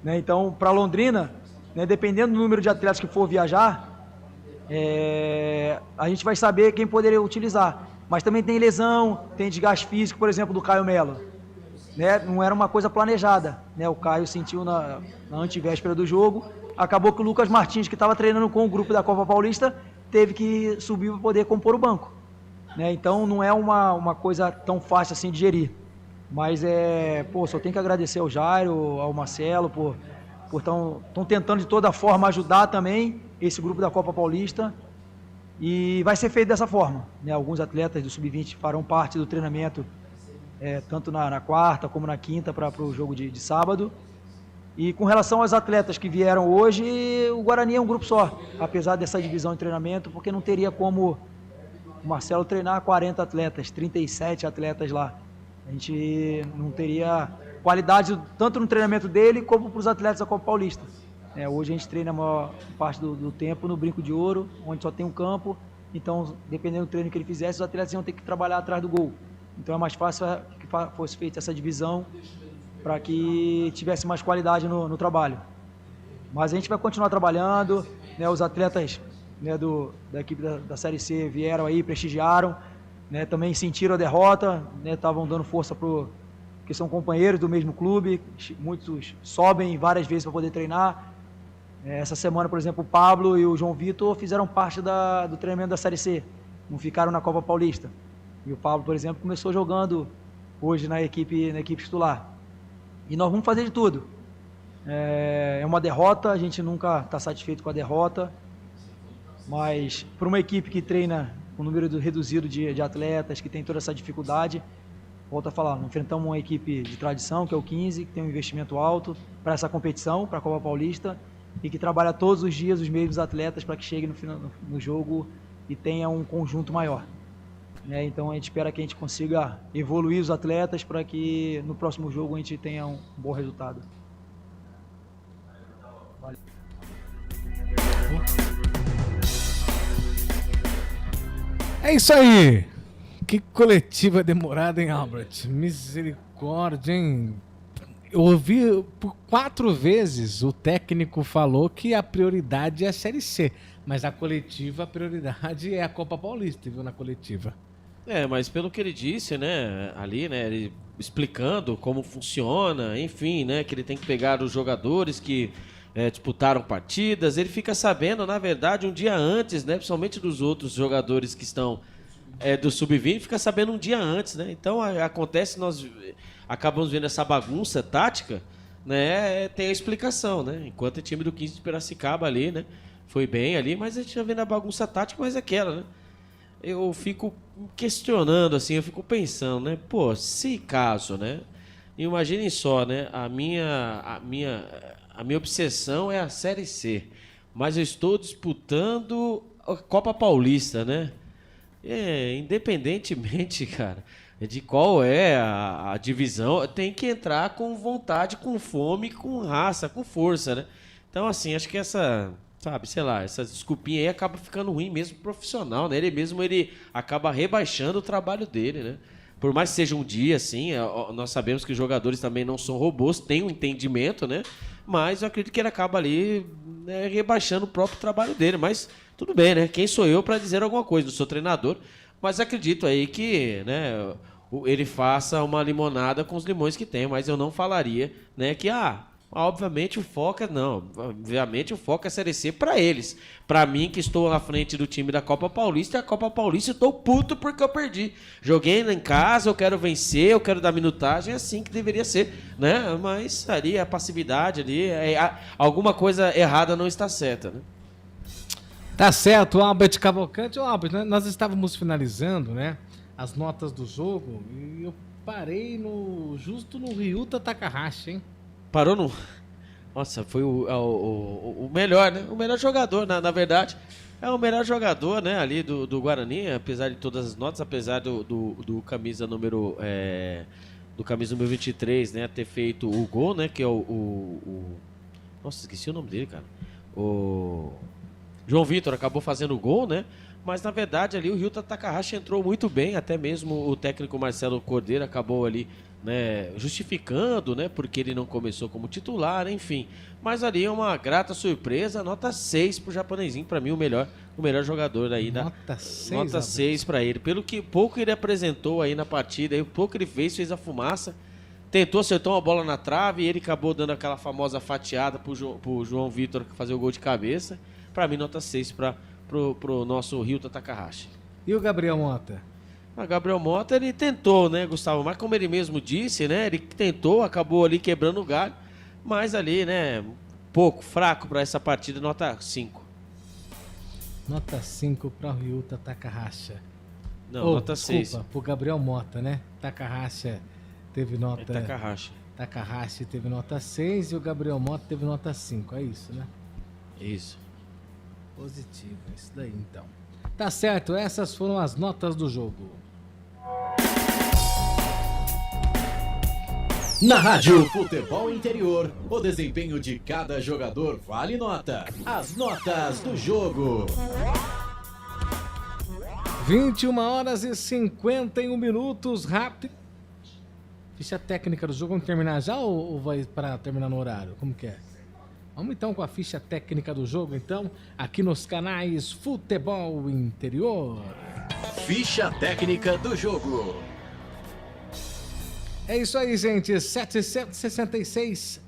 né? Então, para Londrina, né, dependendo do número de atletas que for viajar, a gente vai saber quem poderia utilizar. Mas também tem lesão, tem desgaste físico, por exemplo, do Caio Melo, né? Não era uma coisa planejada, né? O Caio sentiu na antevéspera do jogo. Acabou que o Lucas Martins, que estava treinando com o grupo da Copa Paulista, teve que subir para poder compor o banco, né? Então não é uma coisa tão fácil assim de gerir. Mas só tenho que agradecer ao Jairo, ao Marcelo, por estão tentando de toda forma ajudar também esse grupo da Copa Paulista. E vai ser feito dessa forma, né? Alguns atletas do Sub-20 farão parte do treinamento, tanto na quarta como na quinta para o jogo de sábado. E com relação aos atletas que vieram hoje, o Guarani é um grupo só, apesar dessa divisão de treinamento, porque não teria como o Marcelo treinar 40 atletas, 37 atletas lá. A gente não teria qualidade tanto no treinamento dele como para os atletas da Copa Paulista. Hoje a gente treina a maior parte do tempo no Brinco de Ouro, onde só tem um campo. Então, dependendo do treino que ele fizesse, os atletas iam ter que trabalhar atrás do gol. Então é mais fácil que fosse feita essa divisão para que tivesse mais qualidade no trabalho. Mas a gente vai continuar trabalhando, né? Os atletas, né, da equipe da Série C vieram aí, prestigiaram, né? Também sentiram a derrota, né? Estavam dando força porque são companheiros do mesmo clube, muitos sobem várias vezes para poder treinar. Essa semana, por exemplo, o Pablo e o João Vitor fizeram parte do treinamento da Série C, não ficaram na Copa Paulista. E o Pablo, por exemplo, começou jogando hoje na equipe titular. E nós vamos fazer de tudo. É uma derrota, a gente nunca está satisfeito com a derrota, mas para uma equipe que treina com um número reduzido de atletas, que tem toda essa dificuldade, volto a falar, nós enfrentamos uma equipe de tradição, que é o 15, que tem um investimento alto para essa competição, para a Copa Paulista, e que trabalha todos os dias os mesmos atletas para que chegue no jogo e tenha um conjunto maior. Então a gente espera que a gente consiga evoluir os atletas para que no próximo jogo a gente tenha um bom resultado. Valeu. É isso aí! Que coletiva demorada, hein, Albert? Misericórdia, hein? Eu ouvi por 4 vezes o técnico falou que a prioridade é a Série C, mas a coletiva, a prioridade é a Copa Paulista, viu, na coletiva. Mas pelo que ele disse, né, ali, né, ele explicando como funciona, enfim, né, que ele tem que pegar os jogadores que disputaram partidas, ele fica sabendo, na verdade, um dia antes, né, principalmente dos outros jogadores que estão do Sub-20, fica sabendo um dia antes, né, então acontece, nós acabamos vendo essa bagunça tática, né, tem a explicação, né, enquanto o time do 15 de Piracicaba ali, né, foi bem ali, mas a gente já vendo a bagunça tática, mas é aquela, né, eu fico questionando, assim, eu fico pensando, né? Pô, se caso, né? Imaginem só, né? A minha obsessão é a Série C, mas eu estou disputando a Copa Paulista, né? Independentemente, cara, de qual é a divisão, tem que entrar com vontade, com fome, com raça, com força, né? Então, assim, acho que essa desculpinha aí acaba ficando ruim mesmo pro profissional, né? Ele acaba rebaixando o trabalho dele, né? Por mais que seja um dia, assim, nós sabemos que os jogadores também não são robôs, têm um entendimento, né? Mas eu acredito que ele acaba ali, né, rebaixando o próprio trabalho dele. Mas tudo bem, né? Quem sou eu para dizer alguma coisa? Não sou treinador, mas acredito aí que, né, ele faça uma limonada com os limões que tem, mas eu não falaria, né, que Obviamente o foco é a Série C para eles. Para mim, que estou na frente do time da Copa Paulista, e a Copa Paulista eu tô puto porque eu perdi. Joguei em casa, eu quero vencer, eu quero dar minutagem, é assim que deveria ser, né? Mas ali a passividade ali, alguma coisa errada não está certa, né? Tá certo, Albert Cavalcante. Albert, nós estávamos finalizando, né, as notas do jogo e eu parei justo no Ryuta Takahashi, hein? Parou no... Nossa, foi o melhor, né? O melhor jogador, na verdade. É o melhor jogador, né? Ali do Guarani, apesar de todas as notas, apesar do camisa número... do camisa número 23, né? Ter feito o gol, né? Que é Nossa, esqueci o nome dele, cara. O João Vitor acabou fazendo o gol, né? Mas, na verdade, ali o Ryuta Takahashi entrou muito bem. Até mesmo o técnico Marcelo Cordeiro acabou ali, né, justificando, né, porque ele não começou como titular, enfim. Mas ali é uma grata surpresa, nota 6 pro japonesinho, para mim o melhor jogador aí nota 6, nota 6 para ele. Pelo que pouco ele apresentou aí na partida, aí o pouco ele fez a fumaça. Tentou, acertou uma bola na trave e ele acabou dando aquela famosa fatiada pro João Vitor fazer o gol de cabeça. Para mim, nota 6 pro nosso Ryuta Takahashi. E o Gabriel Mota? O Gabriel Mota, ele tentou, né, Gustavo? Mas como ele mesmo disse, né, ele tentou, acabou ali quebrando o galho, mas ali, né, fraco para essa partida, nota 5. Nota 5 para o Ryuta Takahashi. Não, nota 6. Desculpa, pro Gabriel Mota, né? Takahashi teve nota... Takahashi teve nota 6 e o Gabriel Mota teve nota 5, é isso, né? Isso. Positivo, isso daí então. Tá certo, essas foram as notas do jogo. Na Rádio Futebol Interior, o desempenho de cada jogador vale nota. As notas do jogo. 21 horas e 51 minutos, rápido. Ficha técnica do jogo, vamos terminar já ou vai para terminar no horário? Como que é? Vamos então com a ficha técnica do jogo, então, aqui nos canais Futebol Interior. Ficha técnica do jogo. É isso aí, gente. 766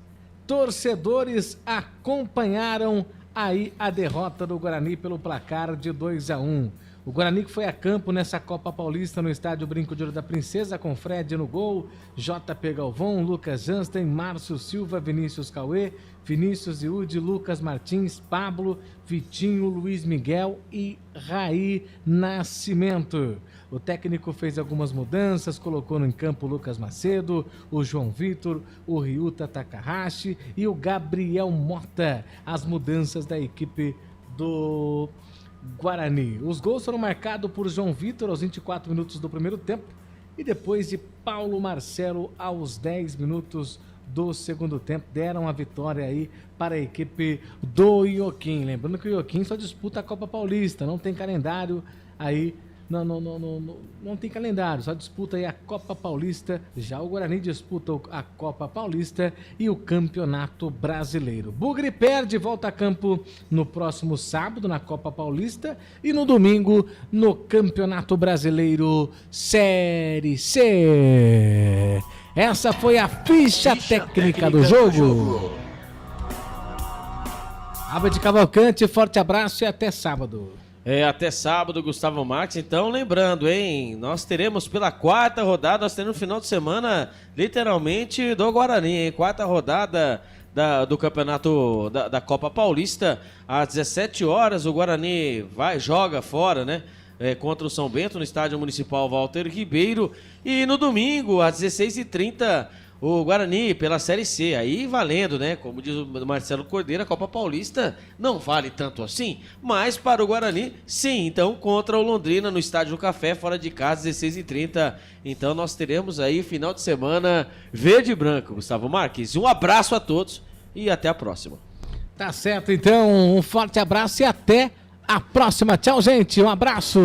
torcedores acompanharam aí a derrota do Guarani pelo placar de 2-1. O Guarani que foi a campo nessa Copa Paulista no estádio Brinco de Ouro da Princesa, com Fred no gol, JP Galvão, Lucas Jansten, Márcio Silva, Vinícius Cauê, Vinícius Iude, Lucas Martins, Pablo, Vitinho, Luiz Miguel e Raí Nascimento. O técnico fez algumas mudanças, colocou em campo o Lucas Macedo, o João Vitor, o Ryuta Takahashi e o Gabriel Mota. As mudanças da equipe do Guarani. Os gols foram marcados por João Vitor aos 24 minutos do primeiro tempo e depois de Paulo Marcelo aos 10 minutos do segundo tempo. Deram a vitória aí para a equipe do Ioquim. Lembrando que o Ioquim só disputa a Copa Paulista, não tem calendário aí. Não tem calendário, só disputa aí a Copa Paulista. Já o Guarani disputa a Copa Paulista e o Campeonato Brasileiro. Bugre perde, volta a campo no próximo sábado na Copa Paulista e no domingo no Campeonato Brasileiro Série C. Essa foi a ficha técnica do jogo. Albert Cavalcante, forte abraço e até sábado. Até sábado, Gustavo Marques. Então, lembrando, hein, nós teremos pela quarta rodada, nós teremos no final de semana, literalmente, do Guarani, hein? Quarta rodada do campeonato da Copa Paulista, às 17 horas, o Guarani joga fora, né? Contra o São Bento, no estádio municipal Walter Ribeiro. E no domingo, às 16h30, o Guarani pela Série C, aí valendo, né? Como diz o Marcelo Cordeiro, a Copa Paulista não vale tanto assim, mas para o Guarani, sim. Então, contra o Londrina no Estádio do Café, fora de casa, 16h30. Então, nós teremos aí final de semana verde e branco, Gustavo Marques. Um abraço a todos e até a próxima. Tá certo, então. Um forte abraço e até a próxima. Tchau, gente. Um abraço.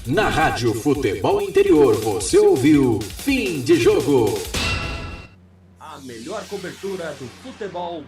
Na Rádio Futebol Interior, você ouviu Fim de Jogo. A melhor cobertura do futebol brasileiro.